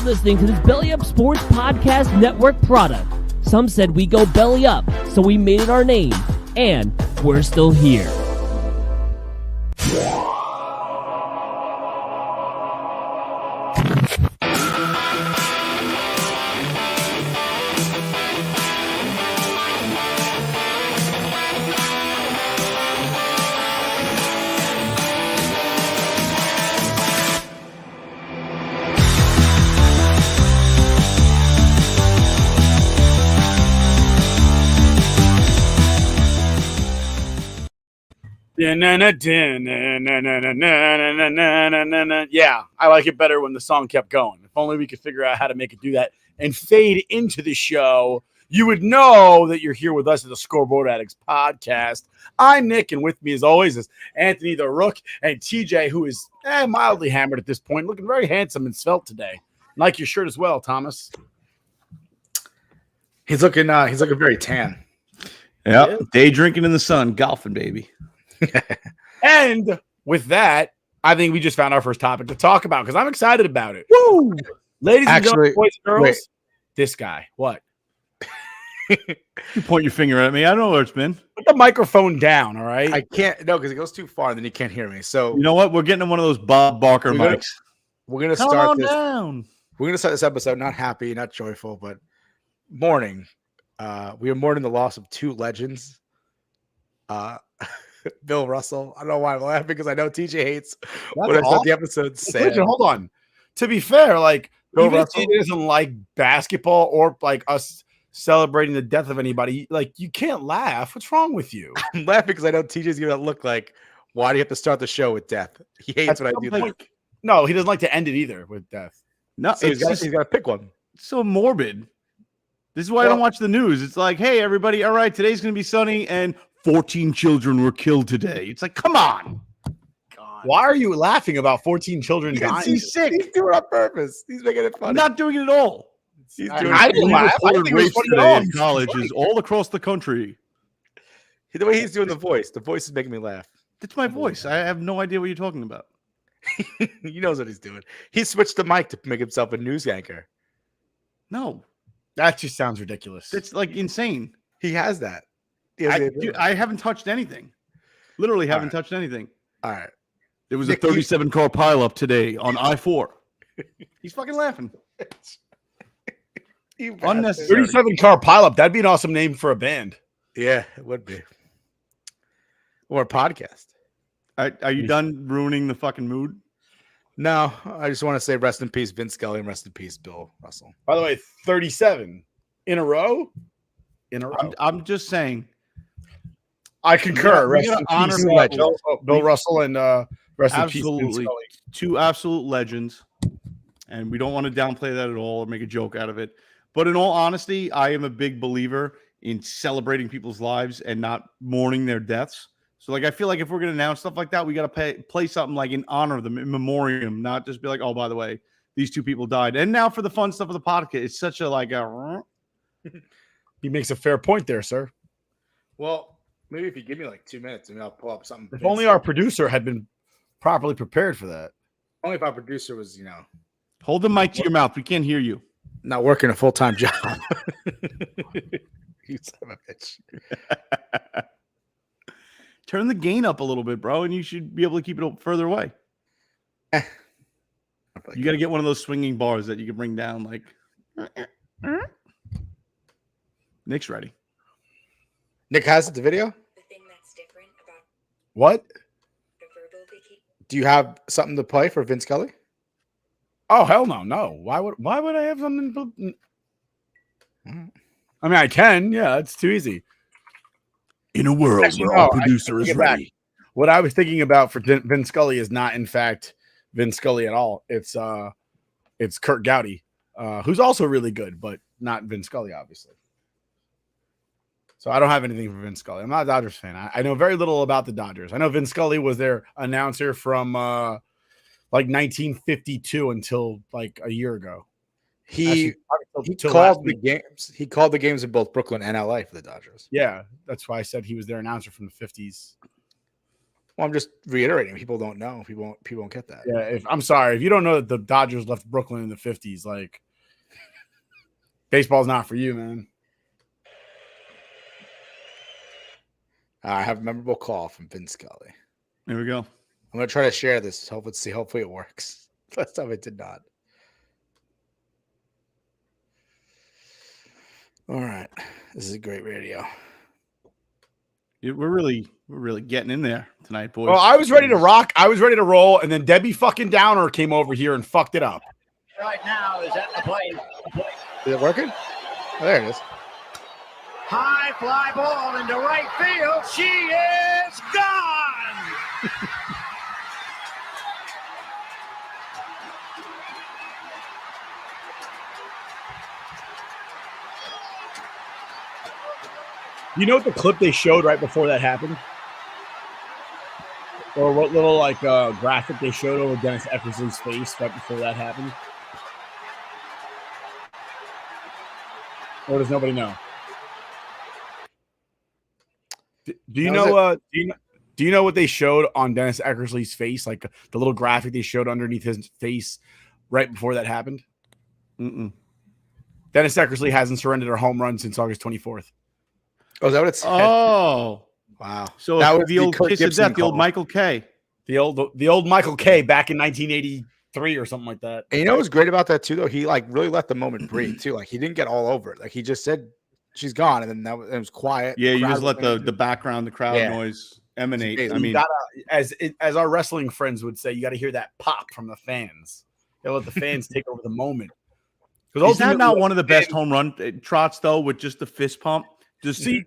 Listening to this Belly Up Sports Podcast Network product. Some said we go belly up, so we made it our name, and we're still here. Yeah, I like it better when the song kept going. If only we could figure out how to make it do that and fade into the show, you would know that you're here with us at the Scoreboard Addicts podcast. I'm Nick, and with me, as always, is Anthony the Rook and TJ, who is mildly hammered at this point, looking very handsome and svelte today. Like your shirt as well, Thomas. He's looking very tan. Yeah, day drinking in the sun, golfing, baby. And with that, I think we just found our first topic to talk about because I'm excited about it. Woo! Ladies and gentlemen, boys and girls, this guy. What? You point your finger at me. I don't know where it's been. Put the microphone down, all right? I can't. No, because it goes too far, and then you can't hear me. So you know what? We're getting one of those Bob Barker mics. We're gonna start this. We're gonna start this episode not happy, not joyful, but mourning. We are mourning the loss of two legends. Bill Russell. I don't know why I'm laughing because I know TJ hates when I start the episode. Hold on. To be fair, like Bill even Russell if he doesn't like basketball or like us celebrating the death of anybody, like you can't laugh. What's wrong with you? I'm laughing because I know TJ's gonna look like, why do you have to start the show with death? He hates when I do that. No, he doesn't like to end it either with death. No, so he's got to pick one. It's so morbid. This is why I don't watch the news. It's like, hey, everybody, all right, today's going to be sunny, and 14 children were killed today. It's like, come on. God. Why are you laughing about 14 children dying? He's sick. He's doing it on purpose. He's making it funny. I'm not doing it at all. He's doing I didn't laugh. I think rapes today in colleges all across the country. The way he's doing the voice is making me laugh. That's my voice. I have no idea what you're talking about. He knows what he's doing. He switched the mic to make himself a news anchor. No. That just sounds ridiculous. It's like insane. He has that. I haven't touched anything. Literally haven't touched anything. All right. There was a 37-car pileup today on I-4. He's fucking laughing. Unnecessary. 37-car pileup. That'd be an awesome name for a band. Yeah, it would be. Or a podcast. Are you done ruining the fucking mood? No, I just want to say rest in peace, Vince Scully, and rest in peace, Bill Russell. By the way, 37 in a row? I'm just saying. I concur. Rest in peace, Bill Russell, and rest in peace, Vince Scully. Two absolute legends, and we don't want to downplay that at all or make a joke out of it. But in all honesty, I am a big believer in celebrating people's lives and not mourning their deaths. So, like, I feel like if we're going to announce stuff like that, we got to play something like in honor of them, in memoriam, not just be like, oh, by the way, these two people died. And now for the fun stuff of the podcast, it's such a He makes a fair point there, sir. Well, maybe if you give me like 2 minutes, and I'll pull up something. If only our producer had been properly prepared for that. Only if our producer was, hold the mic to your mouth. We can't hear you. Not working a full-time job. You son of a bitch. Turn the gain up a little bit, bro, and you should be able to keep it further away. You got to get one of those swinging bars that you can bring down. Like, Nick's ready. Nick has the video. The thing that's different about What? the verbal vacation. Do you have something to play for Vince Scully? Oh, hell no, no. Why would I have something? I mean, I can. Yeah, it's too easy. In a world where our producer is ready. What I was thinking about for Vince Scully is not, in fact, Vince Scully at all. It's Kurt Gowdy, who's also really good, but not Vince Scully, obviously. So I don't have anything for Vince Scully. I'm not a Dodgers fan. I know very little about the Dodgers. I know Vince Scully was their announcer from like 1952 until like a year ago. He called the games. He called the games in both Brooklyn and LA for the Dodgers. Yeah, that's why I said he was their announcer from the 50s. Well, I'm just reiterating. People don't know. People won't get that. Yeah, I'm sorry if you don't know that the Dodgers left Brooklyn in the 50s. Like, baseball's not for you, man. I have a memorable call from Vin Scully. There we go. I'm gonna try to share this. Hopefully it works. Last time it did not. All right, this is great radio. We're really getting in there tonight, boys. Well, I was ready to rock. I was ready to roll, and then Debbie fucking Downer came over here and fucked it up. Right now is at the plate. Is it working? Oh, there it is. High fly ball into right field. She is gone. You know what the clip they showed right before that happened? Or what little like graphic they showed over Dennis Eckersley's face right before that happened? Or does nobody know? Do you know? Do you know what they showed on Dennis Eckersley's face? Like the little graphic they showed underneath his face right before that happened. Dennis Eckersley hasn't surrendered a home run since August 24th. Oh, is that what it said? Oh, wow. So that was was the old Kirk kiss of Gibson death, the old call. Michael K. The old Michael K. back in 1983 or something like that. And you know what's great about that too, though? He like really let the moment breathe too. Like he didn't get all over it. Like he just said she's gone, and then it was quiet. Yeah, you Crowd just was let the background, the crowd noise emanate. I mean, as our wrestling friends would say, you got to hear that pop from the fans. You let the fans take over the moment. Is that not one of the best home run trots though, with just the fist pump? Just see,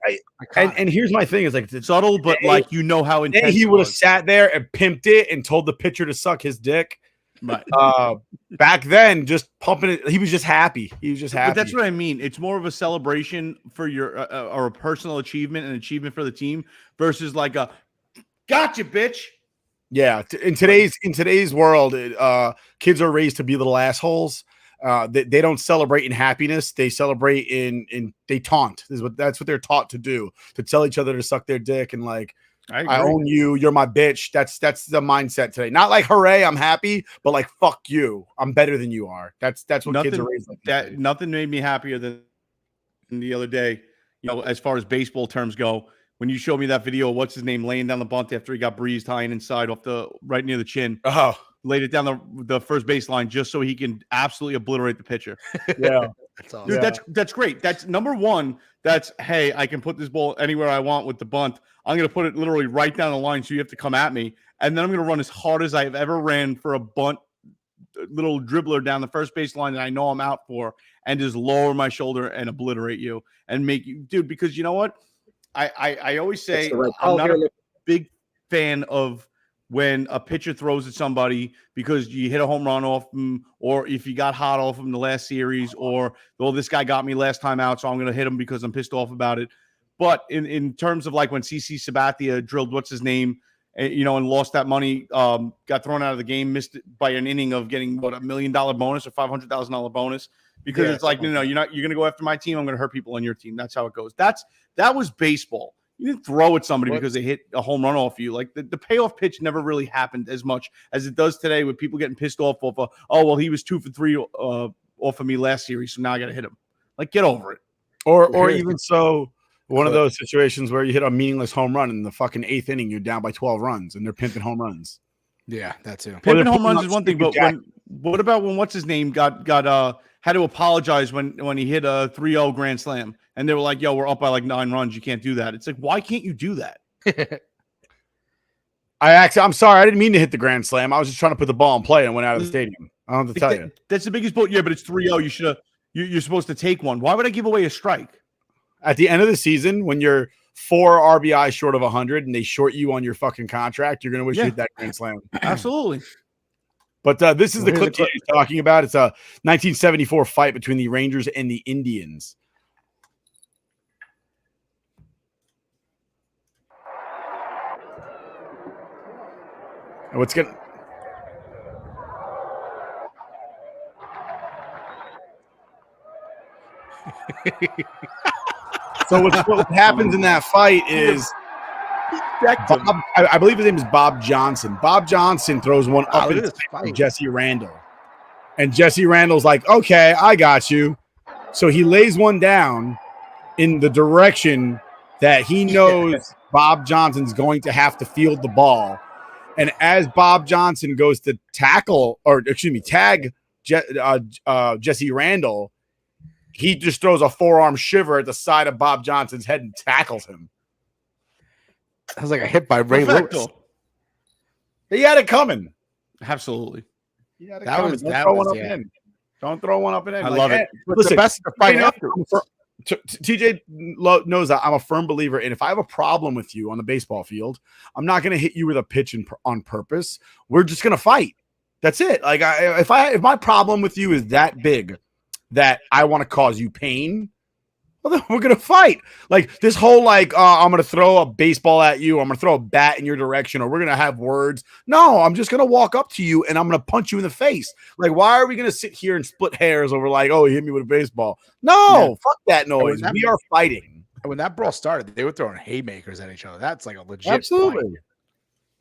and here's my thing: is like it's subtle, but like how intense. He would have sat there and pimped it and told the pitcher to suck his dick. Right. Back then, just pumping it. He was just happy. He was just happy. But that's what I mean. It's more of a celebration for your or a personal achievement and achievement for the team versus like a gotcha, bitch. Yeah. In today's world, kids are raised to be little assholes. They don't celebrate in happiness. They celebrate in they taunt. That's what they're taught to do, to tell each other to suck their dick and like, I own you. You're my bitch. That's the mindset today. Not like, hooray, I'm happy, but like, fuck you. I'm better than you are. That's what kids are raised like. Nothing made me happier than the other day, as far as baseball terms go, when you showed me that video of what's his name laying down the bunt after he got breezed high and inside off the right near the chin. Oh. Laid it down the first baseline just so he can absolutely obliterate the pitcher. Yeah. That's awesome. Dude, that's great. That's number one. That's, hey, I can put this ball anywhere I want with the bunt. I'm going to put it literally right down the line so you have to come at me. And then I'm going to run as hard as I've ever ran for a bunt, little dribbler down the first base line that I know I'm out for, and just lower my shoulder and obliterate you and make you, dude, because you know what? I always say I'm not a big fan of when a pitcher throws at somebody because you hit a home run off them, or if you got hot off them the last series, or, well, this guy got me last time out, so I'm going to hit him because I'm pissed off about it. But in terms of like when CC Sabathia drilled, what's his name, and lost that money, got thrown out of the game, missed it by an inning of getting $1 million bonus or $500,000 bonus, because it's like, no, you're going to go after my team. I'm going to hurt people on your team. That's how it goes. That was baseball. You didn't throw at somebody because they hit a home run off you. Like the payoff pitch never really happened as much as it does today with people getting pissed off of, he was 2 for 3 off of me last series, so now I got to hit him. Like, get over it. Or even so, one of those situations where you hit a meaningless home run in the fucking 8th inning, you're down by 12 runs, and they're pimping home runs. Yeah, that too. Pimping home runs is one thing, but what about when what's his name got had to apologize when he hit a 3-0 grand slam, and they were like, "Yo, we're up by like 9 runs. You can't do that." It's like, why can't you do that? I'm sorry, I didn't mean to hit the grand slam. I was just trying to put the ball in play and went out of the stadium. I don't have to tell you. That's the biggest bullet. Yeah, but it's 3-0. You're supposed to take one. Why would I give away a strike? At the end of the season, when you're 4 RBI short of 100 and they short you on your fucking contract, you're going to wish you hit that grand slam. Absolutely. But this is the clip he's talking about. It's a 1974 fight between the Rangers and the Indians. And what's going So what happens in that fight is decked him. I believe his name is Bob Johnson. Bob Johnson throws one up look at and this fight. Jesse Randall. And Jesse Randall's like, okay, I got you. So he lays one down in the direction that he knows Bob Johnson's going to have to field the ball. And as Bob Johnson goes to tag Jesse Randall, he just throws a forearm shiver at the side of Bob Johnson's head and tackles him. That was like a hit by Ray Lewis. He had it coming. Absolutely. Don't throw one up and in. I love it. Listen, the best of the fight after. TJ knows that I'm a firm believer in if I have a problem with you on the baseball field, I'm not going to hit you with a pitch on purpose. We're just going to fight. That's it. Like if my problem with you is that big that I want to cause you pain, well, then we're going to fight. Like this whole I'm going to throw a baseball at you. I'm going to throw a bat in your direction or we're going to have words. No, I'm just going to walk up to you and I'm going to punch you in the face. Like, why are we going to sit here and split hairs over oh, he hit me with a baseball? No, fuck that noise. We are fighting. When that brawl started, they were throwing haymakers at each other. That's like a legit Absolutely.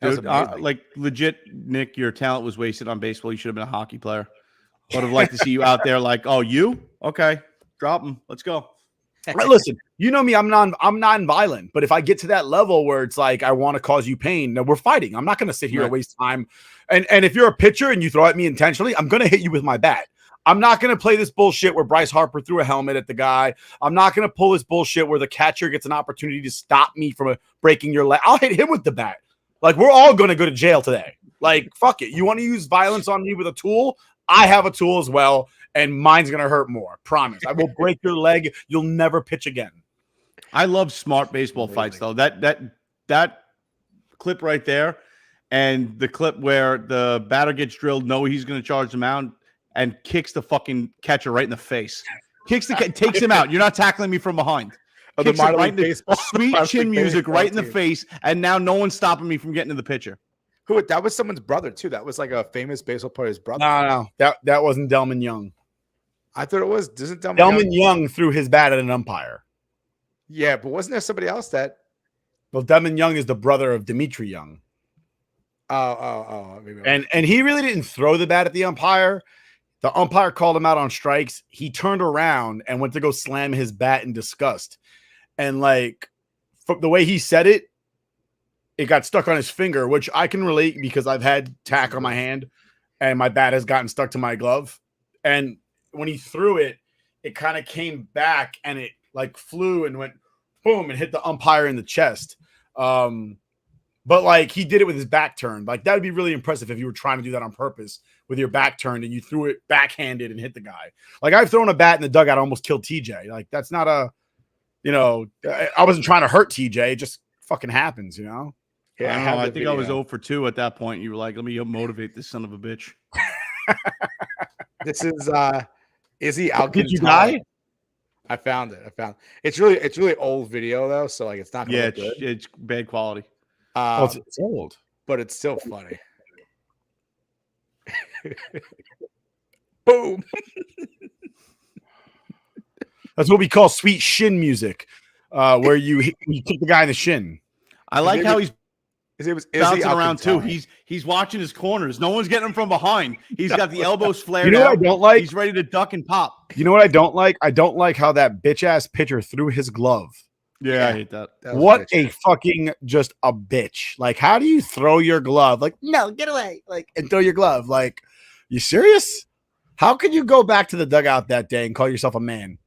Dude, like legit, Nick, your talent was wasted on baseball. You should have been a hockey player. Would have liked to see you out there oh, you? Okay, drop him. Let's go. Listen, you know me, I'm non-violent, but if I get to that level where it's I want to cause you pain, then we're fighting. I'm not going to sit here and waste time. And if you're a pitcher and you throw at me intentionally, I'm going to hit you with my bat. I'm not going to play this bullshit where Bryce Harper threw a helmet at the guy. I'm not going to pull this bullshit where the catcher gets an opportunity to stop me from breaking your leg. I'll hit him with the bat. We're all going to go to jail today. Fuck it. You want to use violence on me with a tool? I have a tool as well. And mine's going to hurt more. Promise. I will break your leg. You'll never pitch again. I love smart baseball fights, though. That clip right there and the clip where the batter gets drilled, he's going to charge the mound and kicks the fucking catcher right in the face. Takes him out. You're not tackling me from behind. Kicks him right in the sweet chin music right in the face, and now no one's stopping me from getting to the pitcher. That was someone's brother, too. That was a famous baseball player's brother. No. That wasn't Delman Young. I thought it was. Doesn't Delman Young threw his bat at an umpire. Yeah, but wasn't there somebody else that? Well, Delman Young is the brother of Dimitri Young. Maybe. And he really didn't throw the bat at the umpire. The umpire called him out on strikes. He turned around and went to go slam his bat in disgust. And from the way he said it, it got stuck on his finger, which I can relate because I've had tack on my hand and my bat has gotten stuck to my glove. And when he threw it, it kind of came back and it flew and went boom and hit the umpire in the chest. But he did it with his back turned. That would be really impressive if you were trying to do that on purpose with your back turned and you threw it backhanded and hit the guy. I've thrown a bat in the dugout, almost killed TJ. That's not I wasn't trying to hurt TJ. It just fucking happens, Yeah, I think I was 0 for 2 at that point. You were like, let me motivate this son of a bitch. This is he Alcantara? Did you die? I found it. It's really old video though, so it's not gonna look good. It's bad quality. It's old, but it's still funny. Boom. That's what we call sweet shin music, where you kick the guy in the shin. I like how he's bouncing around too. Time? He's watching his corners. No one's getting him from behind. He's got the elbows flared. You know out. what I don't like? He's ready to duck and pop. You know what I don't like? I don't like how that bitch ass pitcher threw his glove. Yeah, I hate that. What a fucking just a bitch. How do you throw your glove? No, get away. And throw your glove. You serious? How could you go back to the dugout that day and call yourself a man?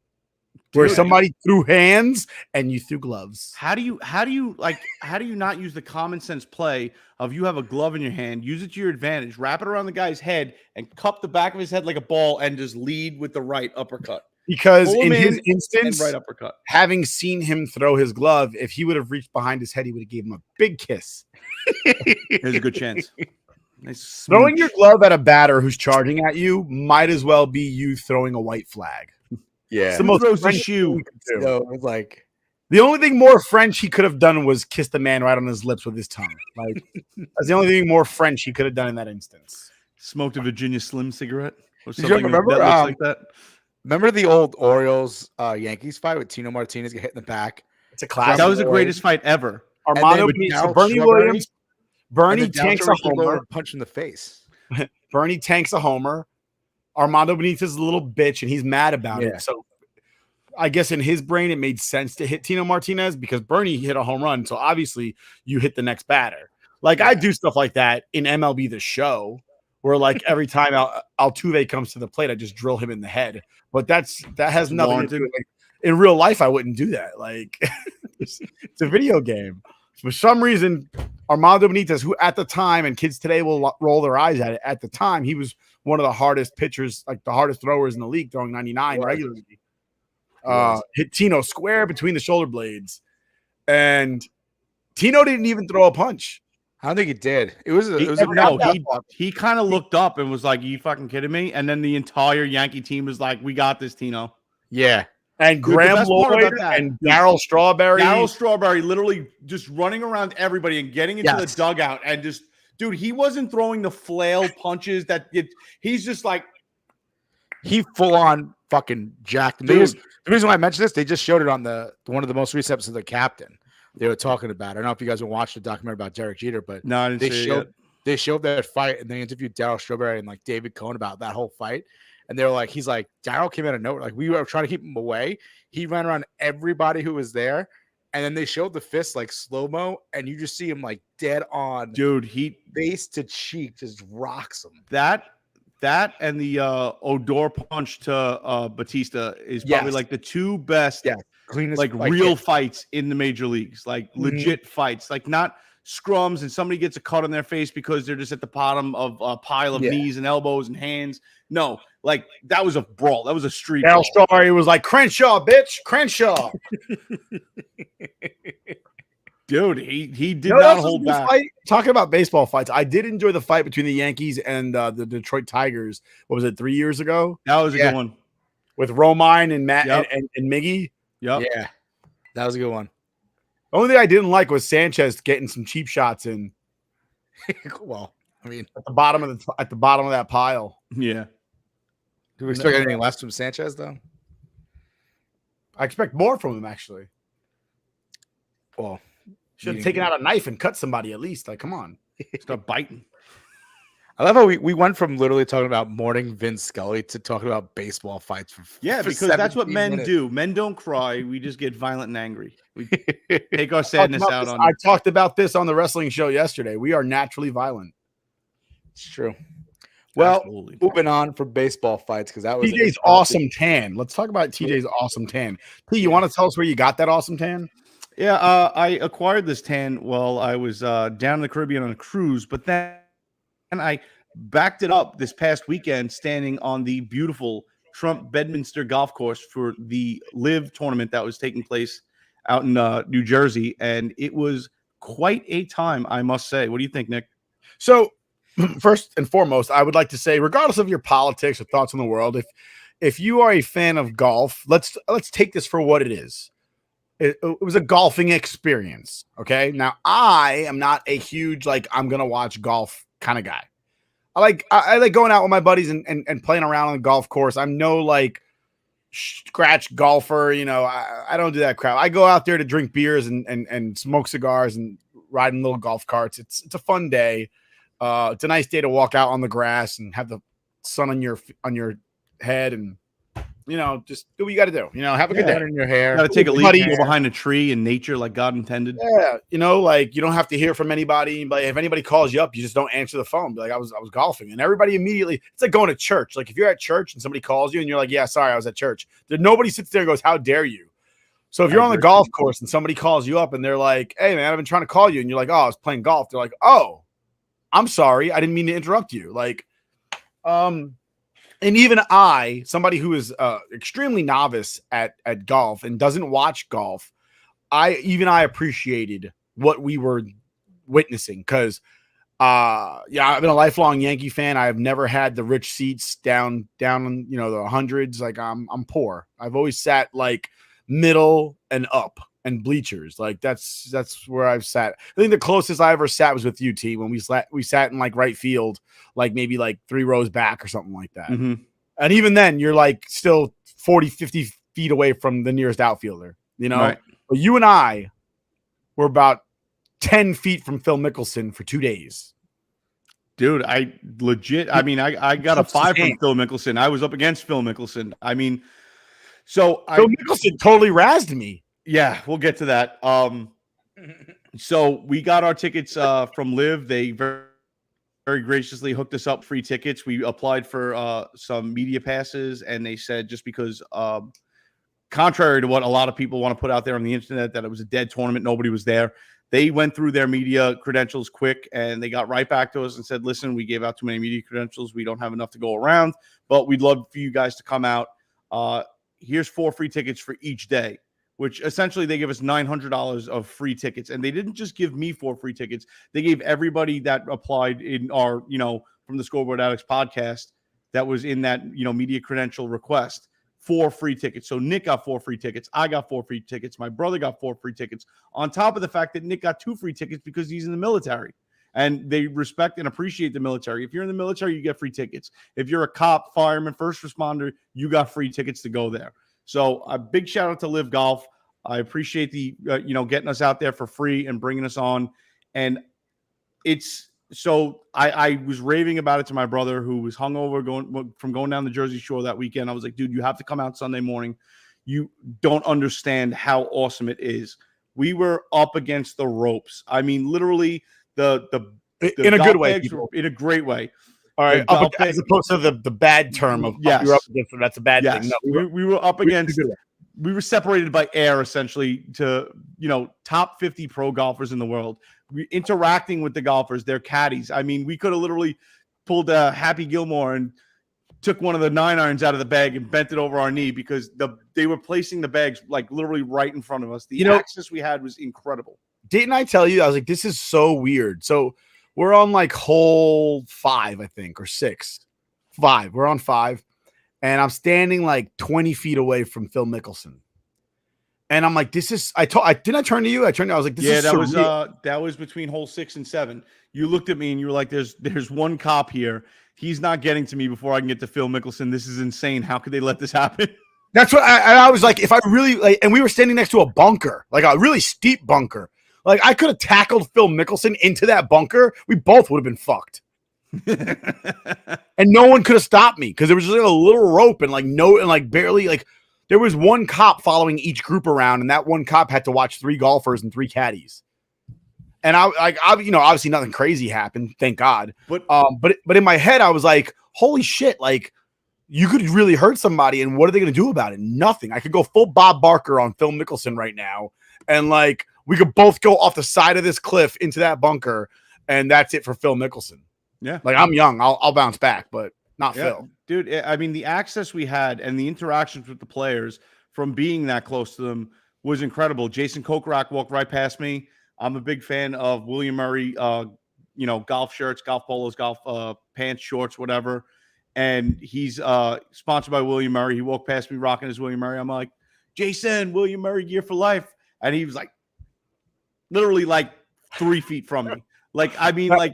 Where somebody threw hands and you threw gloves. How do you not use the common sense play of you have a glove in your hand, use it to your advantage, wrap it around the guy's head and cup the back of his head like a ball and just lead with the right uppercut? Because in his instance, right uppercut. Having seen him throw his glove, if he would have reached behind his head, he would have gave him a big kiss. There's a good chance. Nice throwing your glove at a batter who's charging at you might as well be you throwing a white flag. Yeah, it's the most French shoe. So the only thing more French he could have done was kiss the man right on his lips with his tongue. That's the only thing more French he could have done in that instance. Smoked a Virginia Slim cigarette or something. Did you remember that looks like that? Remember the old Orioles Yankees fight with Tino Martinez get hit in the back? It's a classic. That was the greatest fight ever. Armando Benitez, so Bernie Williams. Bernie tanks a homer. Punch in the face. Bernie tanks a homer. Armando Benitez is a little bitch, and he's mad about it. So I guess in his brain, it made sense to hit Tino Martinez because Bernie hit a home run. So obviously, you hit the next batter. Like I do stuff like that in MLB The Show, where like every time Altuve comes to the plate, I just drill him in the head. But that has nothing to do with like, in real life. I wouldn't do that. Like it's a video game. For some reason, Armando Benitez, who at the time, and kids today will roll their eyes at it, at the time, he was one of the hardest pitchers, like the hardest throwers in the league, throwing 99 regularly. Hit Tino square between the shoulder blades. And Tino didn't even throw a punch. I don't think he did. He kind of looked up and was like, "You fucking kidding me?" And then the entire Yankee team was like, "We got this, Tino." Yeah. And Graham Lloyd and Darryl Strawberry. Darryl Strawberry literally just running around everybody and getting into the dugout and just, dude, he wasn't throwing the flail punches he's just like. He full on fucking jacked. The reason why I mentioned this, they just showed it on one of the most recent episodes of The Captain. They were talking about it. I don't know if you guys have watched the documentary about Derek Jeter, but no, I didn't see it yet. They showed that fight and they interviewed Darryl Strawberry and like David Cohn about that whole fight. And they were like, he's like, Darryl came out of nowhere. Like we were trying to keep him away. He ran around everybody who was there. And then they showed the fist like slow-mo, and you just see him like dead on. Dude, he face to cheek just rocks him. That and the Odor punch to Batista is probably like the two best cleanest like real fights in the major leagues. Like legit fights. Like not scrums and somebody gets a cut on their face because they're just at the bottom of a pile of knees and elbows and hands. No, like that was a brawl. That was a street brawl. Story was like Crenshaw, bitch, Crenshaw. Dude, he did not hold back. Talking about baseball fights, I did enjoy the fight between the Yankees and the Detroit Tigers. What was it, 3 years ago? That was a good one. With Romine and Matt and Miggy. Yep. Yeah, that was a good one. The only thing I didn't like was Sanchez getting some cheap shots in. Well, I mean, at the bottom of that pile. Yeah. Do we expect anything less from Sanchez though? I expect more from him actually. Well, should have taken out a knife and cut somebody at least. Like, come on, start biting. I love how we went from literally talking about mourning Vince Scully to talking about baseball fights. Because that's what men do. Men don't cry. We just get violent and angry. We take our sadness out on. I talked about this on the wrestling show yesterday. We are naturally violent. It's true. Well, absolutely. Moving on for baseball fights because that was TJ's awesome tan. Let's talk about TJ's awesome tan. T, you want to tell us where you got that awesome tan? Yeah, I acquired this tan while I was down in the Caribbean on a cruise, but then I backed it up this past weekend standing on the beautiful Trump Bedminster golf course for the LIV tournament that was taking place out in New Jersey, and it was quite a time, I must say. What do you think, Nick? So, first and foremost, I would like to say, regardless of your politics or thoughts on the world, if you are a fan of golf, let's take this for what it is. It was a golfing experience. Okay. Now I am not a huge, like, I'm going to watch golf kind of guy. I like going out with my buddies and playing around on the golf course. I'm no like scratch golfer. You know, I don't do that crap. I go out there to drink beers and smoke cigars and ride in little golf carts. It's a fun day. It's a nice day to walk out on the grass and have the sun on your head and, you know, just do what you got to do. You know, have a good day. In your hair. Got to take a leak, go behind a tree in nature like God intended. Yeah, you know, like you don't have to hear from anybody. But if anybody calls you up, you just don't answer the phone. Be like, I was golfing, and everybody immediately. It's like going to church. Like if you're at church and somebody calls you, and you're like, yeah, sorry, I was at church. Nobody sits there and goes, how dare you? So if you're on the golf course and somebody calls you up and they're like, hey man, I've been trying to call you, and you're like, oh, I was playing golf. They're like, oh, I'm sorry, I didn't mean to interrupt you. Like, and even I, somebody who is extremely novice at golf and doesn't watch golf, I appreciated what we were witnessing because, I've been a lifelong Yankee fan. I've never had the rich seats down in, you know, the hundreds. Like I'm poor. I've always sat like middle and up and bleachers. Like that's where I've sat. I think the closest I ever sat was with UT when we sat in like right field, like maybe like 3 rows back or something like that. Mm-hmm. And even then you're like still 40, 50 feet away from the nearest outfielder, you know, But you and I were about 10 feet from Phil Mickelson for 2 days. Dude, I mean, I got a 5 from hand. Phil Mickelson. I was up against Phil Mickelson. I mean, so Phil Mickelson totally razzed me. Yeah, we'll get to that. So we got our tickets from LIV. They very graciously hooked us up free tickets. We applied for some media passes, and they said just because, contrary to what a lot of people want to put out there on the internet, that it was a dead tournament, nobody was there. They went through their media credentials quick, and they got right back to us and said, listen, we gave out too many media credentials. We don't have enough to go around, but we'd love for you guys to come out. Here's 4 free tickets for each day, which essentially they give us $900 of free tickets. And they didn't just give me 4 free tickets. They gave everybody that applied in our, from the Scoreboard Addicts podcast that was in that, media credential request, 4 free tickets. So Nick got 4 free tickets. I got 4 free tickets. My brother got 4 free tickets, on top of the fact that Nick got 2 free tickets because he's in the military. And they respect and appreciate the military. If you're in the military, you get free tickets. If you're a cop, fireman, first responder, you got free tickets to go there. So a big shout out to LIV Golf. I appreciate the, getting us out there for free and bringing us on. And I was raving about it to my brother, who was hungover going down the Jersey Shore that weekend. I was like, dude, you have to come out Sunday morning. You don't understand how awesome it is. We were up against the ropes. I mean, literally the in a good way, in a great way. All right, as opposed to the bad term of yes. You're up against them, that's a bad thing. No, we were up against. We were separated by air, essentially, to top 50 pro golfers in the world. We interacting with the golfers, their caddies. I mean, we could have literally pulled a Happy Gilmore and took one of the 9-irons out of the bag and bent it over our knee because they were placing the bags like literally right in front of us. The access we had was incredible. Didn't I tell you? I was like, this is so weird. So we're on like hole 5, I think, or 6. 5. We're on 5. And I'm standing like 20 feet away from Phil Mickelson. And I'm like, this is, didn't I turn to you? I turned to you. I was like, this is that was between hole 6 and 7. You looked at me and you were like, there's one cop here. He's not getting to me before I can get to Phil Mickelson. This is insane. How could they let this happen? That's what I was like, if I really and we were standing next to a bunker, like a really steep bunker. Like I could have tackled Phil Mickelson into that bunker. We both would have been fucked. And no one could have stopped me because there was just like a little rope and barely there was one cop following each group around, and that one cop had to watch 3 golfers and 3 caddies. And I obviously nothing crazy happened, thank God. But in my head I was like, holy shit, like you could really hurt somebody, and what are they going to do about it? Nothing. I could go full Bob Barker on Phil Mickelson right now, and like we could both go off the side of this cliff into that bunker, and that's it for Phil Mickelson. Yeah, like I'm young, I'll bounce back, but not Phil. Dude, I mean, the access we had and the interactions with the players from being that close to them was incredible. Jason Kokrak walked right past me. I'm a big fan of William Murray, golf shirts, golf polos, golf pants, shorts, whatever. And he's sponsored by William Murray. He walked past me rocking his William Murray. I'm like, Jason, William Murray gear for life. And he was like, literally like 3 feet from me. Like, I mean, like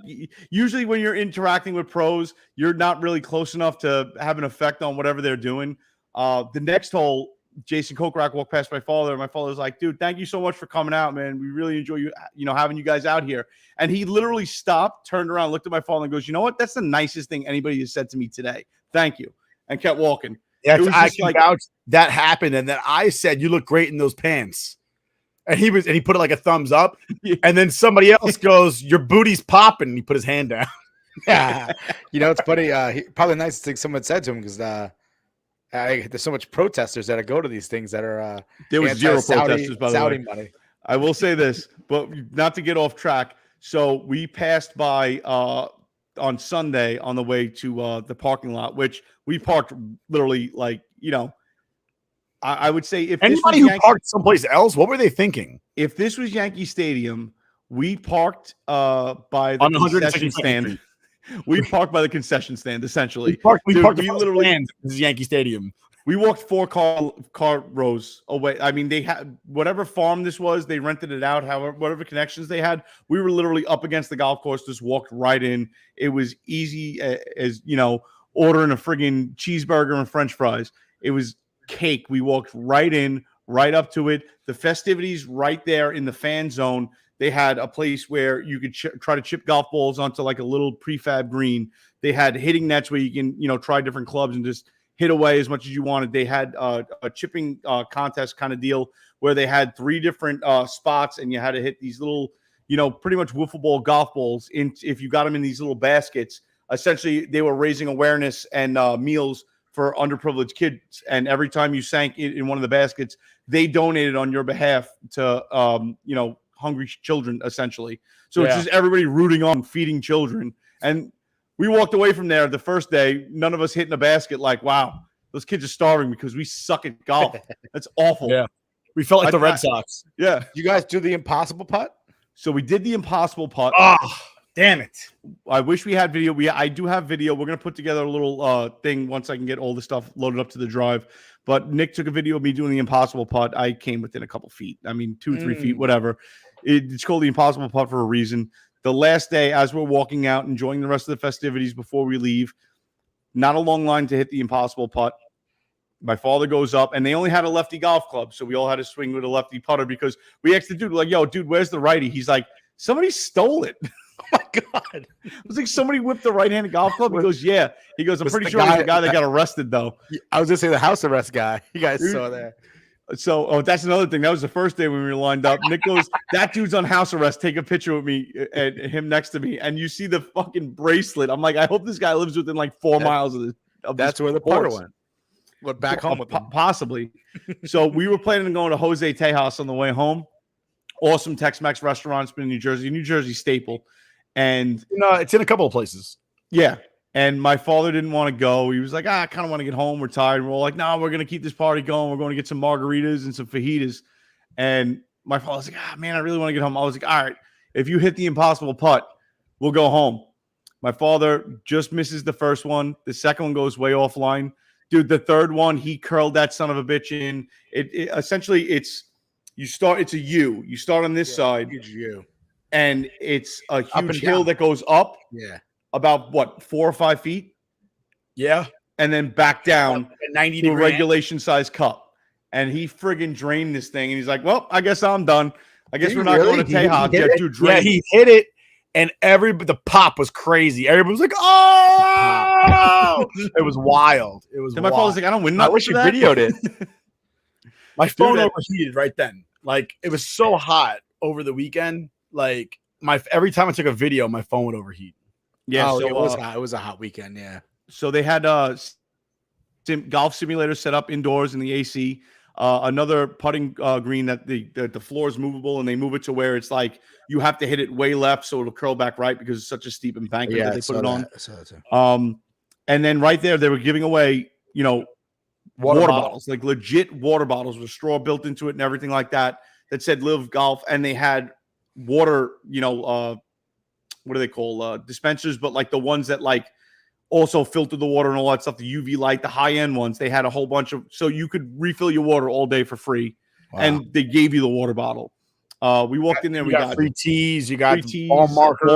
usually when you're interacting with pros, you're not really close enough to have an effect on whatever they're doing. The next hole, Jason Kokrak walked past my father, and my father was like, dude, thank you so much for coming out, man. We really enjoy having you guys out here. And he literally stopped, turned around, looked at my father and goes, you know what? That's the nicest thing anybody has said to me today. Thank you. And kept walking. Yeah, I can vouch that happened. And then I said, you look great in those pants. And he put it like a thumbs up. And then somebody else goes, your booty's popping. And he put his hand down. Yeah. It's funny. Probably the nicest thing someone said to him because there's so much protesters that go to these things that are there was zero protesters, by the Saudi way. Money. I will say this, but not to get off track. So we passed by on Sunday on the way to the parking lot, which we parked literally I would say if anybody who parked someplace else, what were they thinking? If this was Yankee Stadium, we parked by the concession stand. We parked by the concession stand, essentially. We parked literally. This is Yankee Stadium. We walked 4 car rows away. I mean, they had whatever farm this was, they rented it out, however, whatever connections they had. We were literally up against the golf course, just walked right in. It was easy as ordering a friggin' cheeseburger and French fries. It was cake. We walked right in, right up to it. The festivities right there in the fan zone. They had a place where you could try to chip golf balls onto like a little prefab green. They had hitting nets where you can, try different clubs and just hit away as much as you wanted. They had a chipping contest kind of deal where they had 3 different spots, and you had to hit these little, pretty much wiffle ball golf balls. If you got them in these little baskets, essentially they were raising awareness and meals for underprivileged kids. And every time you sank in one of the baskets, they donated on your behalf to, hungry children, essentially. So it's just everybody rooting on feeding children. And we walked away from there the first day, none of us hitting a basket like, wow, those kids are starving because we suck at golf. That's awful. Yeah. We felt like the Red Sox. Yeah. You guys do the impossible putt? So we did the impossible putt. Oh, damn it. I wish we had video. I do have video. We're going to put together a little thing once I can get all the stuff loaded up to the drive. But Nick took a video of me doing the impossible putt. I came within a couple feet. I mean, 2 or 3 feet, whatever. It's called the impossible putt for a reason. The last day, as we're walking out, enjoying the rest of the festivities before we leave, not a long line to hit the impossible putt. My father goes up, and they only had a lefty golf club, so we all had to swing with a lefty putter because we asked the dude, like, yo, dude, where's the righty? He's like, somebody stole it. Oh, my God. It was like somebody whipped the right-handed golf club. He goes, yeah. He goes, I'm pretty sure it was the guy that got arrested, though. I was going to say the house arrest guy. You guys saw that. So, that's another thing. That was the first day when we were lined up. Nick goes, that dude's on house arrest. Take a picture with me and him next to me. And you see the fucking bracelet. I'm like, I hope this guy lives within like 4 miles of this. That's where the putter went. Went back home with them. Possibly. So we were planning on going to Jose Tejas on the way home. Awesome Tex-Mex restaurant. It's been in New Jersey staple. And it's in a couple of places. Yeah. And my father didn't want to go. He was like, I kind of want to get home. We're tired. We're all like, no, we're going to keep this party going. We're going to get some margaritas and some fajitas. And my father's like, man, I really want to get home. I was like, all right, if you hit the impossible putt, we'll go home. My father just misses the first one. The second one goes way offline. Dude, the third one, he curled that son of a bitch in. Essentially, it's a U. You start on this side. Huge U. And it's a huge hill that goes up. Yeah. About what, 4 or 5 feet? Yeah. And then back down 90 to a degree regulation size cup. And he friggin' drained this thing. And he's like, well, I guess I'm done. I guess we're not going to Tejas. Yeah, dude, drained. Yeah, he hit it. And the pop was crazy. Everybody was like, oh! It was wild. It was and my phone was like, I don't win. I wish you videoed it. My phone overheated right then. Like, it was so hot over the weekend. Like, every time I took a video, my phone would overheat. Yeah, so, it was a hot weekend. Yeah. So they had golf simulator set up indoors in the AC. Another putting green that the floor is movable, and they move it to where it's like you have to hit it way left so it'll curl back right because it's such a steep embankment that they put it on. And then right there they were giving away, water bottles, like legit water bottles with straw built into it and everything like that said LIV Golf, and they had water, what do they call dispensers, but like the ones that like also filter the water and all that stuff, the UV light, the high-end ones. They had a whole bunch of, so you could refill your water all day for free. Wow. And they gave you the water bottle. We walked in there. We got free tees. You got ball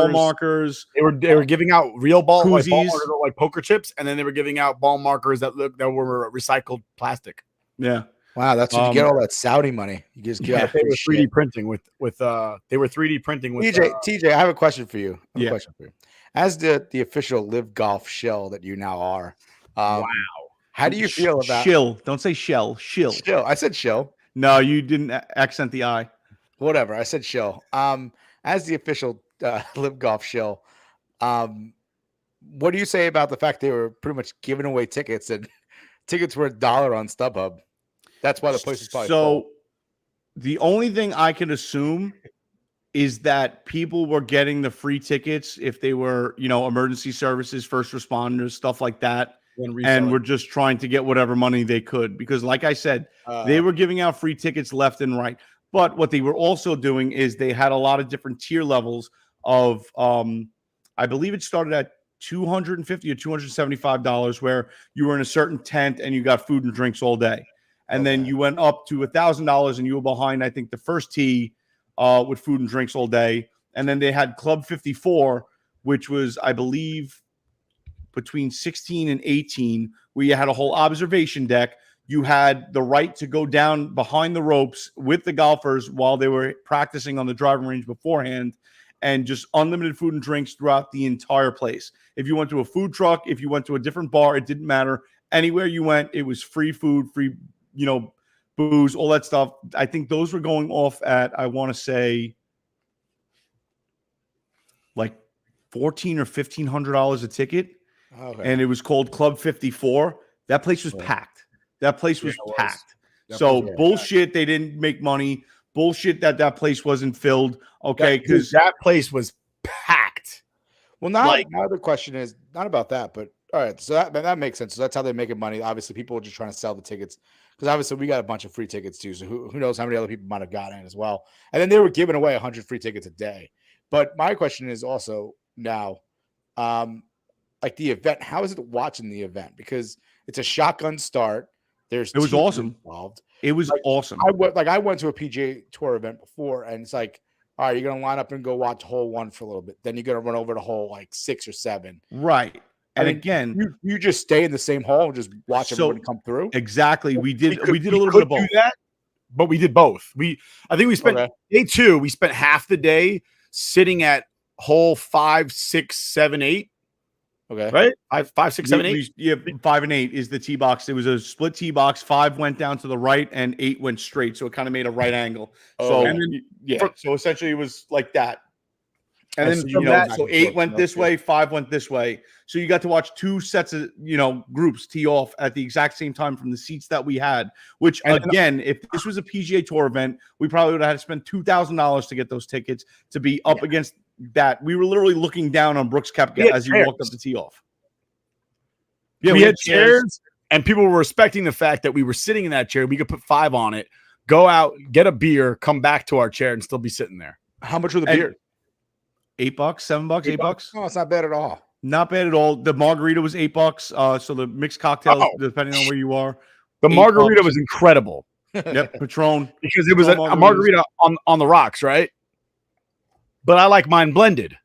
markers. They were giving out real ball markers, like poker chips, and then they were giving out ball markers that were recycled plastic. Yeah. Wow, that's when you get all that Saudi money. You just get they were 3D printing with they were 3D printing with TJ, I have a question for you. As the official LIV Golf shell that you now are. Wow. How do you feel about shill? Don't say shell. Shill. Shill. I said shill. No, you didn't accent the I. Whatever. I said shill. As the official LIV Golf shill, what do you say about the fact they were pretty much giving away tickets and tickets were $1 on StubHub? That's why the place is probably full. The only thing I can assume is that people were getting the free tickets if they were, emergency services, first responders, stuff like that. And we're just trying to get whatever money they could. Because like I said, they were giving out free tickets left and right. But what they were also doing is they had a lot of different tier levels of, I believe it started at $250 or $275, where you were in a certain tent and you got food and drinks all day. And then you went up to $1,000 and you were behind, I think, the first tee with food and drinks all day. And then they had Club 54, which was, I believe, between 16 and 18, where you had a whole observation deck. You had the right to go down behind the ropes with the golfers while they were practicing on the driving range beforehand, and just unlimited food and drinks throughout the entire place. If you went to a food truck, if you went to a different bar, it didn't matter. Anywhere you went, it was free food, free, booze, all that stuff. I think those were going off at, I want to say, like $1,400 or $1,500 a ticket. Okay. And it was called Club 54. That place was packed. That place was packed. So bullshit, they didn't make money. Bullshit that place wasn't filled. Okay, because that place was packed. Well, now the question is not about that, but all right. So that makes sense. So that's how they're making money. Obviously, people are just trying to sell the tickets because obviously we got a bunch of free tickets too. So who knows how many other people might have gotten it as well. And then they were giving away 100 free tickets a day. But my question is also now, like the event, how is it watching the event? Because it's a shotgun start. It was awesome. Involved. It was awesome. I went to a PGA Tour event before, and it's like, all right, you're gonna line up and go watch hole 1 for a little bit. Then you're gonna run over to hole like 6 or 7. Right. And again, you just stay in the same hole and just watch everybody come through. Exactly. We did a little bit of both. That, but we did both. I think we spent day 2. We spent half the day sitting at hole 5, 6, 7, 8. Okay. Right? 5, 6, 7, 8. Yeah, 5 and 8 is the tee box. It was a split tee box. 5 went down to the right and 8 went straight. So it kind of made a right angle. So essentially it was like that. And then so 8 went this way, 5 went this way. So you got to watch 2 sets of groups tee off at the exact same time from the seats that we had. Which again, if this was a PGA Tour event, we probably would have had to spend $2,000 to get those tickets to be up against that. We were literally looking down on Brooks Koepka as he walked up the tee off. Yeah, we had chairs, and people were respecting the fact that we were sitting in that chair. We could put 5 on it, go out, get a beer, come back to our chair, and still be sitting there. How much were the beer? $8, $7, $8. No, it's not bad at all. Not bad at all. The margarita was $8. So the mixed cocktails, depending on where you are, the margarita was incredible. Yep, Patron, because it was a margarita on the rocks, right? But I like mine blended.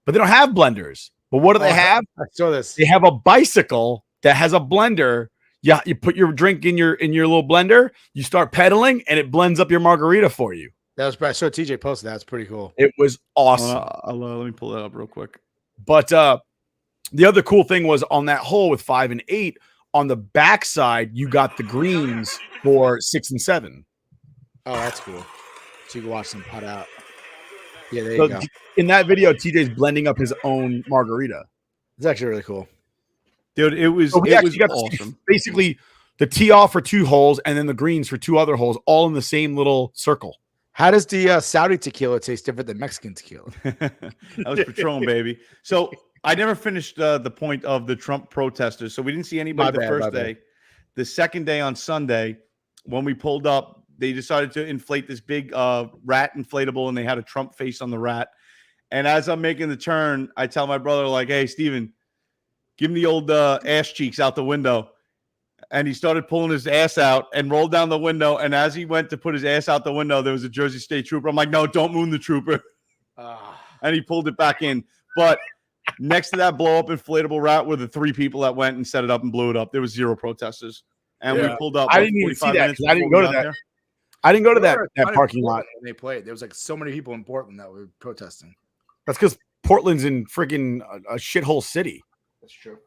But they don't have blenders. But what do they have? I saw this. They have a bicycle that has a blender. Yeah, you put your drink in your little blender, you start pedaling, and it blends up your margarita for you. That was I saw TJ posted that. It's pretty cool. It was awesome. Let me pull that up real quick. But the other cool thing was on that hole with 5 and 8, on the backside, you got the greens for 6 and 7. Oh, that's cool. So you can watch them putt out. Yeah, there you go. In that video, TJ's blending up his own margarita. It's actually really cool. Dude, it was awesome. Basically, the tee off for 2 holes and then the greens for 2 other holes, all in the same little circle. How does the Saudi tequila taste different than Mexican tequila? That was Patron, baby. So I never finished the point of the Trump protesters. So we didn't see anybody the first day. The second day on Sunday, when we pulled up, they decided to inflate this big rat inflatable, and they had a Trump face on the rat. And as I'm making the turn, I tell my brother, like, hey, Steven, give him the old ass cheeks out the window. And he started pulling his ass out and rolled down the window. And as he went to put his ass out the window, there was a Jersey State trooper. I'm like, no, don't moon the trooper. And he pulled it back in. But next to that blow-up inflatable rat were the 3 people that went and set it up and blew it up. There was 0 protesters. And we pulled up. I didn't even see that. I didn't go to that. I didn't go to that parking lot. They played. There was like so many people in Portland that were protesting. That's because Portland's in freaking a shithole city. That's true.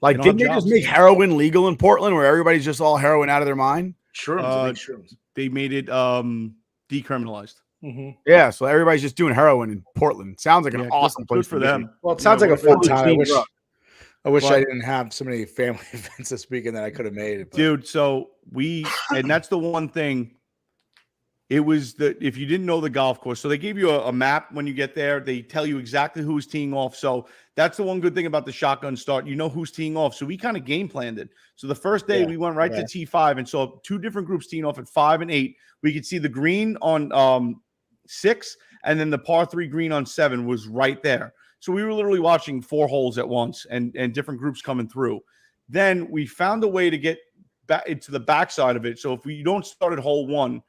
Like, didn't they just make heroin legal in Portland, where everybody's just all heroin out of their mind? Shrooms. They made it decriminalized. Mm-hmm. Yeah, so everybody's just doing heroin in Portland. Sounds like an awesome place for them. Well, it sounds like a fun time. I wish I didn't have so many family events this weekend that I could have made it. Dude, so and that's the one thing. It was if you didn't know the golf course, so they gave you a map when you get there. They tell you exactly who's teeing off. So that's the one good thing about the shotgun start. You know who's teeing off. So we kind of game planned it. So the first day we went right to T5 and saw 2 different groups teeing off at 5 and 8. We could see the green on 6, and then the par 3 green on 7 was right there. So we were literally watching 4 holes at once and different groups coming through. Then we found a way to get back into the backside of it. So if you don't start at hole 1,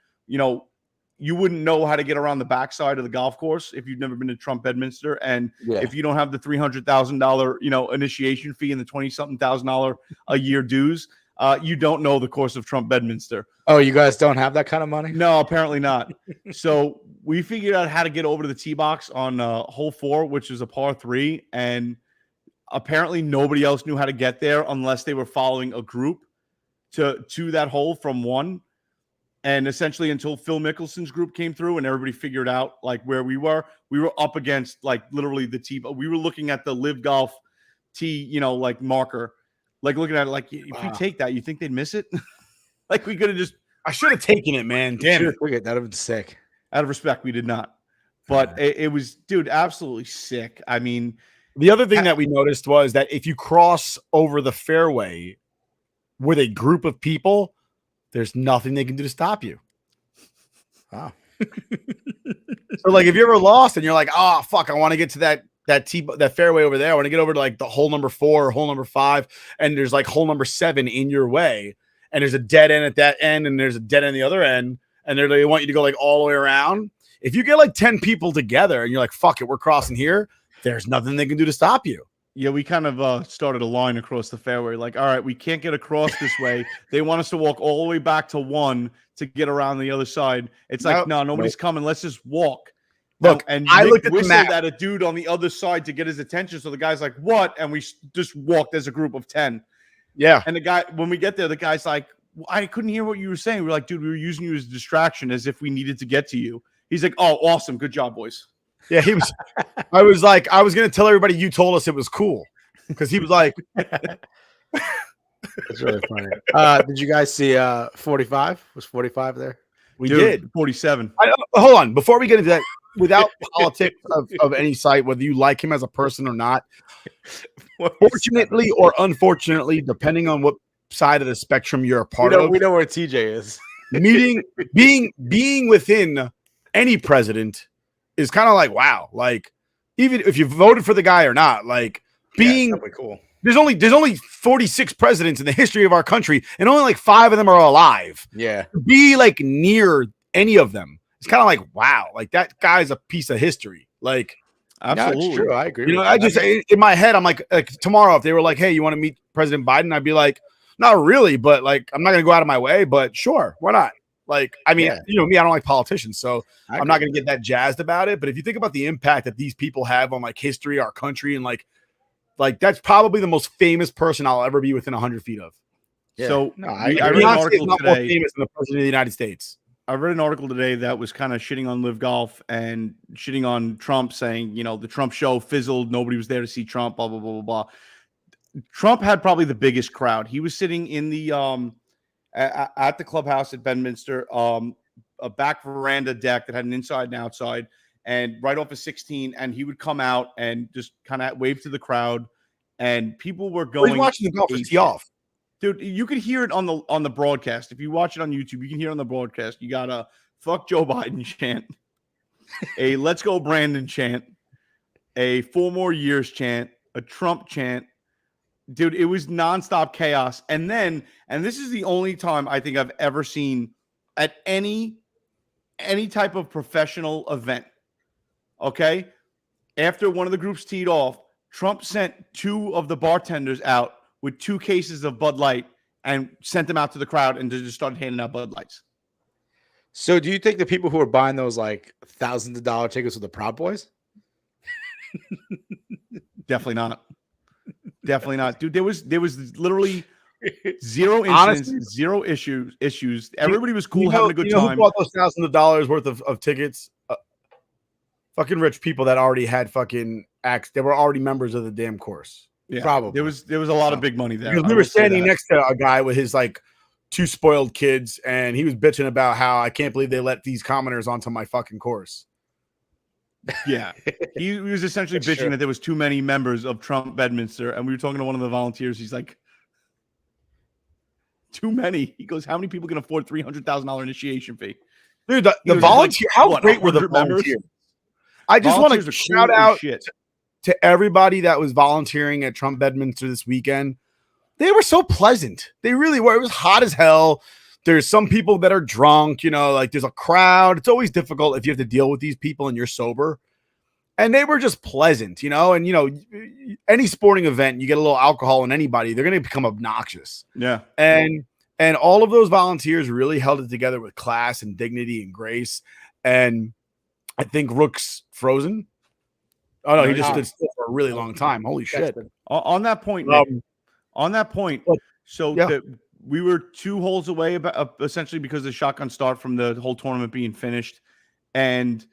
you wouldn't know how to get around the backside of the golf course if you've never been to Trump Bedminster. And if you don't have the $300,000, initiation fee and the $20-something thousand a year dues, You don't know the course of Trump Bedminster. Oh, you guys don't have that kind of money? No, apparently not. So we figured out how to get over to the tee box on hole 4, which is a par 3, and apparently nobody else knew how to get there unless they were following a group to that hole from 1. And essentially until Phil Mickelson's group came through and everybody figured out like where we were up against like literally the tee. We were looking at the LIV Golf tee, like marker, like looking at it like if you take that, you think they'd miss it? Like we could have just. I should have taken it, man. Damn it. That'd have been sick. Out of respect, we did not. But it was, dude, absolutely sick. I mean, the other thing that we noticed was that if you cross over the fairway with a group of people, there's nothing they can do to stop you. Wow. So, like, if you're ever lost and you're like, oh, fuck, I want to get to that fairway over there. I want to get over to like the hole number 4 or hole number 5, and there's like hole number 7 in your way, and there's a dead end at that end, and there's a dead end at the other end, and they want you to go like all the way around. If you get like 10 people together and you're like, fuck it, we're crossing here, there's nothing they can do to stop you. Yeah, we kind of started a line across the fairway. Like, all right, we can't get across this way. They want us to walk all the way back to 1 to get around the other side. It's like, no, nobody's coming. Let's just walk. Look, and I Nick looked at the whistled map. at a dude on the other side to get his attention. So the guy's like, what? And we just walked as a group of 10. Yeah. And the guy, when we get there, the guy's like, I couldn't hear what you were saying. We're like, dude, we were using you as a distraction as if we needed to get to you. He's like, oh, awesome. Good job, boys. Yeah, he was. I was like, I was going to tell everybody you told us it was cool. Because he was like, That's really funny. Did you guys see 45? Was 45 there? we Dude, did. 47. Hold on. Before we get into that, without politics of any site, whether you like him as a person or not, fortunately or unfortunately, depending on what side of the spectrum you're a part of, We know where TJ is. being within any president is kind of like, wow. Like, even if you voted for the guy or not, like, being cool. there's only 46 presidents in the history of our country, and only like 5 of them are alive. Yeah. To be like near any of them, it's kind of like, wow, like that guy's a piece of history. Like, Absolutely. No, it's true. I agree. you know, with I that. just in my head, I'm like tomorrow, if they were like, hey, you want to meet President Biden? I'd be like, not really, but like, I'm not gonna go out of my way, but sure, why not? Like, I mean, Yeah. you know me, I don't like politicians, so I'm not agree. gonna get that jazzed about it. But if you think about the impact that these people have on like history, our country, and like that's probably the most famous person I'll ever be within 100 feet of. Yeah. So No, I read an Beyonce is article not more today. famous than the president of the United States. I read an article today that was kind of shitting on LIV Golf and shitting on Trump, saying, the Trump show fizzled. Nobody was there to see Trump, blah, blah, blah, blah, blah. Trump had probably the biggest crowd. He was sitting in the at the clubhouse at Bedminster, a back veranda deck that had an inside and outside, and right off of 16. And he would come out and just kind of wave to the crowd, and people were Well, he's going. watching the golf ape tee off. Dude, you could hear it on the broadcast. If you watch it on YouTube, you can hear it on the broadcast. You got a fuck Joe Biden chant, a let's go Brandon chant, a 4 more years chant, a Trump chant. Dude, it was nonstop chaos. And this is the only time I think I've ever seen at any type of professional event. Okay? After one of the groups teed off, Trump sent 2 of the bartenders out with 2 cases of Bud Light and sent them out to the crowd and just started handing out Bud Lights. So, do you think the people who are buying those like thousands of dollar tickets were the Proud Boys? Definitely not. Definitely not. Dude, there was literally 0 incidents, Honestly, 0 issues. Everybody was cool, You know- having a good you know time. Who bought those thousands of dollars worth of tickets? Fucking rich people that already had fucking acts. They were already members of the damn course. Yeah, Probably. there was a lot of big money there. Because I we will were say standing that. next to a guy with his like 2 spoiled kids, and he was bitching about how I can't believe they let these commoners onto my fucking course. Yeah, he was essentially That's bitching true. that there was too many members of Trump Bedminster, and we were talking to one of the volunteers. He's like, "Too many." He goes, "How many people can afford $300,000 initiation fee?" Dude, the He was volunteer, like, how what, great were the 100 members? volunteers? I just want to Volunteers are shout cool as out shit. to everybody that was volunteering at Trump Bedminster this weekend. They were so pleasant. They really were. It was hot as hell. There's some people that are drunk, like there's a crowd. It's always difficult if you have to deal with these people and you're sober. and they were just pleasant, and any sporting event, you get a little alcohol in anybody, they're going to become obnoxious. Yeah. And all of those volunteers really held it together with class and dignity and grace. And I think Rook's frozen. Oh no, he just stood still for a really long time. Holy shit. On that point, Nick, so yeah. we were 2 holes away essentially because of the shotgun start from the whole tournament being finished. And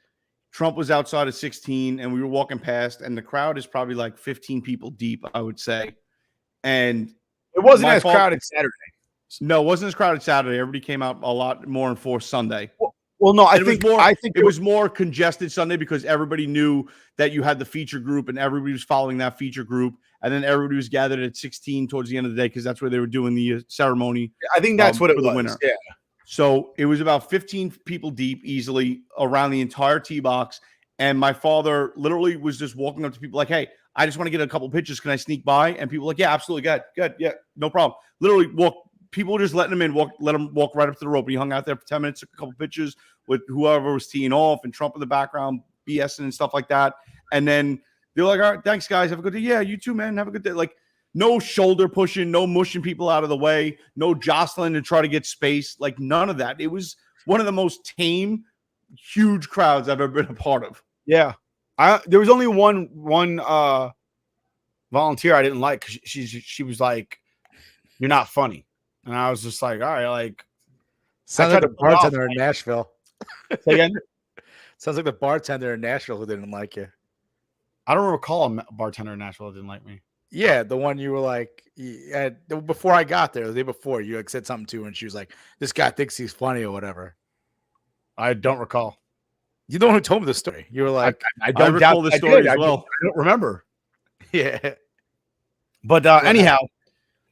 Trump was outside of 16 and we were walking past and the crowd is probably like 15 people deep, I would say. And it wasn't as crowded Saturday. No, it wasn't as crowded Saturday. Everybody came out a lot more in force Sunday. Well, no, I think it was more congested Sunday because everybody knew that you had the feature group and everybody was following that feature group. And then everybody was gathered at 16 towards the end of the day because that's where they were doing the ceremony. I think that's what it was. The winner. Yeah. So it was about 15 people deep easily around the entire tee box. And my father literally was just walking up to people like, hey, I just want to get a couple pictures. Can I sneak by? And people were like, yeah, absolutely. Good. Yeah, no problem. Literally people were just letting him in, let him walk right up to the rope. He hung out there for 10 minutes, took a couple pictures with whoever was teeing off and Trump in the background, BSing and stuff like that. And then they're like, all right, thanks, guys. Have a good day. Yeah, you too, man. Have a good day. Like, no shoulder pushing, no mushing people out of the way, no jostling to try to get space. Like, none of that. It was one of the most tame, huge crowds I've ever been a part of. Yeah. There was only one volunteer I didn't like because she was like, you're not funny. And I was just like, all right, like. Sounds like the bartender in Nashville. Say again? Sounds like the bartender in Nashville who didn't like you. I don't recall a bartender in Nashville that didn't like me. Yeah, the one you were like, before I got there, the day before, you like said something to her, and she was like, "This guy thinks he's funny or whatever." I don't recall. You the one who told me the story. You were like, I don't recall the story as well. I don't remember. Yeah, but anyhow,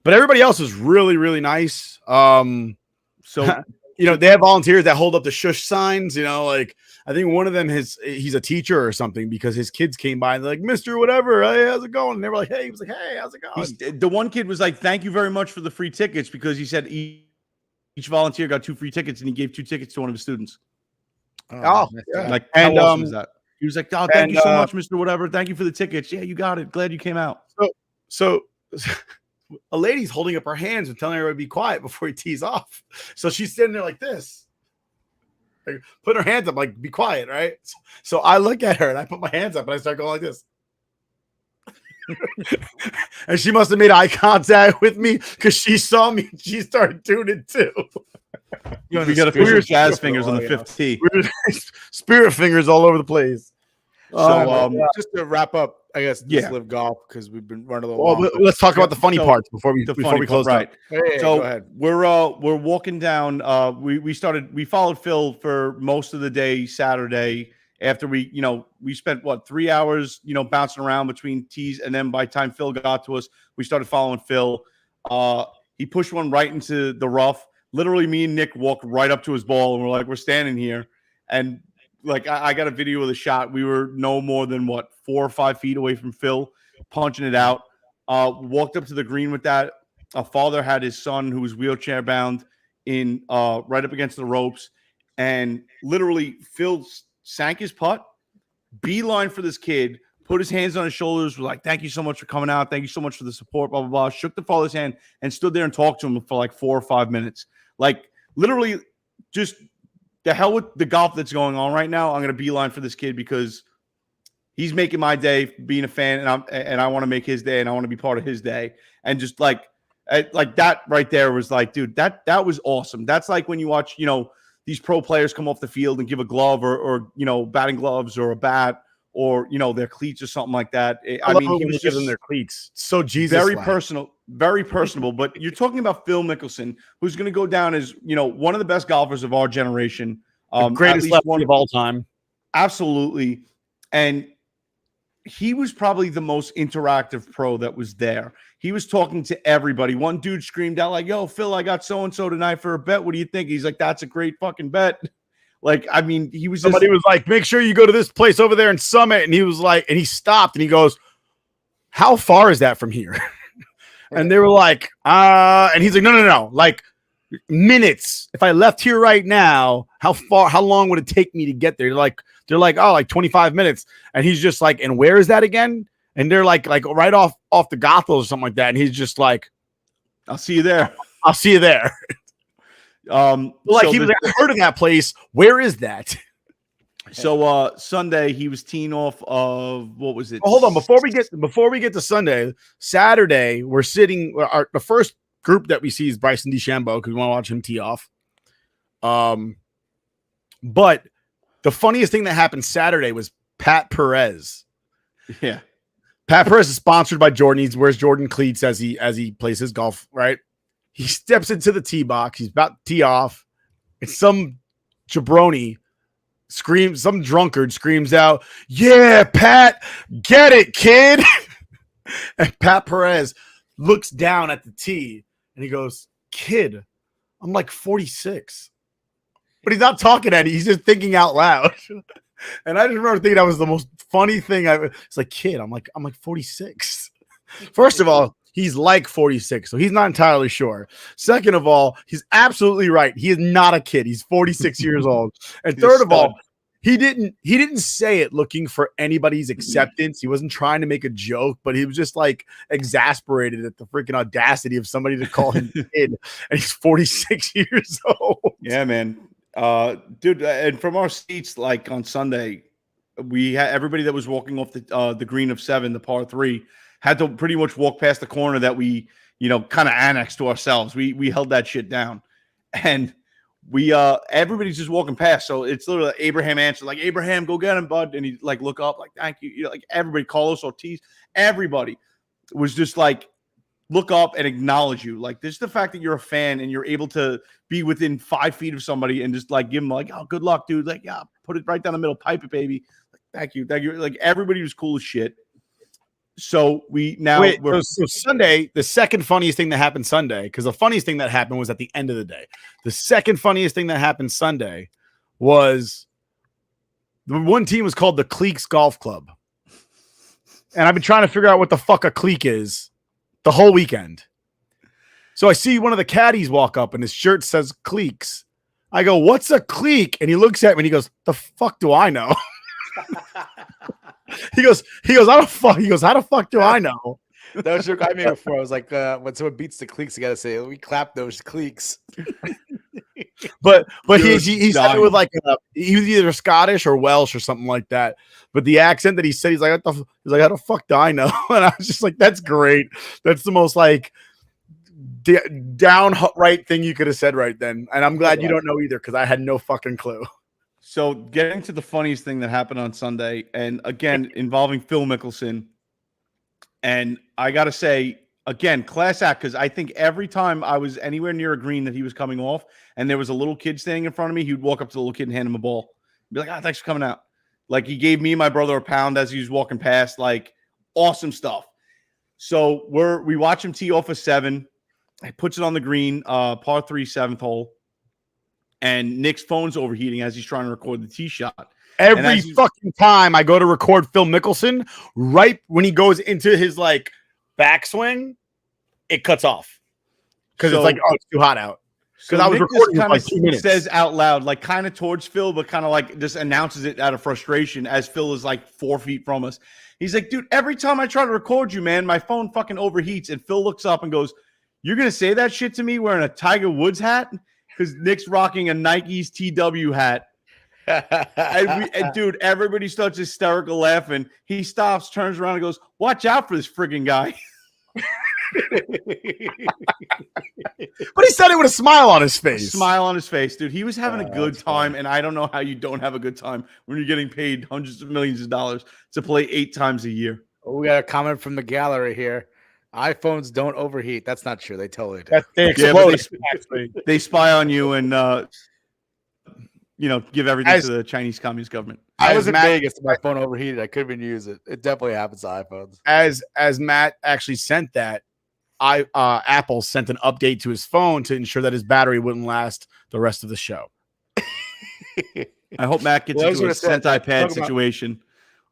but everybody else was really, really nice. So. They have volunteers that hold up the shush signs, like I think one of them he's a teacher or something because his kids came by and they're like, Mr. Whatever, hey, how's it going? And they were like, hey, he was like, hey, how's it going? The one kid was like, thank you very much for the free tickets because he said each volunteer got 2 free tickets and he gave 2 tickets to one of his students. Oh, yeah. Like, how awesome is that? He was like, oh, thank you so much, Mr. Whatever. Thank you for the tickets. Yeah, you got it. Glad you came out. So a lady's holding up her hands and telling everybody to be quiet before he tees off. So she's standing there like this, like put her hands up, like be quiet, right? So I look at her and I put my hands up and I start going like this. And she must have made eye contact with me because she saw me. She started doing it too. We got official jazz fingers on the 5th tee. Spirit fingers all over the place. So just to wrap up, I guess just LIV Golf because we've been running a little long. Let's talk about the funny parts before we close. Right. Hey, so go ahead. We're walking down. We followed Phil for most of the day Saturday after we spent 3 hours bouncing around between tees, and then by the time Phil got to us, we started following Phil. He pushed one right into the rough. Literally, me and Nick walked right up to his ball, and we're standing here, and like I got a video of the shot. We were no more than 4 or 5 feet away from Phil, punching it out. Walked up to the green with that. A father had his son who was wheelchair bound in right up against the ropes, and literally Phil sank his putt, beeline for this kid, put his hands on his shoulders, was like, "Thank you so much for coming out. Thank you so much for the support." Blah blah blah. Shook the father's hand and stood there and talked to him for like 4 or 5 minutes. Like literally, just. The hell with the golf that's going on right now. I'm going to beeline for this kid because he's making my day being a fan, and I want to make his day, and I want to be part of his day. And just like that right there was like, dude, that was awesome. That's like when you watch, these pro players come off the field and give a glove or batting gloves or a bat or their cleats or something like that. I mean, he was giving them their cleats. So Jesus, very personal, very personable. But you're talking about Phil Mickelson, who's going to go down as one of the best golfers of our generation, greatest lefty of all time, absolutely. And he was probably the most interactive pro that was there. He was talking to everybody. One dude screamed out like, "Yo, Phil, I got so and so tonight for a bet. What do you think?" He's like, "That's a great fucking bet." Like, I mean, he was somebody was like, "Make sure you go to this place over there in Summit." And he was like, and he stopped and he goes, "How far is that from here?" And they were like, and he's like, no, like minutes. If I left here right now, how long would it take me to get there? Like, They're like, oh, like 25 minutes. And he's just like, and where is that again? And they're like right off the Gothels or something like that. And he's just like, I'll see you there. I'll see you there. Like he was like, I heard of that place. Where is that? So Sunday he was teeing off of what was it? Oh, hold on, before we get to Sunday, Saturday we're sitting. The first group that we see is Bryson DeChambeau because we want to watch him tee off. But the funniest thing that happened Saturday was Pat Perez. Yeah, Pat Perez is sponsored by Jordan. He wears Jordan cleats as he plays his golf. Right, he steps into the tee box. He's about to tee off. It's some jabroni. Some drunkard screams out, "Yeah, Pat, get it, kid." And Pat Perez looks down at the tee and he goes, "Kid, I'm like 46." But he's not talking at it. He's just thinking out loud. And I just remember thinking that was the most funny thing. It's like, "Kid, I'm like 46." First of all, he's like 46, so he's not entirely sure. Second of all, he's absolutely right. He is not a kid. He's 46 years old. And third of all, he didn't say it looking for anybody's acceptance. He wasn't trying to make a joke, but he was just like exasperated at the freaking audacity of somebody to call him kid. And he's 46 years old. Yeah, man. Dude, and from our seats, like on Sunday, we had everybody that was walking off the green of 7, the par 3, had to pretty much walk past the corner that we, kind of annexed to ourselves. We held that shit down, and we everybody's just walking past. So it's literally Abraham answered, like, "Abraham, go get him, bud." And he like look up, like, "Thank you." Like everybody, Carlos Ortiz, everybody was just like look up and acknowledge you. Like this, the fact that you're a fan and you're able to be within 5 feet of somebody and just like give them like, "Oh, good luck, dude." Like, "Yeah, put it right down the middle, pipe it, baby." Like, thank you. Like everybody was cool as shit. So so Sunday, the second funniest thing that happened Sunday, because the funniest thing that happened was at the end of the day. The second funniest thing that happened Sunday was the one team was called the Cleeks Golf Club. And I've been trying to figure out what the fuck a cleek is the whole weekend. So I see one of the caddies walk up and his shirt says Cleeks. I go, "What's a cleek?" And he looks at me and he goes, "The fuck do I know?" He goes, "I don't fuck." He goes, "How the fuck do I know?" That was a joke I made before. I was like, when someone beats the cleeks, you gotta say, "We clap those cleeks." But he said it with like he was either Scottish or Welsh or something like that. But the accent that he said, he's like, "How the fuck do I know?" And I was just like, "That's great. That's the most like downright thing you could have said right then." And I'm glad you don't know either because I had no fucking clue. So getting to the funniest thing that happened on Sunday, and again, involving Phil Mickelson. And I got to say, again, class act, because I think every time I was anywhere near a green that he was coming off and there was a little kid standing in front of me, he would walk up to the little kid and hand him a ball. Be like, "Ah, thanks for coming out." Like he gave me and my brother a pound as he was walking past. Like awesome stuff. So we watch him tee off a 7. He puts it on the green, par 3, 7th hole. And Nick's phone's overheating as he's trying to record the tee shot. Every fucking time I go to record Phil Mickelson, right when he goes into his like backswing, it cuts off because it's like, "Oh, it's too hot out." Because I was recording for like 2 minutes. Says out loud, like kind of towards Phil, but kind of like just announces it out of frustration as Phil is like 4 feet from us. He's like, "Dude, every time I try to record you, man, my phone fucking overheats." And Phil looks up and goes, "You're gonna say that shit to me wearing a Tiger Woods hat?" Because Nick's rocking a Nike's TW hat. and dude, everybody starts hysterical laughing. He stops, turns around, and goes, "Watch out for this friggin' guy." But he said it with a smile on his face. Smile on his face, dude. He was having a good time, and I don't know how you don't have a good time when you're getting paid hundreds of millions of dollars to play 8 times a year. Oh, we got a comment from the gallery here. iPhones don't overheat. That's not true. They totally do. They explode. They spy on you and give everything to the Chinese Communist government. I was in Vegas. My phone overheated. I couldn't even use it. It definitely happens to iPhones. As Matt actually sent that, Apple sent an update to his phone to ensure that his battery wouldn't last the rest of the show. I hope Matt gets into a iPad situation.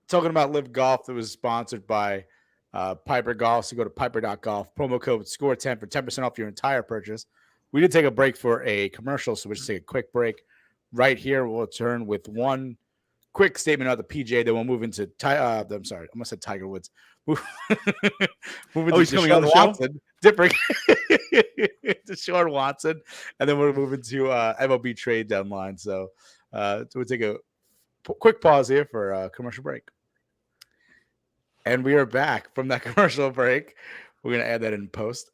Talking about LIV Golf, that was sponsored by Piper Golf. So go to piper.golf, promo code SCORE10 for 10% off your entire purchase. We did take a break for a commercial, so we'll just take a quick break. Right here, we'll return with one quick statement about the PGA. Then we'll move into I'm sorry, I almost said Tiger Woods. Move into he's coming on the show? Watson. Different. DeShaun Watson, and then we're moving to MLB Trade Deadline. So we'll take a quick pause here for a commercial break. And we are back from that commercial break. We're going to add that in post.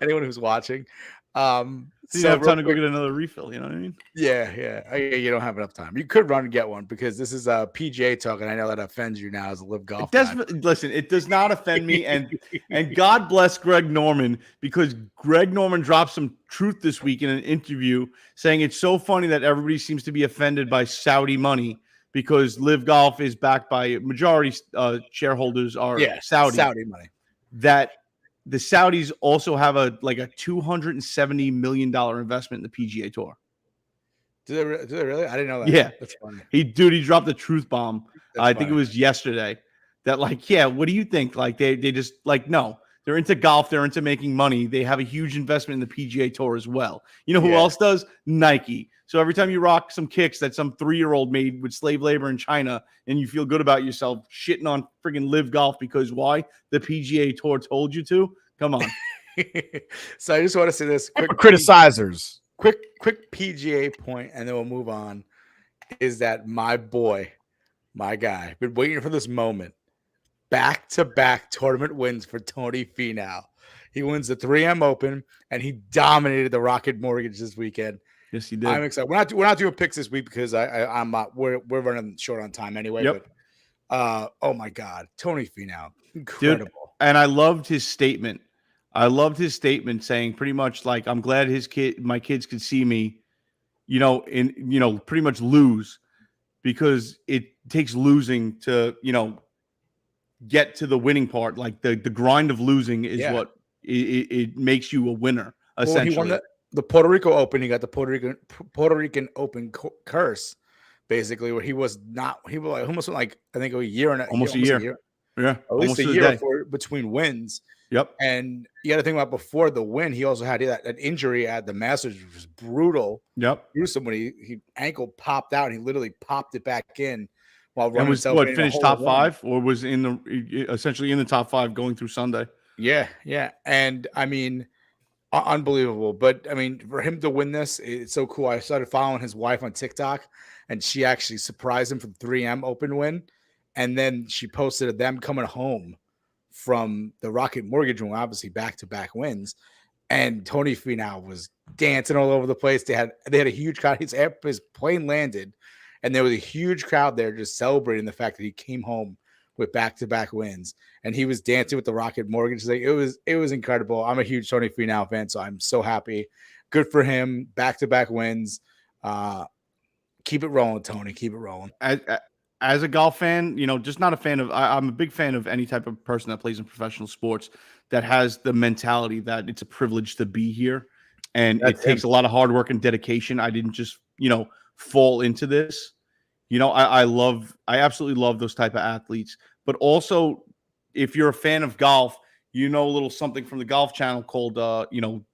Anyone who's watching. You have time to go get another refill. You know what I mean? Yeah. You don't have enough time. You could run and get one because this is a PGA talk, and I know that offends you now as a LIV Golf guy. Listen, it does not offend me, and God bless Greg Norman, because Greg Norman dropped some truth this week in an interview saying it's so funny that everybody seems to be offended by Saudi money because LIV Golf is backed by majority shareholders are Saudi money. That the Saudis also have a $270 million investment in the PGA Tour. Do they really? I didn't know that. Yeah, that's funny. He dropped the truth bomb. I think it was yesterday. That what do you think? They just no. They're into golf. They're into making money. They have a huge investment in the PGA Tour as well. You know who else does? Nike. So every time you rock some kicks that some 3-year-old made with slave labor in China and you feel good about yourself, shitting on friggin' LIV Golf because why? The PGA Tour told you to? Come on. So I just want to say this. Quick criticizers. Quick PGA point, and then we'll move on, is that my boy, my guy, been waiting for this moment. Back-to-back tournament wins for Tony Finau. He wins the 3M Open, and he dominated the Rocket Mortgage this weekend. Yes, he did. I'm excited. We're not doing picks this week because we're running short on time anyway. Yep. But oh my God, Tony Finau, incredible. Dude, and I loved his statement. Saying pretty much I'm glad my kids could see me, pretty much lose, because it takes losing to, get to the winning part. The grind of losing is what it makes you a winner. Essentially, he won the Puerto Rico Open. He got the Puerto Rican Open curse, basically, where he was almost I think a year and almost a year. Yeah, at least a year between wins. Yep. And you got to think about before the win, he also had that injury at the Masters, which was brutal. Yep. Gruesome when he ankle popped out and he literally popped it back in while running. And was finished top 5 or was essentially in the top 5 going through Sunday? Yeah. And I mean, unbelievable. But I mean, for him to win this, it's so cool. I started following his wife on TikTok, and she actually surprised him for the 3M Open win. And then she posted them coming home from the Rocket Mortgage win, obviously back-to-back wins. And Tony Finau was dancing all over the place. They had a huge crowd. His plane landed, and there was a huge crowd there just celebrating the fact that he came home with back-to-back wins. And he was dancing with the Rocket Mortgage. It was incredible. I'm a huge Tony Finau fan, so I'm so happy. Good for him. Back-to-back wins. Keep it rolling, Tony. Keep it rolling. As a golf fan, just not a fan of. I'm a big fan of any type of person that plays in professional sports that has the mentality that it's a privilege to be here, and it takes a lot of hard work and dedication. I didn't just fall into this. I absolutely love those type of athletes. But also, if you're a fan of golf, a little something from the Golf Channel called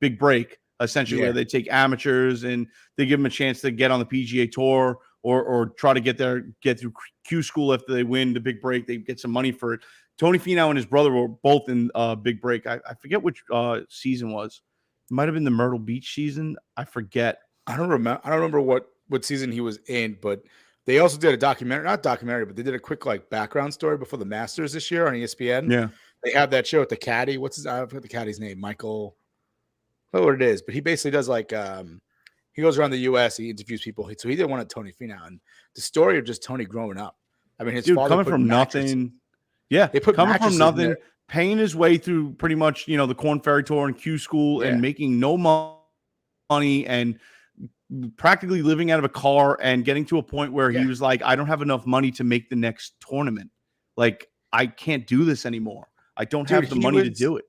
Big Break, essentially, where they take amateurs and they give them a chance to get on the PGA Tour. Or try to get through Q school after they win the Big Break. They get some money for it. Tony Finau and his brother were both in Big Break. I forget which season was. It might have been the Myrtle Beach season. I forget. I don't remember what season he was in, but they also did a not documentary, but they did a quick background story before the Masters this year on ESPN. Yeah. They have that show with the caddy. I forget the caddy's name, Michael. I don't know what it is, but he basically does he goes around the U.S. He interviews people. So he did one of Tony Finau, and the story of just Tony growing up. I mean, his father coming from nothing. Yeah, they put coming from nothing, paying his way through pretty much the Korn Ferry Tour and Q School, and making no money and practically living out of a car and getting to a point where he was like, I don't have enough money to make the next tournament. I can't do this anymore. I don't have the money to do it.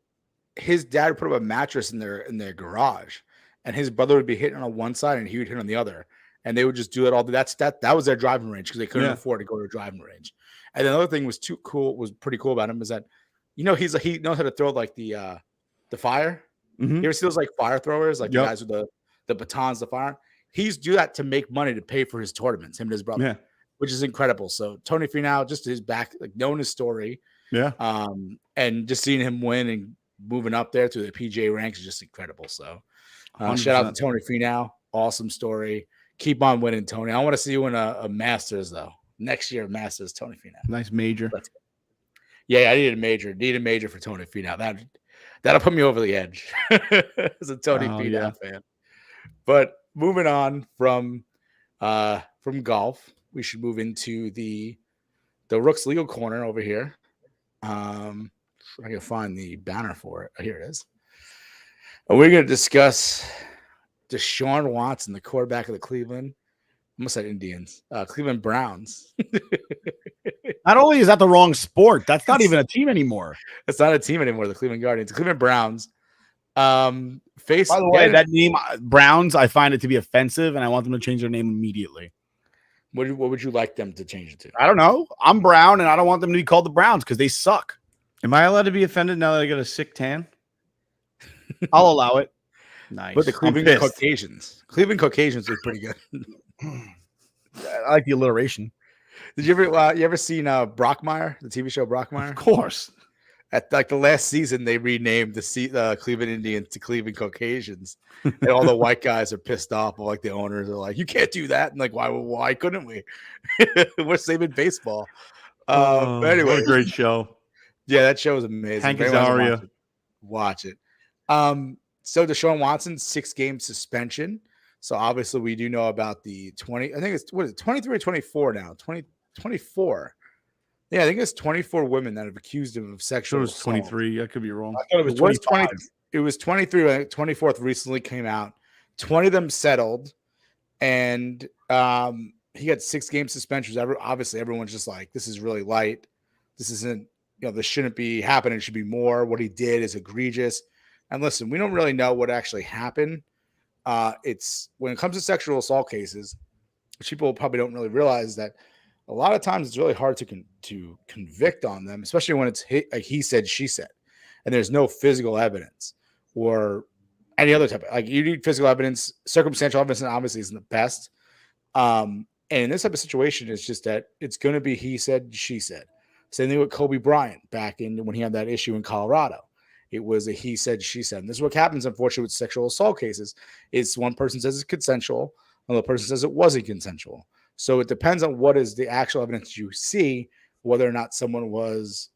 His dad would put up a mattress in their garage. And his brother would be hitting on one side and he would hit on the other. And they would just do it all. That was their driving range because they couldn't afford to go to a driving range. And another thing was pretty cool about him is that, he knows how to throw the fire. Mm-hmm. You ever see those fire throwers, the guys with the batons, the fire? he's do that to make money to pay for his tournaments, him and his brother, Yeah. which is incredible. So Tony Finau, just his back, like knowing his story, Yeah. and just seeing him win and moving up there through the PGA ranks is just incredible. So shout out to 100%. Tony Finau. Awesome story. Keep on winning, Tony. I want to see you in a Masters, though. Next year, Masters, Tony Finau. Nice major. Yeah, I need a major. Need a major for Tony Finau. That'll put me over the edge as a Tony Finau fan. But moving on from golf, we should move into the Rooks legal corner over here. I can find the banner for it. Oh, here it is. And we're going to discuss DeShaun Watson, the quarterback of the Cleveland Browns. Not only is that the wrong sport, that's not even a team anymore. It's not a team anymore. The Cleveland Guardians, the Cleveland Browns. By the way, that name Browns, I find it to be offensive, and I want them to change their name immediately. What would you like them to change it to? I don't know. I'm Brown, and I don't want them to be called the Browns because they suck. Am I allowed to be offended now that I got a sick tan? I'll allow it. Nice. But the Cleveland I'm pissed. Caucasians. Cleveland Caucasians are pretty good. I like the alliteration. Did you ever seen Brockmire, the TV show Brockmire? Of course. At like the last season, they renamed the Cleveland Indians to Cleveland Caucasians, and all the white guys are pissed off. Like the owners are like, "You can't do that!" And like, why couldn't we? We're saving baseball. But anyway, what a great show. Yeah, that show is amazing. Hank If anyone Azaria. hasn't watched it. So DeShaun Watson, 6-game suspension. So obviously we do know about the 20. I think it's 23 or 24 now. 24. Yeah, I think it's 24 women that have accused him of Sure, sexual it was assault. 23. I could be wrong. I thought it was It was 25. 20. It was 23. I think 24th recently came out. 20 of them settled, and he got 6-game suspensions. Obviously, everyone's just like, this is really light. This isn't, this shouldn't be happening. It should be more. What he did is egregious. And listen, we don't really know what actually happened. It's when it comes to sexual assault cases, people probably don't really realize that a lot of times it's really hard to convict on them, especially when it's like he said, she said, and there's no physical evidence or any other type of, like, you need physical evidence. Circumstantial evidence obviously isn't the best. And in this type of situation, it's just that it's going to be he said, she said. Same thing with Kobe Bryant back in when he had that issue in Colorado. It was a he said, she said. And this is what happens, unfortunately, with sexual assault cases. It's one person says it's consensual, another person says it wasn't consensual. So it depends on what is the actual evidence you see, whether or not someone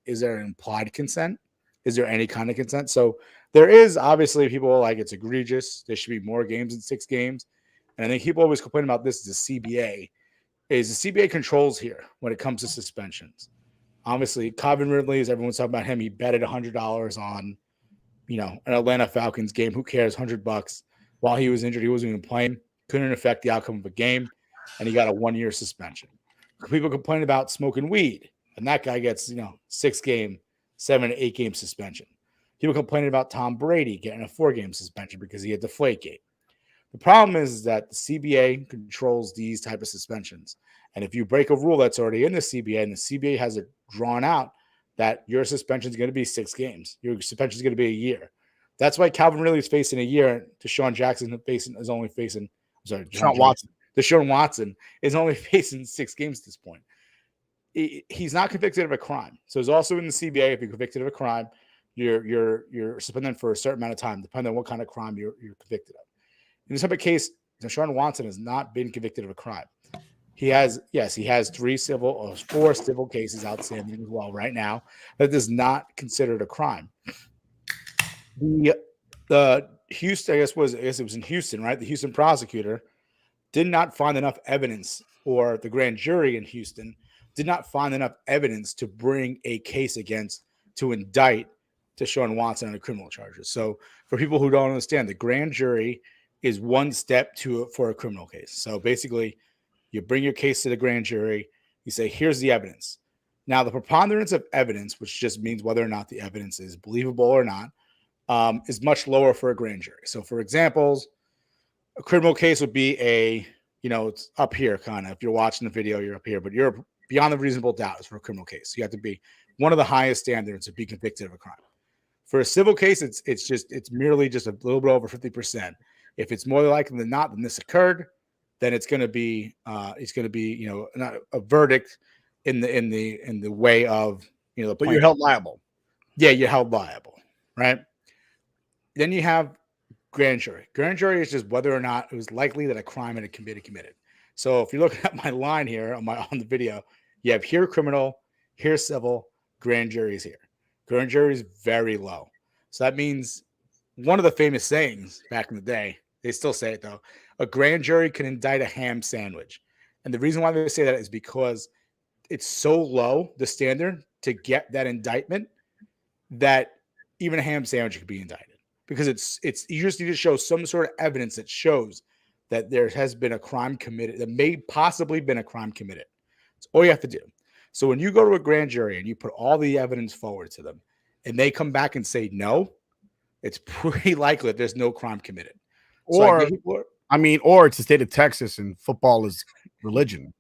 is there an implied consent? Is there any kind of consent? So there is obviously people are like, it's egregious. There should be more games than 6 games. And I think people always complain about this is the CBA. Is the CBA controls here when it comes to suspensions. Obviously, Calvin Ridley, as everyone's talking about him, he betted $100 on, an Atlanta Falcons game. Who cares? $100. While he was injured, he wasn't even playing. Couldn't affect the outcome of a game, and he got a 1-year suspension. People complain about smoking weed, and that guy gets 6-game, 7 to 8 game suspension. People complaining about Tom Brady getting a 4-game suspension because he had Deflategate. The problem is that the CBA controls these type of suspensions. And if you break a rule that's already in the CBA and the CBA has it drawn out that your suspension is going to be 6 games, your suspension is going to be a year. That's why Calvin Ridley is facing a year. And DeShaun Watson is only facing 6 games at this point. He's not convicted of a crime. So it's also in the CBA, if you're convicted of a crime, you're suspended for a certain amount of time, depending on what kind of crime you're convicted of. In this type of case, DeShaun Watson has not been convicted of a crime. He has 4 civil cases outstanding as well right now. That is not considered a crime. The Houston, I guess it was in Houston, right? The Houston prosecutor did not find enough evidence, or the grand jury in Houston did not find enough evidence to bring a case to indict DeShaun Watson on criminal charges. So for people who don't understand, the grand jury is one step for a criminal case. So basically, you bring your case to the grand jury. You say, here's the evidence. Now, the preponderance of evidence, which just means whether or not the evidence is believable or not, is much lower for a grand jury. So, for examples, a criminal case would be it's up here kind of. If you're watching the video, you're up here, but you're beyond the reasonable doubt is for a criminal case. You have to be one of the highest standards to be convicted of a crime. For a civil case, it's merely just a little bit over 50%. If it's more likely than not, then this occurred, then it's going to be not a verdict in the way of the But you're held liable. Yeah, you're held liable, right? Then you have grand jury. Grand jury is just whether or not it was likely that a crime had been committed. So if you're looking at my line here on the video, you have here criminal, here civil, grand jury is here. Grand jury is very low. So that means one of the famous sayings back in the day, they still say it though, a grand jury can indict a ham sandwich. And the reason why they say that is because it's so low, the standard to get that indictment, that even a ham sandwich could be indicted. Because you just need to show some sort of evidence that shows that there has been a crime committed, that may possibly been a crime committed. That's all you have to do. So when you go to a grand jury and you put all the evidence forward to them and they come back and say no, it's pretty likely that there's no crime committed. Or it's the state of Texas and football is religion.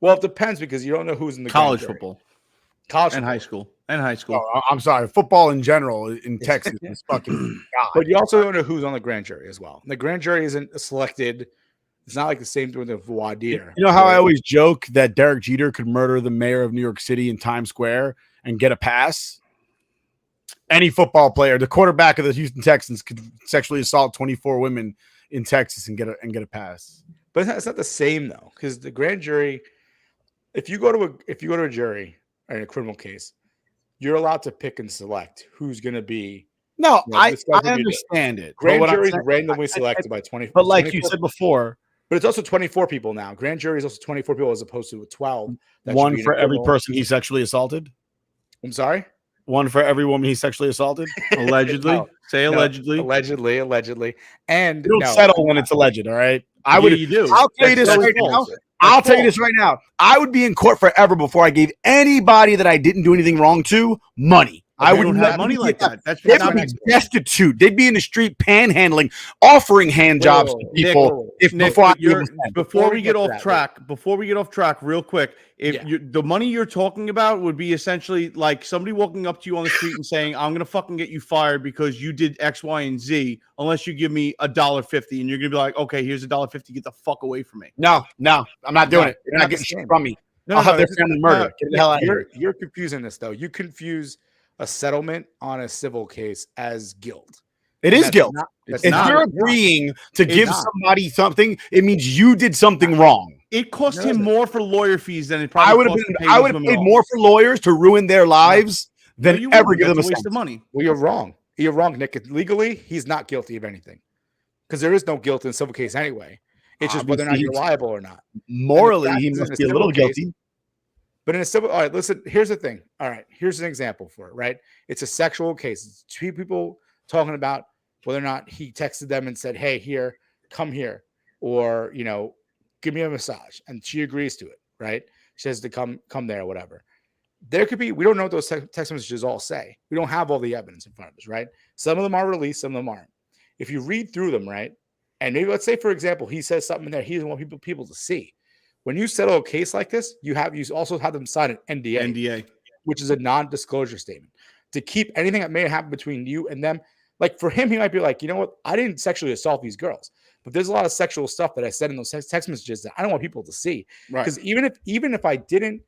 Well, it depends because you don't know who's in the College grand jury. football. College And football. high school. Oh, I'm sorry. Football in general in Texas is fucking God. But you also don't know who's on the grand jury as well. The grand jury isn't selected. It's not like the same thing with the voir dire. You know how I always joke that Derek Jeter could murder the mayor of New York City in Times Square and get a pass? Any football player, the quarterback of the Houston Texans, could sexually assault 24 women in Texas and get a pass. But it's not the same though, because the grand jury, if you go to a jury in a criminal case, you're allowed to pick and select who's going to be. No, I this guy's gonna be understand it. Grand But what I'm jury is saying- randomly selected by 20. But like you 24 said before, but it's also 24 people now. Grand jury is also 24 people as opposed to 12. That should one be for every criminal. person he sexually assaulted. I'm sorry. One for every woman he sexually assaulted. Allegedly. No, Say No, allegedly. allegedly, and You don't no, settle when it's alleged. All right. I Yeah, would. you do. I'll tell you this That's right false. now. I'll tell you this right now. I would be in court forever before I gave anybody that I didn't do anything wrong to money. I They would don't not have money like that. That's They That's would my be next point. destitute. They'd be in the street panhandling, offering hand jobs to Nick, people. If Nick, before I but you're- give them cents. before we we get get to off that, track, real quick, if Yeah. the money you're talking about would be essentially like somebody walking up to you on the street and saying, "I'm gonna fucking get you fired because you did X, Y, and Z," unless you give me $1.50, and you're gonna be like, "Okay, here's $1.50. Get the fuck away from me." No, I'm not doing No, it. it's You're not not the getting shit same. from me. No, I'll have their this is- family murdered. Get the hell out of here. You're confusing this though. You confuse a settlement on a civil case as guilt. It is guilt. It's If not. you're agreeing to It's give not. somebody something, it means you did something wrong. It cost No, him it's- more for lawyer fees than it probably I would have cost to pay I these would have women paid off. more for lawyers to ruin their lives No, than you ever wouldn't. give them That's a a waste cent. of money. Well, you're wrong. You're wrong, Nick. Legally, he's not guilty of anything because there is no guilt in a civil case anyway. It's just whether or not Obviously, you're liable or not. Morally, And the fact he is, must in a be a civil little case- guilty. But in a civil, all right, listen, here's the thing. All right, here's an example for it, right? It's a sexual case. It's two people talking about whether or not he texted them and said, "Hey, here, come here," or, give me a massage. And she agrees to it, right? She says to come there or whatever. There could be, we don't know what those text messages all say. We don't have all the evidence in front of us, right? Some of them are released, some of them aren't. If you read through them, right? And maybe let's say, for example, he says something in there he doesn't want people to see. When you settle a case like this, you also have them sign an NDA, NDA. which is a non-disclosure statement to keep anything that may happen between you and them. Like for him, he might be like, you know what? I didn't sexually assault these girls, but there's a lot of sexual stuff that I said in those text messages that I don't want people to see. Right. Because even if I didn't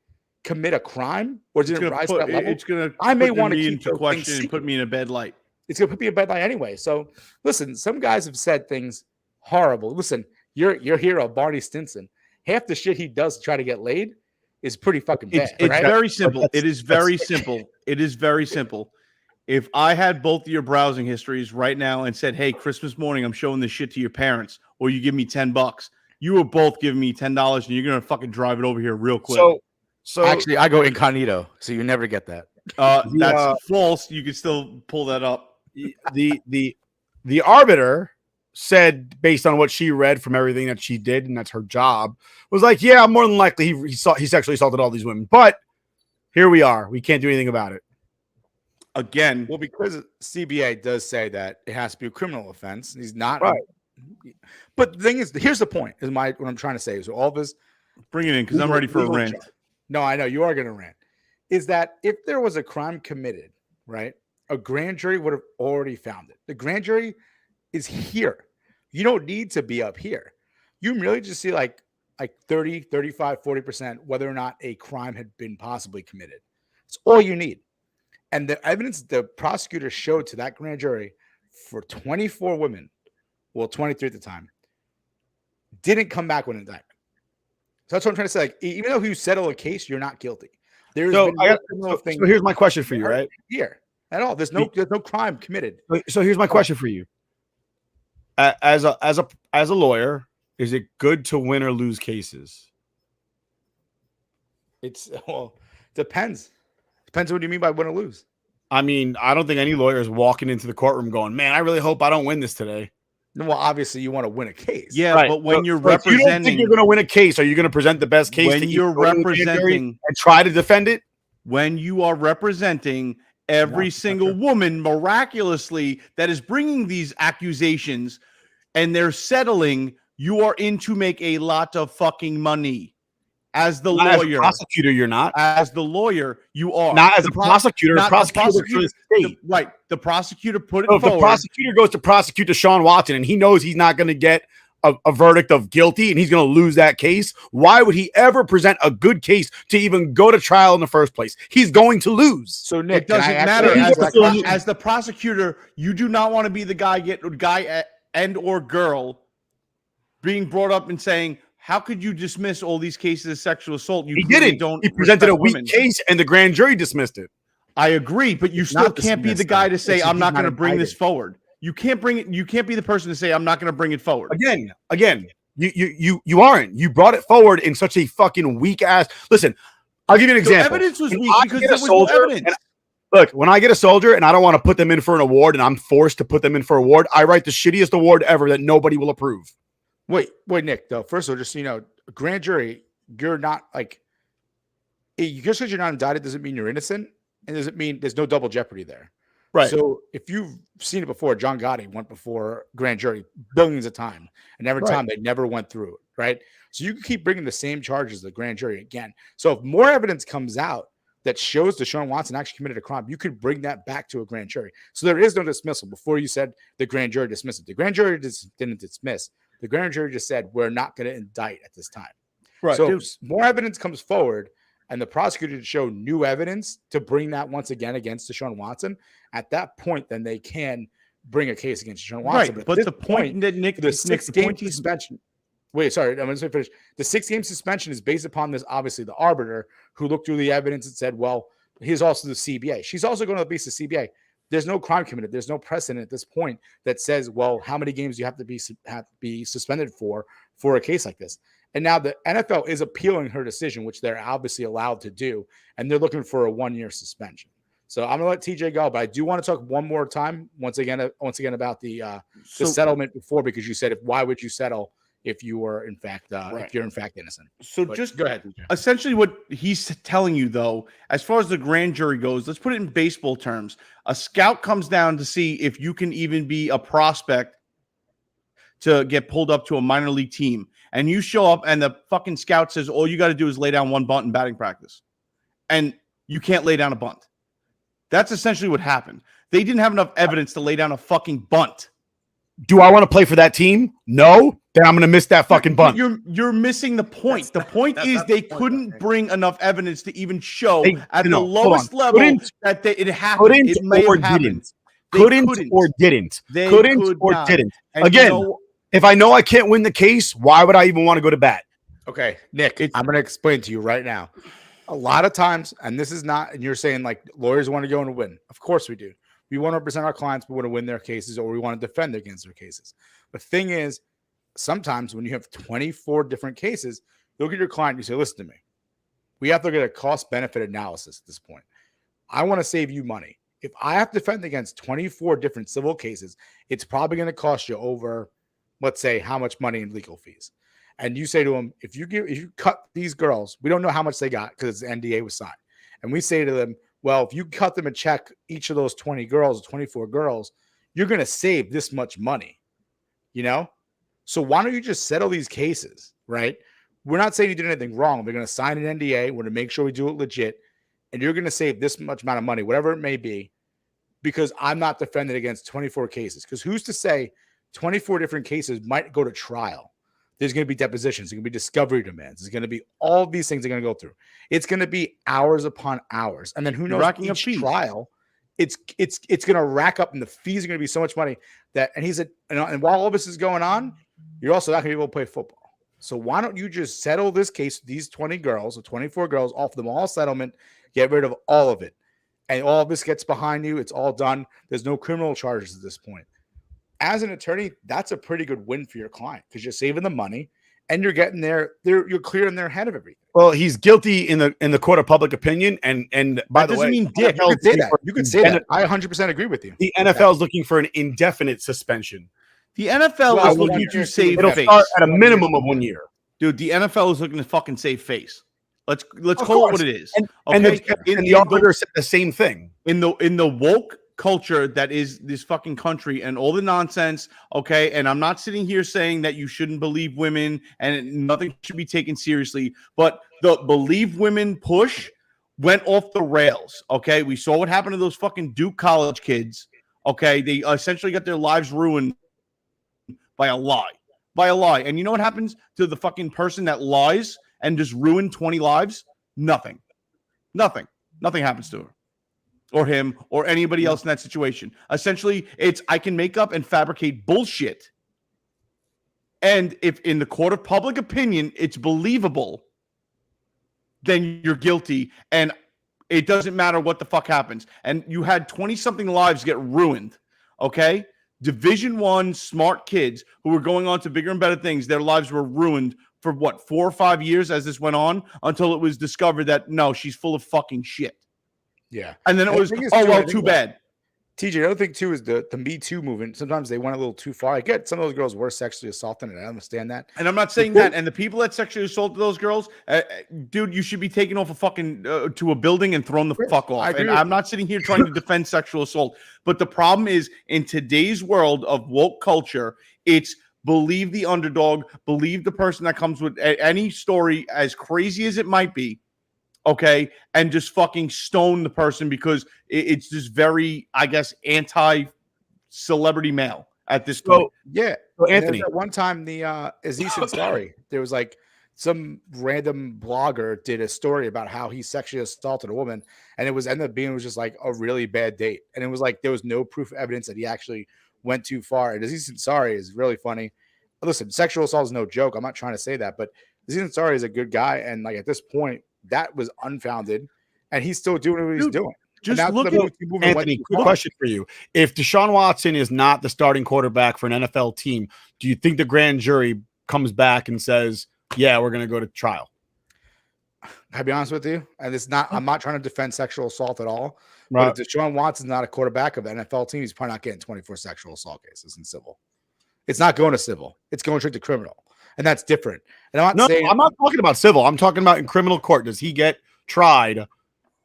commit a crime or It's didn't gonna rise put, to that level, it's gonna I may put wanna me keep into those things question and secret. put me in a bad light. it's gonna put me in bed line anyway. So listen, some guys have said things horrible. Listen, your hero, Barney Stinson, half the shit he does to try to get laid is pretty fucking bad. It's right? very simple. That's- It is very simple. It is very simple. If I had both of your browsing histories right now and said, "Hey, Christmas morning, I'm showing this shit to your parents," or you give me $10, you were both giving me $10, and you're gonna fucking drive it over here real quick. So Actually, I go incognito, so you never get that. That's false. You can still pull that up. the arbiter said, based on what she read from everything that she did, and that's her job, was like, yeah, more than likely he sexually assaulted all these women. But here we are. We can't do anything about it. Again, Well, because CBA does say that it has to be a criminal offense. He's not Right. But the thing is, here's the point. What I'm trying to say is all of us. bring it in because I'm ready for a legal rant. charge. No, I know you are going to rant. Is that if there was a crime committed, right? A grand jury would have already found it. The grand jury is here. You don't need to be up here. you really just see like 30, 35, 40% whether or not a crime had been possibly committed. It's all you need. And the evidence the prosecutor showed to that grand jury for 24 women, well, 23 at the time, didn't come back with an indictment. So that's what I'm trying to say. Like, even though you settle a case, you're not guilty. There's So, been no criminal thing so here's my question for you, right? here at all. There's no crime committed. So here's my question for you. As a lawyer, is it good to win or lose cases? Depends. Depends on what you mean by win or lose. I mean, I don't think any lawyer is walking into the courtroom going, "Man, I really hope I don't win this today." Well, obviously, you want to win a case. Yeah, Right. but when you're So if you don't representing, think you're going to win a case, are you going to present the best case? when to you're each jury representing, and try to defend it? when you are representing every single woman miraculously that is bringing these accusations and they're settling, you are in to make a lot of fucking money. As the Not lawyer, as a prosecutor, you're not. as the lawyer, you are Not as The a prosecutor. not the Prosecutor for the prosecutor, state. right? The prosecutor put it So if the forward. prosecutor goes to prosecute DeShaun Watson and he knows he's not going to get a verdict of guilty and he's going to lose that case, why would he ever present a good case to even go to trial in the first place? He's going to lose. So Nick, It doesn't can I matter. actually As answer the that pro- question? As the prosecutor, you do not want to be the guy and or girl being brought up and saying, "How could you dismiss all these cases of sexual assault? You He clearly didn't. Don't He presented a respect weak women." case and the grand jury dismissed it. I agree, but you still not can't be the dismissed, guy though. to say, It's- "I'm he's not not going to bring this indicted. forward." You can't bring it. You can't be the person to say, "I'm not going to bring it forward." Again, you aren't. You brought it forward in such a fucking weak ass. Listen, I'll give you an The example. evidence was When weak I because get there a was no soldier evidence. and- Look, when I get a soldier and I don't want to put them in for an award and I'm forced to put them in for an award, I write the shittiest award ever that nobody will approve. Wait, Nick, though. First of all, just so you know, a grand jury, you're not like just because you're not indicted doesn't mean you're innocent, and doesn't mean there's no double jeopardy there. Right. So if you've seen it before, John Gotti went before grand jury billions of times, and every Right. time they never went through it, right? So you can keep bringing the same charges to the grand jury again. So if more evidence comes out that shows DeShaun Watson actually committed a crime, you could bring that back to a grand jury. So there is no dismissal. Before you said the grand jury dismissed it. The grand jury didn't dismiss. The grand jury just said, we're not going to indict at this time. Right. So if more evidence comes forward and the prosecutor to show new evidence to bring that once again against DeShaun Watson, at that point, then they can bring a case against DeShaun Watson. Right, at but this the point that Nick, the Nick, 6-game point he's suspension. Wait, sorry, I'm going to finish. The 6-game suspension is based upon this, obviously, the arbiter who looked through the evidence and said, well, he's also the CBA. She's also going to base the CBA. There's no crime committed. There's no precedent at this point that says, well, how many games do you have to be suspended for a case like this? And now the NFL is appealing her decision, which they're obviously allowed to do, and they're looking for a 1-year suspension. So I'm gonna let TJ go, but I do want to talk one more time, once again about the settlement before, because you said, why would you settle if you were in fact if you're in fact innocent? So But just go ahead, TJ. essentially what he's telling you, though, as far as the grand jury goes, let's put it in baseball terms. A scout comes down to see if you can even be a prospect to get pulled up to a minor league team. And you show up and the fucking scout says, all you got to do is lay down one bunt in batting practice. And you can't lay down a bunt. That's essentially what happened. They didn't have enough evidence to lay down a fucking bunt. Do I want to play for that team? No. Then I'm going to miss that fucking bunt. You're missing the point. The point is they couldn't bring enough evidence to even show at the lowest level that it happened. Couldn't It may or have happened. didn't. They Couldn't or didn't. They Couldn't could or not. didn't. And Again, if I know I can't win the case, why would I even want to go to bat? Okay, Nick, I'm going to explain to you right now. A lot of times, and this is not, and you're saying like lawyers want to go and win. Of course we do. We want to represent our clients. We want to win their cases, or we want to defend against their cases. The thing is, sometimes when you have 24 different cases, you look at your client and you say, listen to me. We have to get a cost-benefit analysis at this point. I want to save you money. If I have to defend against 24 different civil cases, it's probably going to cost you over, let's say, how much money in legal fees. And you say to them, if you cut these girls, we don't know how much they got because the NDA was signed. And we say to them, well, if you cut them a check, each of those 20 girls, 24 girls, you're going to save this much money, you know? So why don't you just settle these cases, right? We're not saying you did anything wrong. We're going to sign an NDA. We're going to make sure we do it legit. And you're going to save this much amount of money, whatever it may be, because I'm not defending against 24 cases. Because who's to say 24 different cases might go to trial? There's going to be depositions. There's going to be discovery demands. There's going to be all these things they're going to go through. It's going to be hours upon hours. And then who knows, racking up each fees. trial, it's going to rack up, and the fees are going to be so much money that, and he said, and while all this is going on, you're also not going to be able to play football. So why don't you just settle this case with these 20 girls or 24 girls, offer them all settlement, get rid of all of it. And all of this gets behind you. It's all done. There's no criminal charges at this point. As an attorney, that's a pretty good win for your client because you're saving the money and you're getting you're clearing their head of everything. Well, he's guilty in the court of public opinion, and by the way, mean dick. You could say that. You could say that. I 100% agree with you. The NFL is looking for an indefinite suspension. The NFL Well, is looking to save It'll face. start at a minimum of 1 year. Dude, the NFL is looking to fucking save face. Let's call it what it is. And the arbiter said the same thing. In the woke culture that is this fucking country and all the nonsense, okay? And I'm not sitting here saying that you shouldn't believe women and nothing should be taken seriously, but the believe women push went off the rails, okay? We saw what happened to those fucking Duke college kids, okay? They essentially got their lives ruined by a lie. And you know what happens to the fucking person that lies and just ruin 20 lives? Nothing happens to her or him or anybody else in that situation. Essentially, it's I can make up and fabricate bullshit. And if in the court of public opinion, it's believable, then you're guilty. And it doesn't matter what the fuck happens. And you had 20-something lives get ruined, okay? Division I smart kids who were going on to bigger and better things, their lives were ruined for what, 4 or 5 years as this went on until it was discovered that no, she's full of fucking shit. Yeah. And then it was, oh, well, too bad. TJ, the other thing too is the Me Too movement. Sometimes they went a little too far. I get some of those girls were sexually assaulted, and I understand that. And I'm not saying that. And the people that sexually assaulted those girls, dude, you should be taken off a fucking to a building and thrown the fuck off. And I'm not sitting here trying to defend sexual assault. But the problem is, in today's world of woke culture, it's believe the underdog, believe the person that comes with any story, as crazy as it might be. Okay, and just fucking stone the person because it's just very, I guess, anti-celebrity male at this point. Yeah. So Anthony, at one time the Aziz Ansari, there was like some random blogger did a story about how he sexually assaulted a woman, and it ended up being just like a really bad date, and it was like there was no proof of evidence that he actually went too far. And Aziz Ansari is really funny. Listen, sexual assault is no joke. I'm not trying to say that, but Aziz Ansari is a good guy, and like at this point, that was unfounded, and he's still doing what he's doing. Just look at Anthony, quick question for you. If DeShaun Watson is not the starting quarterback for an NFL team, do you think the grand jury comes back and says, yeah, we're going to go to trial? I'll be honest with you, and I'm not trying to defend sexual assault at all. Right. But if DeShaun Watson's not a quarterback of the NFL team, he's probably not getting 24 sexual assault cases in civil. It's not going to civil. It's going straight to criminal. And that's different. And I'm not talking about civil. I'm talking about in criminal court. Does he get tried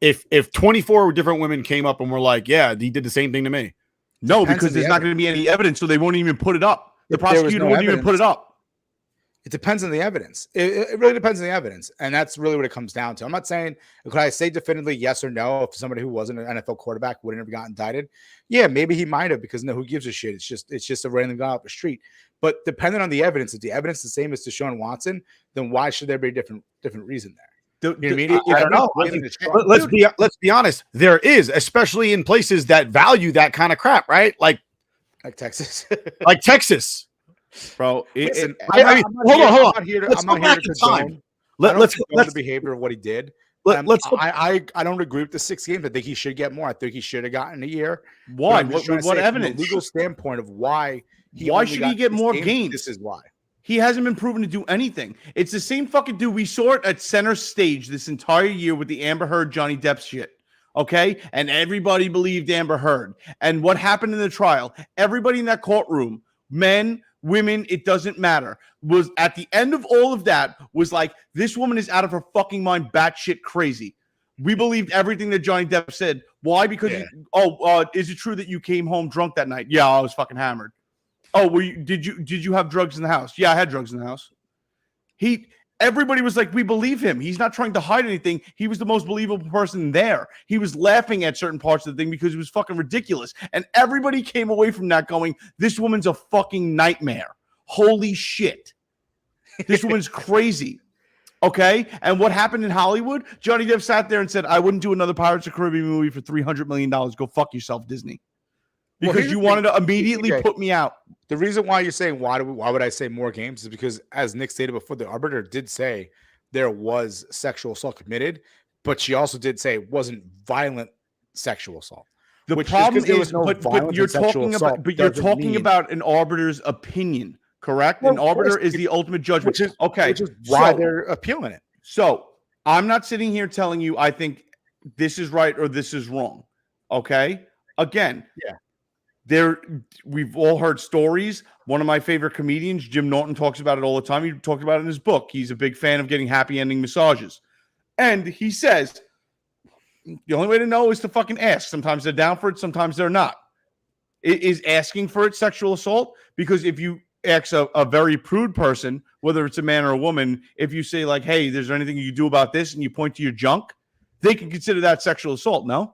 if 24 different women came up and were like, yeah, he did the same thing to me? No, because there's not going to be any evidence, so they won't even put it up. The prosecutor wouldn't even put it up. It depends on the evidence. It really depends on the evidence. And that's really what it comes down to. I'm not saying, could I say definitively yes or no if somebody who wasn't an NFL quarterback wouldn't have gotten indicted? Yeah, maybe he might have, because no, who gives a shit? It's just a random guy off the street. But depending on the evidence, if the evidence is the same as DeShaun Watson, then why should there be a different reason there? You know what I mean? I don't know. Let's be honest. There is, especially in places that value that kind of crap, right? Like Texas. Like Texas. Bro, hold on. I'm not here to condone the behavior of what he did. I don't agree with the 6 games. I think he should get more. I think he should have gotten a year. Why? What evidence? From a legal standpoint of why should he get more games? This is why. He hasn't been proven to do anything. It's the same fucking dude. We saw it at center stage this entire year with the Amber Heard, Johnny Depp shit. Okay? And everybody believed Amber Heard. And what happened in the trial? Everybody in that courtroom, men, women, it doesn't matter, was at the end of all of that was like, this woman is out of her fucking mind, batshit crazy. We believed everything that Johnny Depp said. Why? Because is it true that you came home drunk that night? Yeah, I was fucking hammered. Oh, did you have drugs in the house? Yeah, I had drugs in the house. Everybody was like, we believe him. He's not trying to hide anything. He was the most believable person there. He was laughing at certain parts of the thing because it was fucking ridiculous. And everybody came away from that going, this woman's a fucking nightmare. Holy shit. This woman's crazy. Okay. And what happened in Hollywood? Johnny Depp sat there and said, I wouldn't do another Pirates of the Caribbean movie for $300 million. Go fuck yourself, Disney. Well, Because here's you the wanted thing. to immediately Okay. put me out. The reason why you're saying why would I say more games is because, as Nick stated before, the arbiter did say there was sexual assault committed, but she also did say it wasn't violent sexual assault. The Which, just problem 'cause there was is, no but violence you're and sexual talking assault about, but you're doesn't talking mean- about an arbiter's opinion, correct? Well, An of course, arbiter is the ultimate judgment. which is okay. which is why so- they're appealing it. So I'm not sitting here telling you I think this is right or this is wrong. Okay. Again, we've all heard stories. One of my favorite comedians, Jim Norton, talks about it all the time. He talked about it in his book. He's a big fan of getting happy ending massages. And he says the only way to know is to fucking ask. Sometimes they're down for it, sometimes they're not. Is asking for it sexual assault? Because if you ask a very prude person, whether it's a man or a woman, if you say like, hey, is there anything you do about this? And you point to your junk, they can consider that sexual assault, no?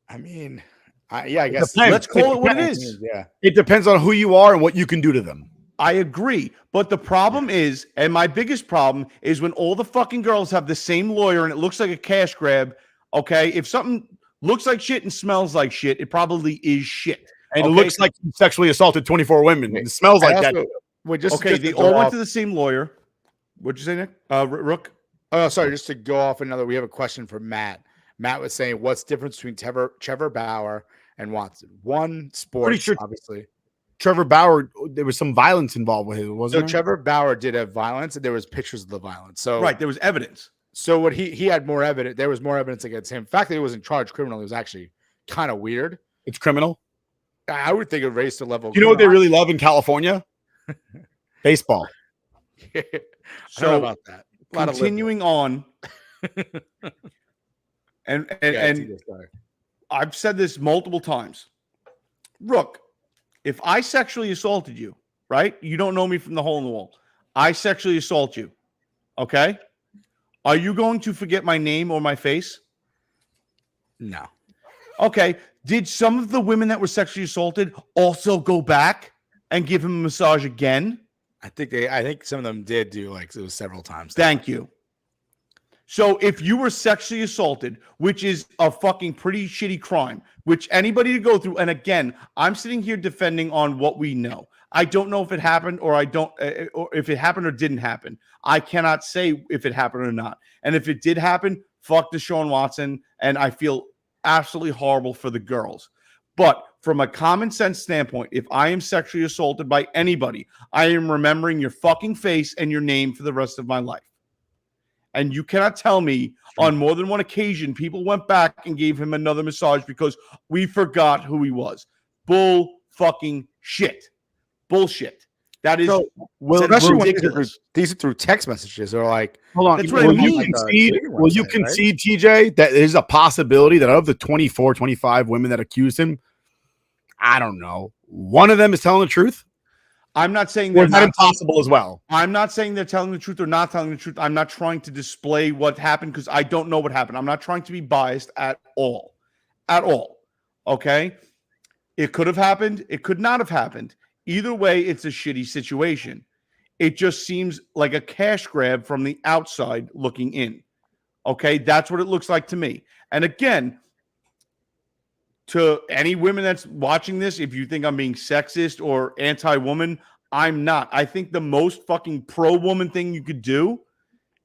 I mean, I guess depends. Let's call it what it is. Yeah. It depends on who you are and what you can do to them. I agree. But the problem is, and my biggest problem is when all the fucking girls have the same lawyer and it looks like a cash grab, okay? If something looks like shit and smells like shit, it probably is shit. And Okay. it looks like he sexually assaulted 24 women. It smells like that. Okay, they all went to the same lawyer. What'd you say, Nick? Rook? Oh, sorry. Just to go off another, we have a question from Matt. Matt was saying, what's the difference between Trevor Bauer and Watson? One, sports, sure- obviously. Trevor Bauer, there was some violence involved with him, wasn't So there? Trevor Bauer did have violence, and there was pictures of the violence. So Right, there was evidence. So what he had more evidence. There was more evidence against him. The fact that he wasn't charged criminally was actually kind of weird. It's criminal. I would think it raised the level. You know what they really love in California? Baseball. I don't know So about that. A lot of continuing on, and liberal. I've said this multiple times. Rook, if I sexually assaulted you, right? You don't know me from the hole in the wall. I sexually assault you. Okay? Are you going to forget my name or my face? No. Okay. Did some of the women that were sexually assaulted also go back and give him a massage again? I think some of them did do, like, it was several times. Thank you. So if you were sexually assaulted, which is a fucking pretty shitty crime, which anybody to go through, and again, I'm sitting here defending on what we know. I don't know if it happened or or if it happened or didn't happen. I cannot say if it happened or not. And if it did happen, fuck DeShaun Watson, and I feel absolutely horrible for the girls. But from a common sense standpoint, if I am sexually assaulted by anybody, I am remembering your fucking face and your name for the rest of my life. And you cannot tell me on more than one occasion people went back and gave him another massage because we forgot who he was. Bull fucking shit. Bullshit. That is Especially when ridiculous. these are through text messages or like, Hold on. That's what I Will mean. you Like a concede, dating will you website, right? concede, TJ, that there's a possibility that of the 24, 25 women that accused him, I don't know, one of them is telling the truth? I'm not saying Or they're is that not. impossible as well? I'm not saying they're telling the truth or not telling the truth. I'm not trying to display what happened because I don't know what happened. I'm not trying to be biased at all. At all. Okay? It could have happened. It could not have happened. Either way, it's a shitty situation. It just seems like a cash grab from the outside looking in. Okay? That's what it looks like to me. And again, to any women that's watching this, if you think I'm being sexist or anti-woman, I'm not. I think the most fucking pro-woman thing you could do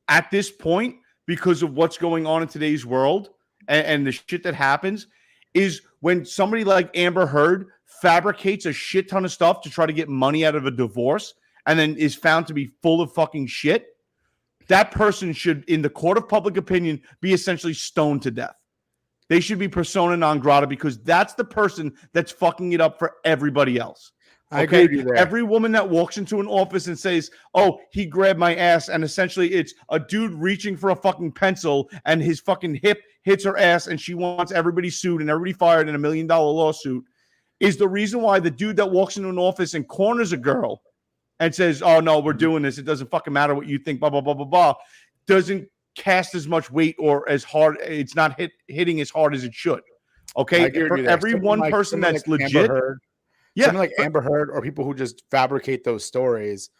at this point, because of what's going on in today's world and the shit that happens, is when somebody like Amber Heard fabricates a shit ton of stuff to try to get money out of a divorce and then is found to be full of fucking shit, that person should, in the court of public opinion, be essentially stoned to death. They should be persona non grata because that's the person that's fucking it up for everybody else. I agree with you there. Every woman that walks into an office and says, oh, he grabbed my ass, and essentially it's a dude reaching for a fucking pencil and his fucking hip hits her ass and she wants everybody sued and everybody fired in $1 million lawsuit, is the reason why the dude that walks into an office and corners a girl and says, oh, no, we're doing this, it doesn't fucking matter what you think, blah, blah, blah, blah, blah, doesn't cast as much weight or as hard, it's not hitting as hard as it should. Okay? I agree with For you there. every Someone one like- person someone that's like Amber legit, Heard, yeah, someone like Amber Heard or people who just fabricate those stories,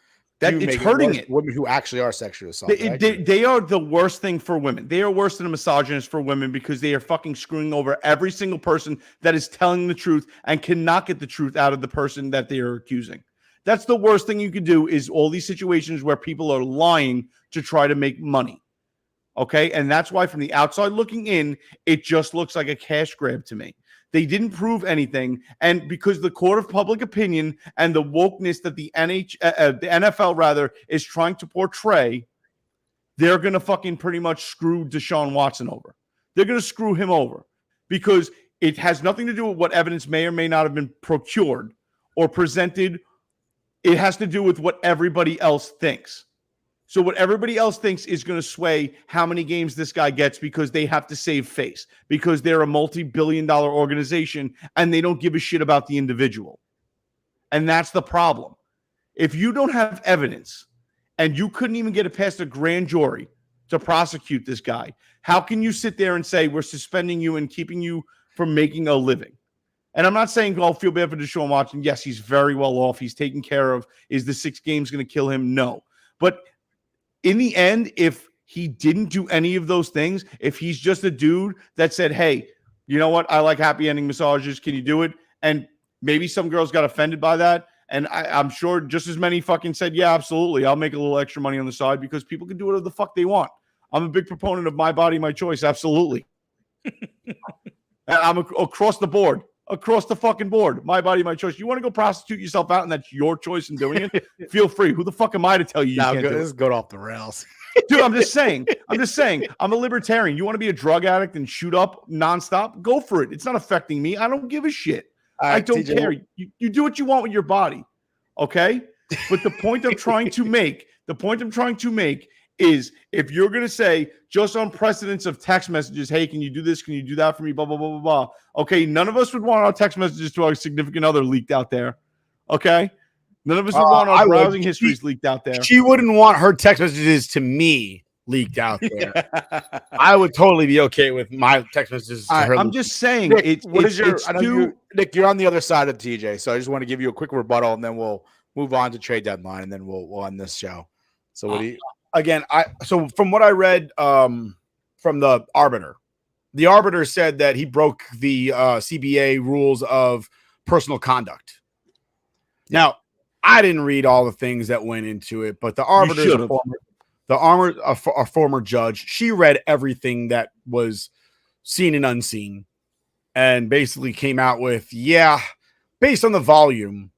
That do it's make it hurting worse it. for women who actually are sexually assaulted. They are the worst thing for women. They are worse than a misogynist for women because they are fucking screwing over every single person that is telling the truth and cannot get the truth out of the person that they are accusing. That's the worst thing you could do is all these situations where people are lying to try to make money. Okay. And that's why from the outside looking in, it just looks like a cash grab to me. They didn't prove anything. And because the court of public opinion and the wokeness that the NFL rather is trying to portray, they're going to fucking pretty much screw DeShaun Watson over. They're going to screw him over because it has nothing to do with what evidence may or may not have been procured or presented. It has to do with what everybody else thinks. So what everybody else thinks is going to sway how many games this guy gets because they have to save face, because they're a multi-billion-dollar organization and they don't give a shit about the individual. And that's the problem. If you don't have evidence and you couldn't even get it past a grand jury to prosecute this guy, how can you sit there and say we're suspending you and keeping you from making a living? And I'm not saying, oh, feel bad for DeShaun Watson. Yes, he's very well off. He's taken care of. Is the 6 games going to kill him? No. But in the end, if he didn't do any of those things, if he's just a dude that said, hey, you know what? I like happy ending massages. Can you do it? And maybe some girls got offended by that. And I'm sure just as many fucking said, yeah, absolutely. I'll make a little extra money on the side because people can do whatever the fuck they want. I'm a big proponent of my body, my choice. Absolutely. I'm across the board. Across the fucking board. My body, my choice. You want to go prostitute yourself out and that's your choice in doing it? Feel free. Who the fuck am I to tell you you can't do it? This is going off the rails. Dude, I'm just saying. I'm a libertarian. You want to be a drug addict and shoot up nonstop? Go for it. It's not affecting me. I don't give a shit. Right, I don't TJ, care. You do what you want with your body. Okay? But the point I'm trying to make is if you're going to say just on precedence of text messages, hey, can you do this? Can you do that for me? Blah, blah, blah, blah, blah. Okay, none of us would want our text messages to our significant other leaked out there. Okay? None of us would want our browsing histories leaked out there. She wouldn't want her text messages to me leaked out there. I would totally be okay with my text messages to her. I'm just saying. Nick, Nick, you're on the other side of TJ, so I just want to give you a quick rebuttal, and then we'll move on to trade deadline, and then we'll end this show. So what do you? Again, so from what I read from the arbiter said that he broke the CBA rules of personal conduct. Now, I didn't read all the things that went into it, but the arbiter is a former judge. She read everything that was seen and unseen and basically came out with, based on the volume.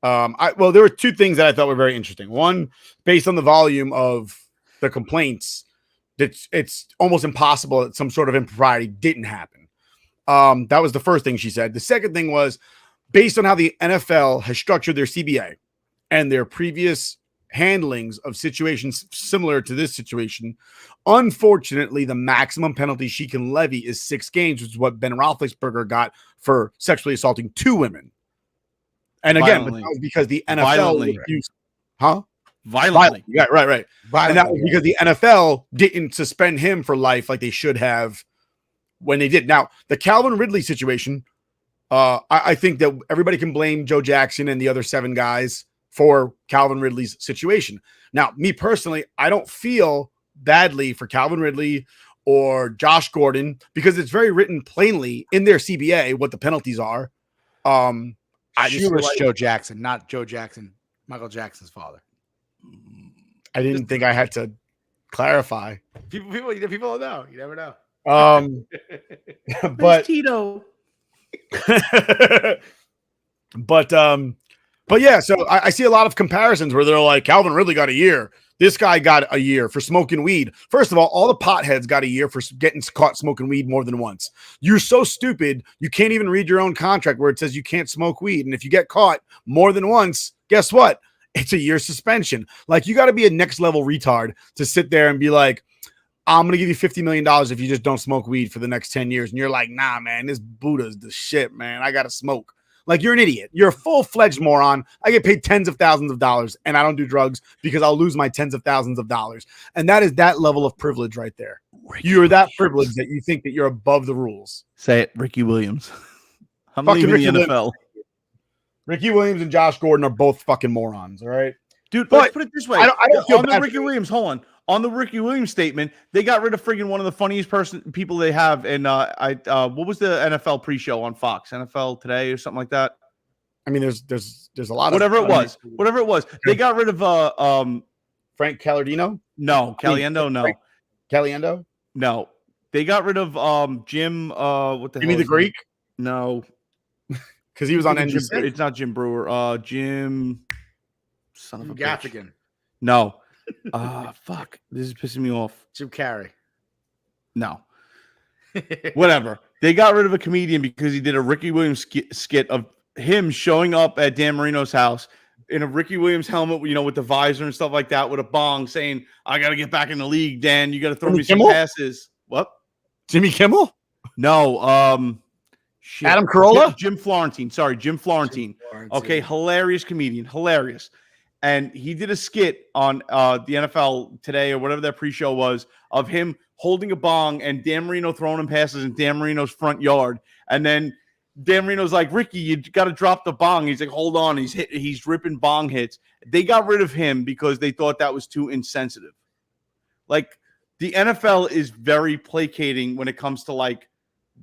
There were 2 things that I thought were very interesting. One, based on the volume of the complaints, it's almost impossible that some sort of impropriety didn't happen. That was the first thing she said. The second thing was based on how the NFL has structured their CBA and their previous handlings of situations similar to this situation. Unfortunately, the maximum penalty she can levy is 6 games, which is what Ben Roethlisberger got for sexually assaulting 2 women. And again, that was because the NFL refused, Violently. Yeah, right. And that was because the NFL didn't suspend him for life like they should have when they did. Now, the Calvin Ridley situation, I think that everybody can blame Joe Jackson and the other 7 guys for Calvin Ridley's situation. Now, me personally, I don't feel badly for Calvin Ridley or Josh Gordon because it's very written plainly in their CBA what the penalties are. I just was Joe Jackson, not Joe Jackson, Michael Jackson's father. I didn't think I had to clarify. People don't know. You never know. But Tito. But yeah, so I see a lot of comparisons where they're like, Calvin Ridley got a year. This guy got a year for smoking weed. First of all the potheads got a year for getting caught smoking weed more than once. You're so stupid, you can't even read your own contract where it says you can't smoke weed. And if you get caught more than once, guess what? It's a year suspension. Like, you got to be a next level retard to sit there and be like, I'm going to give you $50 million if you just don't smoke weed for the next 10 years. And you're like, nah, man, this Buddha's the shit, man. I got to smoke. Like, you're an idiot. You're a full-fledged moron. I get paid tens of thousands of dollars and I don't do drugs because I'll lose my tens of thousands of dollars. And that is that level of privilege right there. You're that privileged that you think that you're above the rules. Say it, Ricky Williams. I'm leaving the NFL. Ricky Williams and Josh Gordon are both fucking morons, all right? Dude, But let's put it this way. I don't feel on the bad Ricky for Williams, hold on. On the Ricky Williams statement, they got rid of friggin' one of the funniest people they have. And what was the NFL pre-show on Fox? NFL Today or something like that? I mean, there's a lot Whatever of it was. They got rid of Frank Callardino. no, Caliendo, no. Caliendo. No. They got rid of Jim what the You mean hell the is Greek? No. Because he was on Jim, NBC. it's not Jim Brewer. Jim son of a bitch. Gaffigan. No. Fuck. This is pissing me off. Jim Carrey. No. Whatever. They got rid of a comedian because he did a Ricky Williams skit of him showing up at Dan Marino's house in a Ricky Williams helmet, with the visor and stuff like that, with a bong, saying, "I got to get back in the league, Dan. You got to throw me some passes." What? Jimmy Kimmel? No. Shit. Adam Carolla? Jim Florentine. Sorry, Jim Florentine. Okay, hilarious comedian. Hilarious. And he did a skit on the NFL Today or whatever that pre-show was of him holding a bong and Dan Marino throwing him passes in Dan Marino's front yard. And then Dan Marino's like, "Ricky, you got to drop the bong." He's like, "Hold on." He's ripping bong hits. They got rid of him because they thought that was too insensitive. Like, the NFL is very placating when it comes to like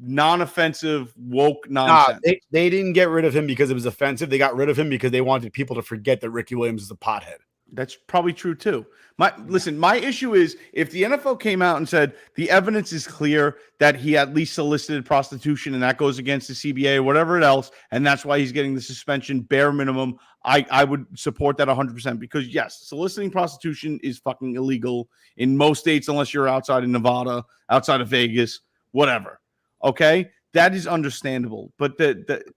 non-offensive woke nonsense. They didn't get rid of him because it was offensive. They got rid of him because they wanted people to forget that Ricky Williams is a pothead. That's probably true too. My issue is if the NFL came out and said the evidence is clear that he at least solicited prostitution and that goes against the CBA or whatever else, and that's why he's getting the suspension bare minimum, I would support that 100% because yes, soliciting prostitution is fucking illegal in most states unless you're outside of Nevada, outside of Vegas, whatever. Okay, that is understandable, but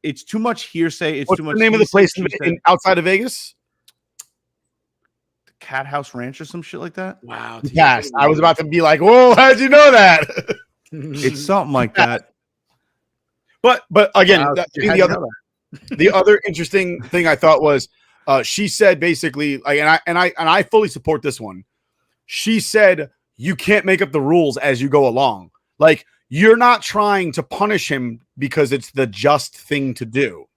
it's too much hearsay. It's What's too much. The name of the place outside of Vegas? Cat House Ranch or some shit like that. Wow. Yes, I was about to be like, "Whoa, how'd you know that?" It's something like that. But again, Wow, the other interesting thing I thought was she said basically, like, and I fully support this one. She said you can't make up the rules as you go along. Like, you're not trying to punish him because it's the just thing to do.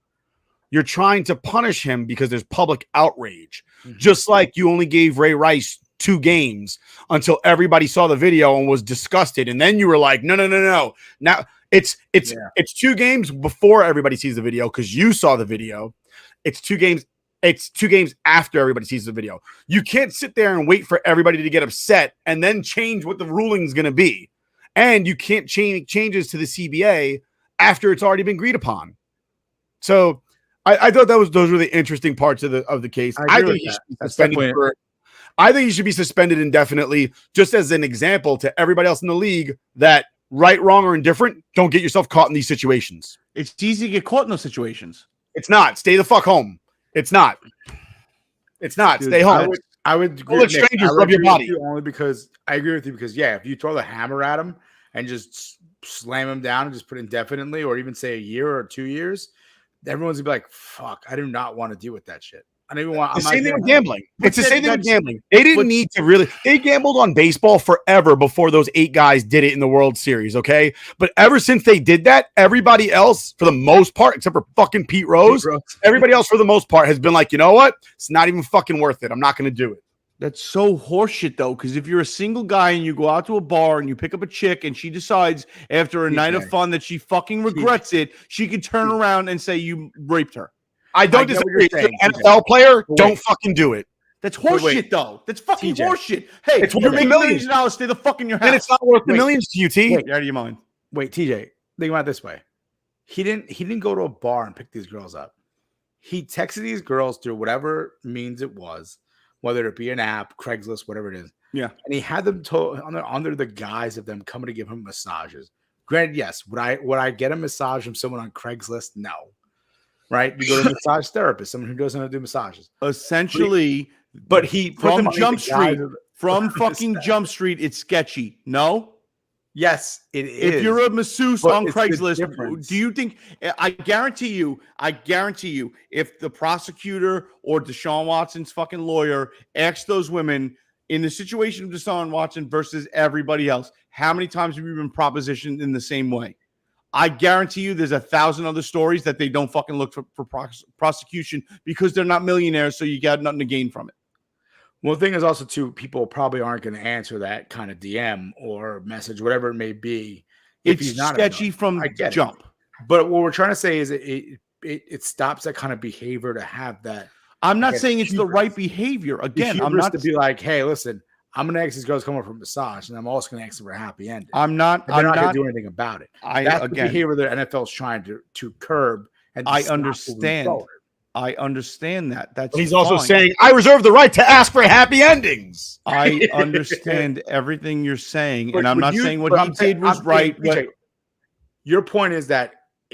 You're trying to punish him because there's public outrage. Mm-hmm. Just like you only gave Ray Rice 2 games until everybody saw the video and was disgusted. And then you were like, no. Now it's 2 games before everybody sees the video because you saw the video. It's 2 games. It's 2 games after everybody sees the video. You can't sit there and wait for everybody to get upset and then change what the ruling is going to be. And you can't change changes to the CBA after it's already been agreed upon. So I thought those were the interesting parts of the case. I think he should be suspended I think he should be suspended indefinitely, just as an example to everybody else in the league that right, wrong, or indifferent, don't get yourself caught in these situations. It's easy to get caught in those situations. It's not. Stay the fuck home. It's not. It's not. Dude, stay home. I would agree. Let strangers rub your body. Only because I agree with you because if you throw the hammer at him and just slam him down and just put indefinitely or even say a year or 2 years, everyone's gonna be like, "Fuck, I do not want to deal with that shit." I don't even want. The same thing with gambling. It's the same thing with gambling. They didn't need to really. They gambled on baseball forever before those 8 guys did it in the World Series. Okay, but ever since they did that, everybody else, for the most part, except for fucking Pete Rose, everybody else for the most part has been like, you know what? It's not even fucking worth it. I'm not going to do it. That's so horseshit, though, because if you're a single guy and you go out to a bar and you pick up a chick and she decides after a night of fun that she fucking regrets it, she could turn around and say you raped her. I don't disagree. An NFL player, don't fucking do it. That's horseshit, though. That's fucking horseshit. Hey, it's you're making millions of dollars. Stay the fuck in your house. And it's not worth the millions to you, T. You're out of your mind. Wait, TJ, think about it this way. He didn't go to a bar and pick these girls up. He texted these girls through whatever means it was, whether it be an app, Craigslist, whatever it is. Yeah. And he had them under the guise of them coming to give him massages. Granted, yes. Would I get a massage from someone on Craigslist? No. Right? You go to a massage therapist, someone who doesn't know how to do massages. Essentially, but he from Jump Street, from fucking Jump Street, it's sketchy. No? Yes, it is. If you're a masseuse on Craigslist, do you think I guarantee you, if the prosecutor or DeShaun Watson's fucking lawyer asked those women in the situation of DeShaun Watson versus everybody else, how many times have you been propositioned in the same way? I guarantee you there's 1,000 other stories that they don't fucking look for prosecution because they're not millionaires, so you got nothing to gain from it. One thing is also too, people probably aren't going to answer that kind of DM or message, whatever it may be. If It's he's not sketchy enough. from I get jump. But what we're trying to say is it stops that kind of behavior to have that. I'm not guess, saying it's the hubris. right behavior. Again, I'm not to be like, hey, listen, I'm gonna ask these girls come over for a massage, and I'm also gonna ask them for a happy ending. I'm not gonna do anything about it. That's the again, behavior that NFL is trying to curb. And I understand. I understand that. That's But he's also fine. saying, I reserve the right to ask for happy endings. I understand everything you're saying, But and I'm would not you- saying what but he I'm saying- did was I'm right. saying, TJ, your point is that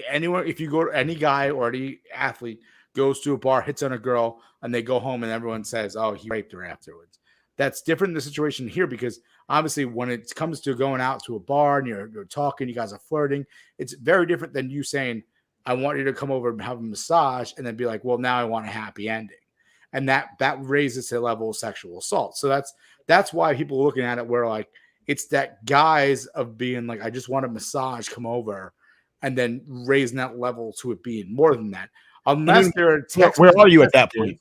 anyone, if you go to any guy or any athlete goes to a bar, hits on a girl, and they go home and everyone says, oh, he raped her afterwards. That's different in the situation here because obviously when it comes to going out to a bar and you're talking, you guys are flirting, it's very different than you saying, I want you to come over and have a massage and then be like, well, now I want a happy ending. And that raises the level of sexual assault. So that's why people are looking at it where like it's that guise of being like, I just want a massage, come over, and then raising that level to it being more than that. Unless there are text Where are you at that messages.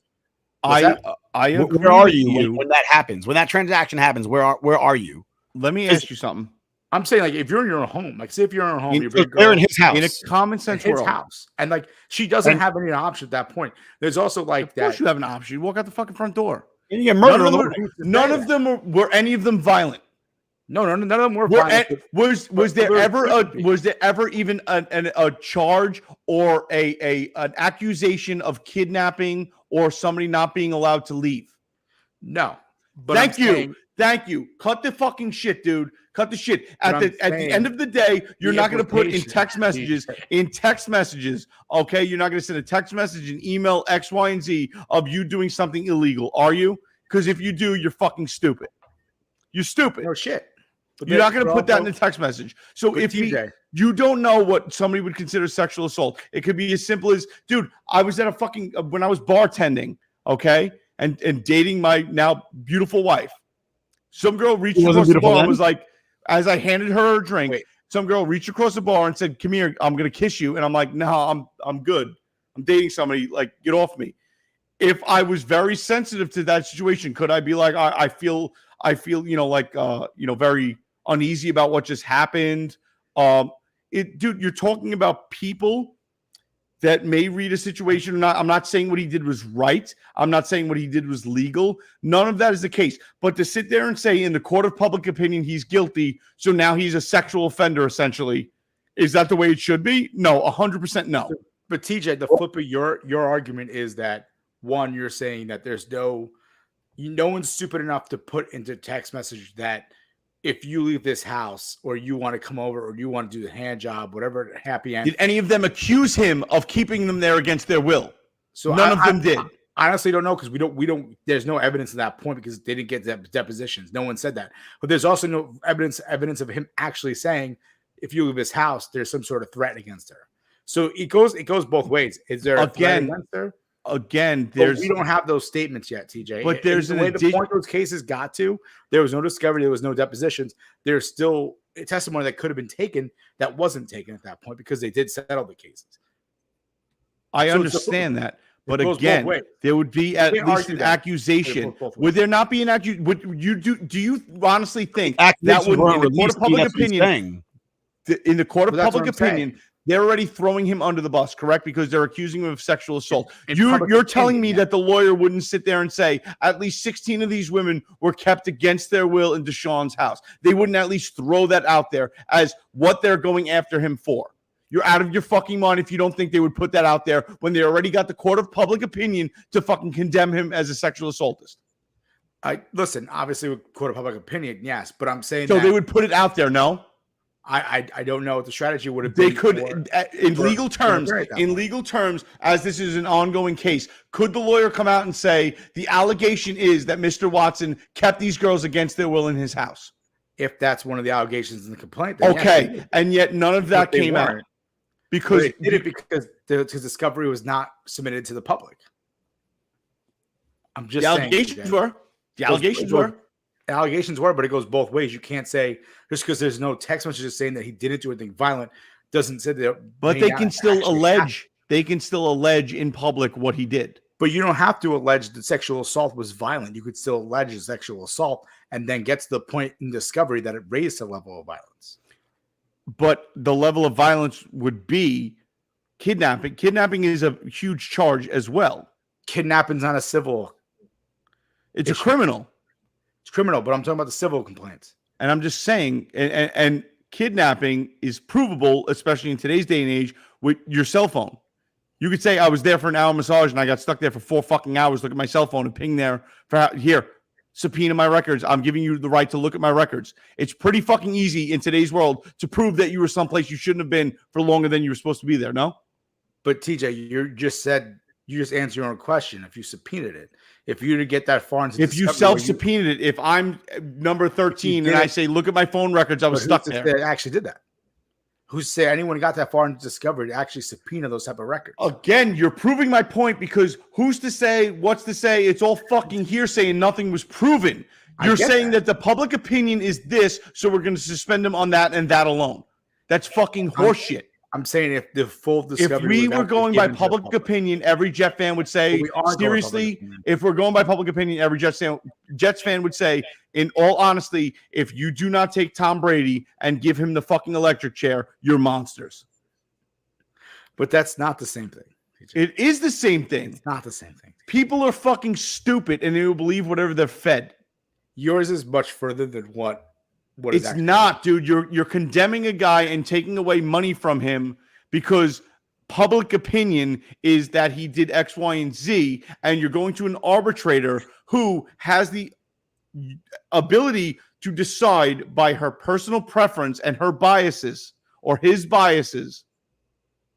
point? I agree Where are with you when that happens? When that transaction happens, where are you? Let me ask you something. I'm saying, like, if you're in your own home, like, say if you're in your own home, you're They're in his house. In a common sense his world, house, and like she doesn't have any option at that point. There's also like of course that. you have an option. You walk out the fucking front door. And you get murdered on the way. None of them were any of them violent. No, none of them were violent. Was there ever even a charge or an accusation of kidnapping or somebody not being allowed to leave? No. But Thank you. Cut the fucking shit, dude. Cut the shit. At the end of the day, you're not going to put in text messages. Okay, you're not going to send a text message and email X, Y, and Z of you doing something illegal, are you? Because if you do, you're fucking stupid. You're stupid. No shit. But You're not going to put that in a text message. So if you don't know what somebody would consider sexual assault, it could be as simple as, dude, I was at a fucking when I was bartending, okay, and dating my now beautiful wife. Some girl reached across the bar and was like, as I handed her a drink, some girl reached across the bar and said, "Come here, I'm going to kiss you." And I'm like, "No, I'm good. I'm dating somebody. Like, get off me." If I was very sensitive to that situation, could I be like, I feel, very uneasy about what just happened? Dude, you're talking about people that may read a situation or not. I'm not saying what he did was right. I'm not saying what he did was legal. None of that is the case. But to sit there and say in the court of public opinion he's guilty, so now he's a sexual offender, essentially, is that the way it should be? No, 100% no. But TJ, the flip of your argument is that, one, you're saying that there's no one's stupid enough to put into text message that if you leave this house or you want to come over or you want to do the hand job, whatever, happy end. Did any of them accuse him of keeping them there against their will? So none of them did. I honestly don't know because we don't. There's no evidence at that point because they didn't get depositions. No one said that. But there's also no evidence of him actually saying if you leave this house, there's some sort of threat against her. So it goes both ways. Is there a threat against her? Again, we don't have those statements yet, TJ. But there's the way the point those cases got to. There was no discovery. There was no depositions. There's still a testimony that could have been taken that wasn't taken at that point because they did settle the cases. I understand that, but again, there would be at least an accusation. Would there not be an accusation? Would you do you honestly think that would, in the court of public opinion, in the court of public opinion? They're already throwing him under the bus, correct? Because they're accusing him of sexual assault. You're telling me that the lawyer wouldn't sit there and say at least 16 of these women were kept against their will in DeShaun's house. They wouldn't at least throw that out there as what they're going after him for. You're out of your fucking mind if you don't think they would put that out there when they already got the court of public opinion to fucking condemn him as a sexual assaultist. Listen, obviously with court of public opinion, yes, but I'm saying so they would put it out there, no? I don't know what the strategy would have been. They could, in legal terms, as this is an ongoing case, could the lawyer come out and say the allegation is that Mr. Watson kept these girls against their will in his house? If that's one of the allegations in the complaint. Then okay, yes, and yet none of that came out. Because they did it because the discovery was not submitted to the public. I'm just saying. The allegations were, but it goes both ways. You can't say just because there's no text messages saying that he didn't do anything violent doesn't say that. But they can still allege. They can still allege in public what he did. But you don't have to allege that sexual assault was violent. You could still allege sexual assault and then get to the point in discovery that it raised the level of violence. But the level of violence would be kidnapping. Kidnapping is a huge charge as well. Kidnapping's not a civil. It's issue. a criminal. It's criminal, but I'm talking about the civil complaints. And I'm just saying, and kidnapping is provable, especially in today's day and age, with your cell phone. You could say I was there for an hour massage and I got stuck there for 4 fucking hours. Look at my cell phone and ping there for here. Subpoena my records. I'm giving you the right to look at my records. It's pretty fucking easy in today's world to prove that you were someplace you shouldn't have been for longer than you were supposed to be there. No, But TJ, you just answered your own question. If you subpoenaed it, if you were to get that far into, if you self-subpoenaed it, if I'm number 13 and I say, look at my phone records, I was stuck there. That actually did that. Who said anyone got that far into discovery to actually subpoena those type of records? Again, you're proving my point because who's to say, what's to say? It's all fucking hearsay and nothing was proven. You're saying that the public opinion is this, so we're going to suspend him on that and that alone. That's fucking horseshit. I'm saying if the full discovery. If we were going by public opinion, every Jet fan would say, seriously, if we're going by public opinion, every Jets fan would say, in all honesty, if you do not take Tom Brady and give him the fucking electric chair, you're monsters. But that's not the same thing. It is the same thing. It's not the same thing. People are fucking stupid and they will believe whatever they're fed. Yours is much further than what it's not, dude. You're condemning a guy and taking away money from him because public opinion is that he did X, Y, and Z, and you're going to an arbitrator who has the ability to decide by her personal preference and her biases or his biases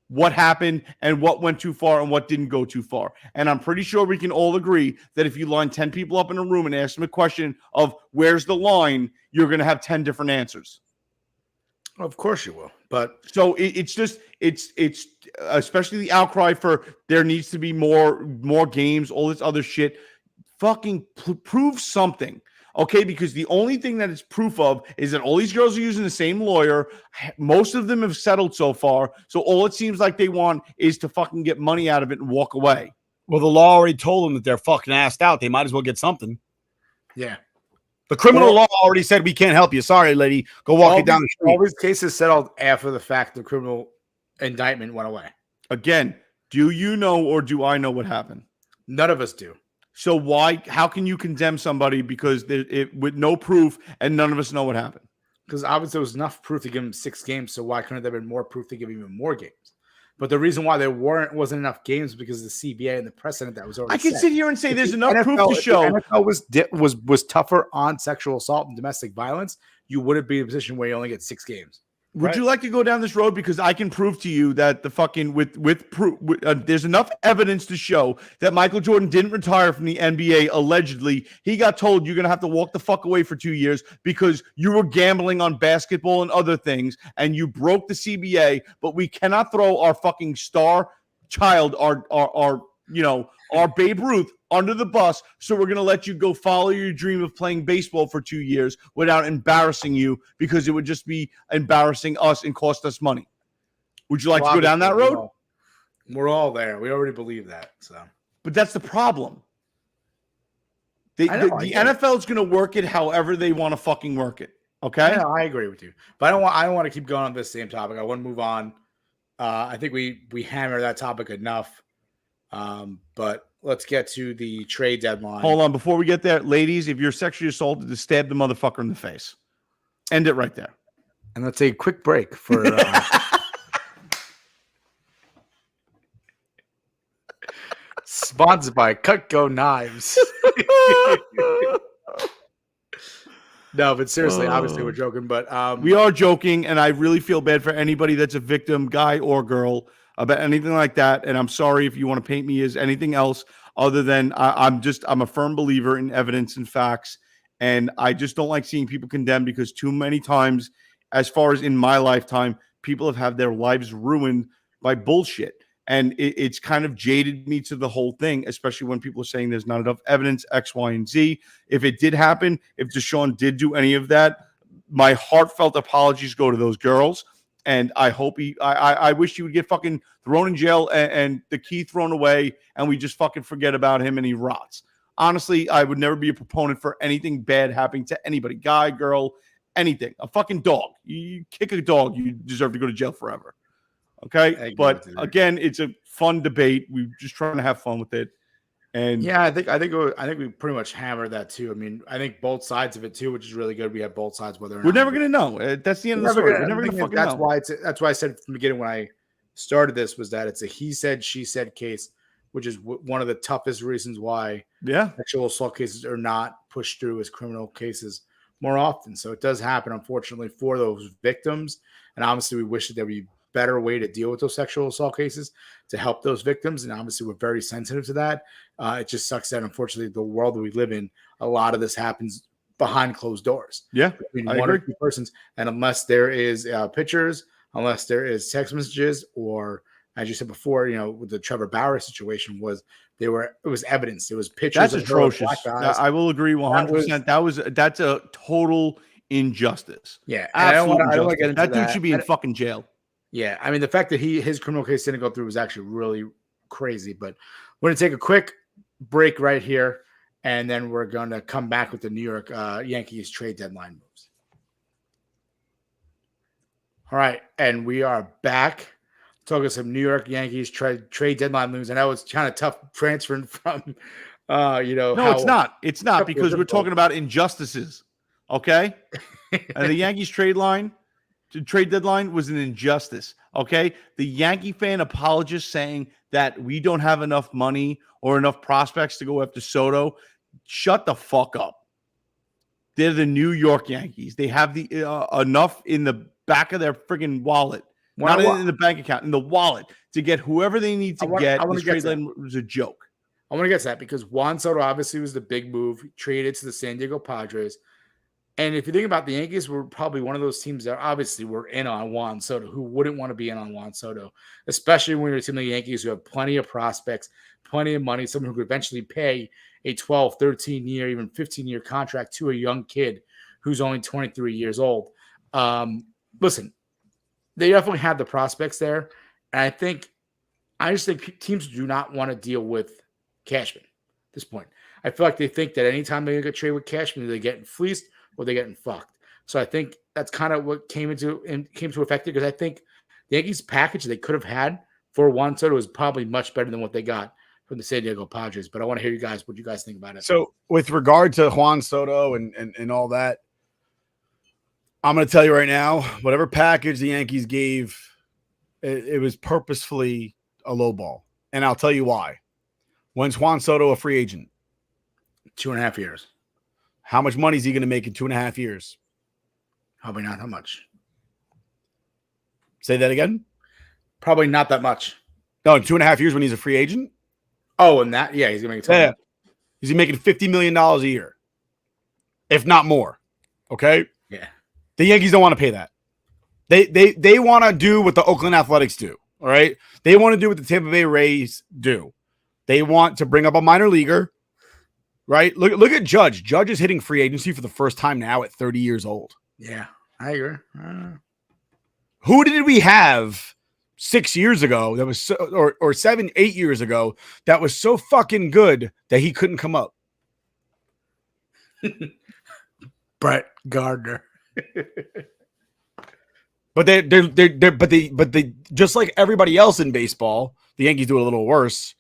what happened and what went too far and what didn't go too far. And I'm pretty sure we can all agree that if you line 10 people up in a room and ask them a question of where's the line, you're going to have 10 different answers. Of course you will. But so it's especially the outcry for there needs to be more games, all this other shit. Fucking prove something. Okay, because the only thing that it's proof of is that all these girls are using the same lawyer. Most of them have settled so far. So all it seems like they want is to fucking get money out of it and walk away. Well, the law already told them that they're fucking assed out. They might as well get something. Yeah. The criminal law already said we can't help you. Sorry, lady. Go walk it down the street. All these cases settled after the fact the criminal indictment went away. Again, do you know or do I know what happened? None of us do. So how can you condemn somebody because with no proof and none of us know what happened? Because obviously there was enough proof to give him 6 games. So why couldn't there have been more proof to give him even more games? But the reason why there wasn't enough games because of the CBA and the precedent that was already I can set. sit here and say there's enough proof to If show. the NFL was tougher on sexual assault and domestic violence, you wouldn't be in a position where you only get 6 games. Would you like to go down this road? Because I can prove to you that the fucking there's enough evidence to show that Michael Jordan didn't retire from the NBA. Allegedly, he got told you're going to have to walk the fuck away for 2 years because you were gambling on basketball and other things and you broke the CBA. But we cannot throw our fucking star child, our Babe Ruth under the bus. So we're going to let you go follow your dream of playing baseball for 2 years without embarrassing you because it would just be embarrassing us and cost us money. Would you like to go down that road? We're all there. We already believe that. So, but that's the problem. The NFL is going to work it however they want to fucking work it. Okay. I agree with you, but I don't want to keep going on this same topic. I want to move on. I think we hammered that topic enough. But let's get to the trade deadline. Hold on. Before we get there, ladies, if you're sexually assaulted, to stab the motherfucker in the face. End it right there. And let's take a quick break for sponsored by Cutco Knives. No, but seriously, obviously we're joking, but we are joking, and I really feel bad for anybody that's a victim, guy or girl, about anything like that. And I'm sorry if you want to paint me as anything else other than I'm a firm believer in evidence and facts. And I just don't like seeing people condemned because too many times, as far as in my lifetime, people have had their lives ruined by bullshit. And it's kind of jaded me to the whole thing, especially when people are saying there's not enough evidence, X, Y, and Z. If it did happen, if DeShaun did do any of that, my heartfelt apologies go to those girls. And I hope I wish he would get fucking thrown in jail and the key thrown away, and we just fucking forget about him and he rots. Honestly, I would never be a proponent for anything bad happening to anybody, guy, girl, anything. A fucking dog. You kick a dog, you deserve to go to jail forever. Okay, but again, it's a fun debate. We're just trying to have fun with it. And yeah, I think we pretty much hammered that too. I mean, I think both sides of it too, which is really good. We have both sides, whether or not we're never gonna know. That's the end of the story. We're never gonna fucking know. That's why I said from the beginning when I started this was that it's a he said she said case, which is one of the toughest reasons why sexual assault cases are not pushed through as criminal cases more often. So it does happen, unfortunately, for those victims. And obviously, we wish that there would be a better way to deal with those sexual assault cases to help those victims. And obviously, we're very sensitive to that. It just sucks that, unfortunately, the world that we live in, a lot of this happens behind closed doors. Yeah, between one or two persons. And unless there is pictures, unless there is text messages, or as you said before, with the Trevor Bauer situation it was evidence. It was pictures. That's atrocious. I will agree 100%. That's a total injustice. Yeah. Absolute I don't want to get into that. That dude should be in fucking jail. Yeah. I mean, the fact that his criminal case didn't go through was actually really crazy, but we're going to take a quick break right here. And then we're going to come back with the New York Yankees trade deadline moves. All right. And we are back. Talking some New York Yankees trade deadline moves. And that was kind of tough transferring from, No, it's not. It's not because we're talking about injustices. Okay. And the Yankees trade deadline was an injustice. Okay. The Yankee fan apologist saying that we don't have enough money or enough prospects to go after Soto. Shut the fuck up. They're the New York Yankees. They have the enough in the back of their friggin' wallet. Not in the bank account, in the wallet, to get whoever they need to get. This trade deadline was a joke. I want to get to that because Juan Soto obviously was the big move, traded to the San Diego Padres. And if you think about the Yankees, were probably one of those teams that obviously were in on Juan Soto. Who wouldn't want to be in on Juan Soto, especially when you're a team like the Yankees who have plenty of prospects, plenty of money, someone who could eventually pay a 12, 13-year, even 15-year contract to a young kid who's only 23 years old. Listen, they definitely have the prospects there. And I just think teams do not want to deal with Cashman at this point. I feel like they think that anytime they get traded with Cashman, they're getting fleeced or they're getting fucked. So I think that's kind of what came to effect because I think the Yankees package they could have had for Juan Soto is probably much better than what they got from the San Diego Padres. But I want to hear what you guys think about it. So with regard to Juan Soto and all that, I'm going to tell you right now, whatever package the Yankees gave, it was purposefully a low ball. And I'll tell you why. When's Juan Soto a free agent? 2.5 years. How much money is he going to make in 2.5 years? Probably not that much. Say that again? Probably not that much. No, in 2.5 years when he's a free agent? Oh, and that, yeah, he's going to make a ton. He's making $50 million a year, if not more. Okay? Yeah. The Yankees don't want to pay that. They want to do what the Oakland Athletics do. All right. They want to do what the Tampa Bay Rays do. They want to bring up a minor leaguer. Right. Look at Judge. Judge is hitting free agency for the first time now at 30 years old. Yeah, I agree. Who did we have 6 years ago that was so, or 7, 8 years ago that was so fucking good that he couldn't come up? Brett Gardner. But they just like everybody else in baseball, the Yankees do it a little worse.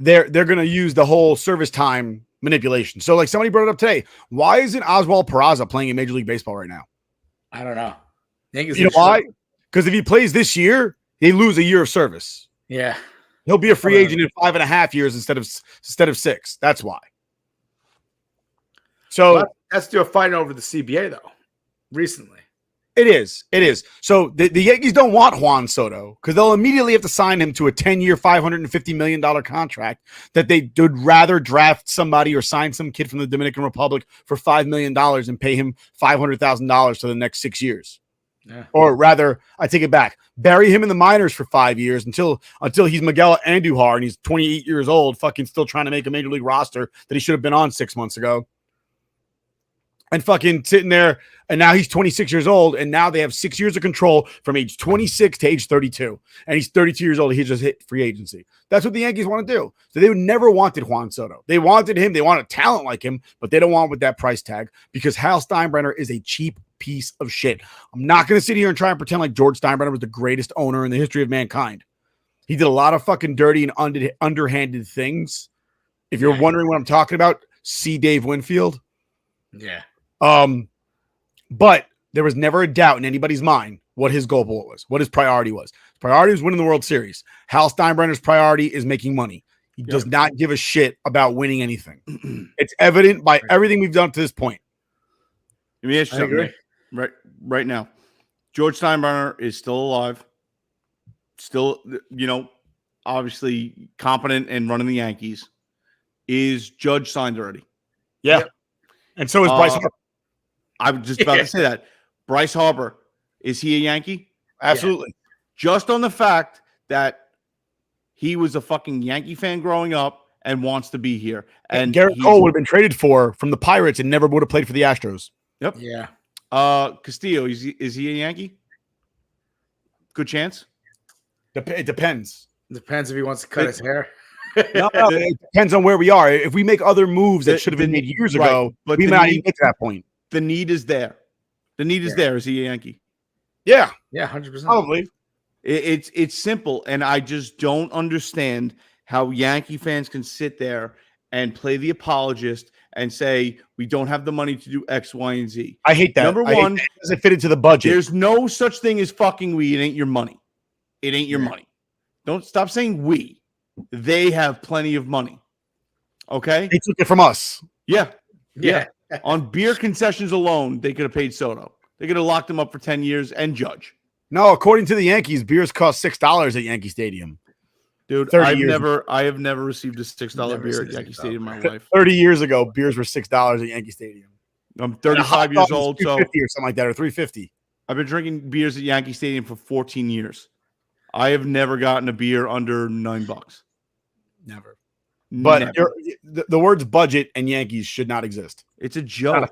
They're going to use the whole service time manipulation. So like somebody brought it up today. Why isn't Oswald Peraza playing in Major League Baseball right now? I don't know. You know why? Because if he plays this year, they lose a year of service. Yeah. He'll be a free agent in 5.5 years instead of 6. That's why. So that's still fighting over the CBA though. Recently. It is. So the Yankees don't want Juan Soto because they'll immediately have to sign him to a 10-year, $550 million contract that they would rather draft somebody or sign some kid from the Dominican Republic for $5 million and pay him $500,000 for the next 6 years. Yeah. Or rather, I take it back, bury him in the minors for 5 years until he's Miguel Andujar and he's 28 years old, fucking still trying to make a Major League roster that he should have been on 6 months ago. and fucking sitting there. And now he's 26 years old. And now they have 6 years of control from age 26 to age 32. And he's 32 years old. He just hit free agency. That's what the Yankees want to do. So they never wanted Juan Soto. They wanted him. They want a talent like him, but they don't want with that price tag because Hal Steinbrenner is a cheap piece of shit. I'm not going to sit here and try and pretend like George Steinbrenner was the greatest owner in the history of mankind. He did a lot of fucking dirty and underhanded things. If you're wondering what I'm talking about, see Dave Winfield. Yeah. But there was never a doubt in anybody's mind what his goal was, what his priority was. His priority was winning the World Series. Hal Steinbrenner's priority is making money. He does not give a shit about winning anything. It's evident by everything we've done to this point. Let me ask you something. Right now, George Steinbrenner is still alive. Still, obviously competent and running the Yankees. Is Judge signed already? Yeah. And so is Bryce Harper. I was just about to say that. Bryce Harper, is he a Yankee? Absolutely. Just on the fact that he was a fucking Yankee fan growing up and wants to be here. And Garrett Cole would have been traded from the Pirates and never would have played for the Astros. Yep. Yeah. Castillo, is he a Yankee? Good chance. It depends. Depends if he wants to cut his hair. No, it depends on where we are. If we make other moves that should have been made years ago, but we might not even get to that point. The need is there. The need is there. Is he a Yankee? Yeah. Yeah, 100%. Probably. It's simple, and I just don't understand how Yankee fans can sit there and play the apologist and say we don't have the money to do X, Y, and Z. I hate that. Number one, it doesn't fit into the budget. There's no such thing as fucking we. It ain't your money. It ain't your money. Don't stop saying we. They have plenty of money. Okay? They took it from us. Yeah. On beer concessions alone, they could have paid Soto. They could have locked him up for 10 years and Judge. No, according to the Yankees, beers cost $6 at Yankee Stadium. Dude, I have never received a $6 beer at Yankee Stadium in my life. 30 years ago, beers were $6 at Yankee Stadium. I'm 35 years old, so $2.50 or something like that, or $3.50. I've been drinking beers at Yankee Stadium for 14 years. I have never gotten a beer under $9. Never. But the words budget and Yankees should not exist. It's a joke.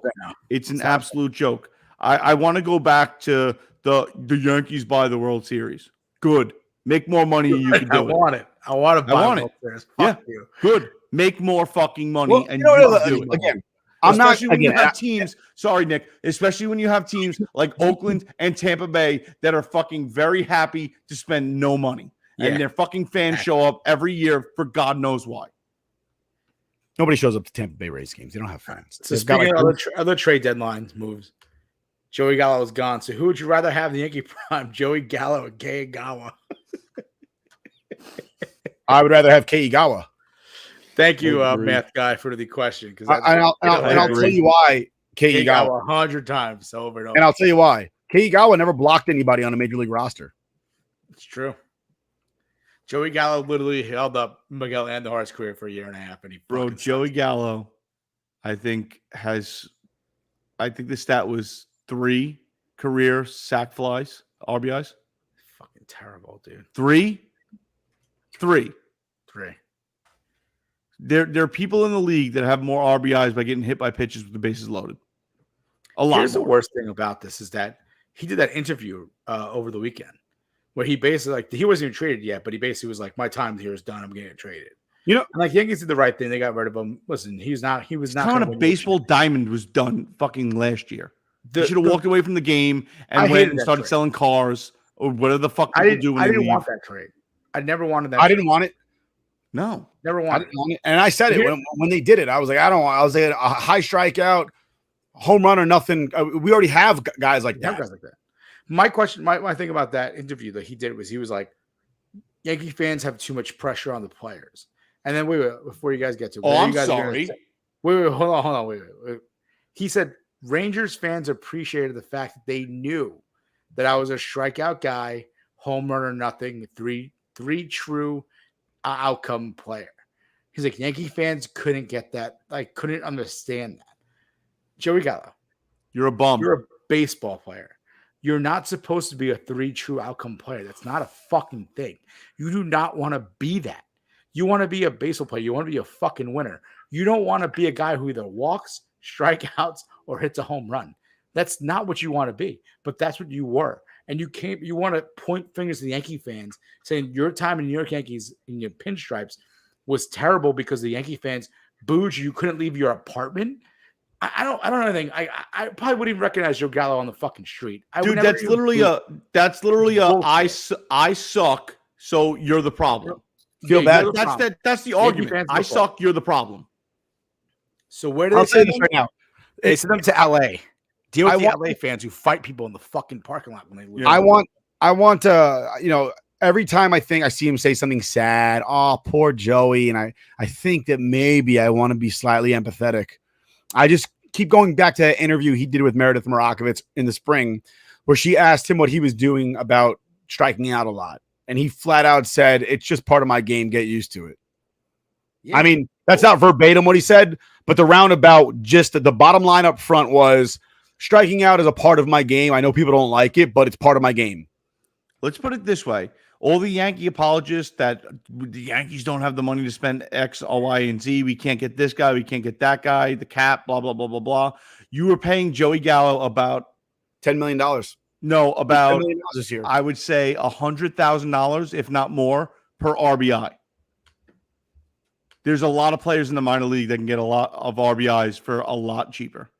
It's an absolute joke. I want to go back to the Yankees buy the World Series. Good. Make more money. You can do it. I want to buy it. Fuck you. Good. Make more fucking money and do it. Again, especially when you have teams. Sorry, Nick. Especially when you have teams like Oakland and Tampa Bay that are fucking very happy to spend no money. And their fucking fans show up every year for God knows why. Nobody shows up to Tampa Bay Rays games. They don't have fans. So speaking of other trade deadlines moves, Joey Gallo is gone. So who would you rather have in the Yankee prime, Joey Gallo or Kei Igawa? I would rather have Kei Igawa. Thank you, math guy, for the question. Because I'll tell you why Kei Igawa 100 times over and over. And I'll tell you why. Kei Igawa never blocked anybody on a major league roster. It's true. Joey Gallo literally held up Miguel Andujar's career for a year and a half, and Joey Gallo, I think the stat was 3 career sack flies, RBIs. Fucking terrible, dude. 3. There are people in the league that have more RBIs by getting hit by pitches with the bases loaded. A lot. Here's the worst thing about this is that he did that interview over the weekend where he basically he wasn't even traded yet, but he basically was like, "My time here is done. I'm getting traded." And Yankees did the right thing. They got rid of him. Listen, he was not kind of baseball diamond was done fucking last year. He should have walked away from the game and went and started selling cars or whatever the fuck people do when I they didn't leave. want that trade. I never wanted that. I didn't want it. No, never wanted it. And I said it when they did it. I was like, I don't want. I was like, a high strikeout, home run or nothing. We already have guys like that. My question, my thing about that interview that he did was he was like, Yankee fans have too much pressure on the players. And then wait, before you guys get to I'm sorry. Wait, hold on, wait. He said Rangers fans appreciated the fact that they knew that I was a strikeout guy, home run or nothing, three true outcome player. He's like, Yankee fans couldn't get that, couldn't understand that. Joey Gallo, you're a bum. You're a baseball player. You're not supposed to be a 3 true outcome player. That's not a fucking thing. You do not want to be that. You want to be a baseball player. You want to be a fucking winner. You don't want to be a guy who either walks, strikeouts, or hits a home run. That's not what you want to be, but that's what you were. And you want to point fingers to the Yankee fans saying your time in New York Yankees in your pinstripes was terrible because the Yankee fans booed you. You couldn't leave your apartment. I don't know anything. I probably wouldn't even recognize Joe Gallo on the fucking street. Dude, that's literally I suck, so you're the problem. Feel bad. That's the argument. I suck, you're the problem. So where do I'll they say send this them? right now. They send them to LA. Deal with I the want- LA fans who fight people in the fucking parking lot when they lose. I want to, every time I see him say something sad, oh, poor Joey, and I think that maybe I want to be slightly empathetic. I just keep going back to that interview he did with Meredith Morakovitz in the spring, where she asked him what he was doing about striking out a lot. And he flat out said, it's just part of my game. Get used to it. Yeah. I mean, that's not verbatim what he said, but the roundabout, just the bottom line up front was striking out is a part of my game. I know people don't like it, but it's part of my game. Let's put it this way. All the Yankee apologists that the Yankees don't have the money to spend X, Y, and Z. We can't get this guy. We can't get that guy. The cap, blah, blah, blah, blah, blah. You were paying Joey Gallo about $10 million. No, about $10 million this year. I would say $100,000, if not more, per RBI. There's a lot of players in the minor league that can get a lot of RBIs for a lot cheaper.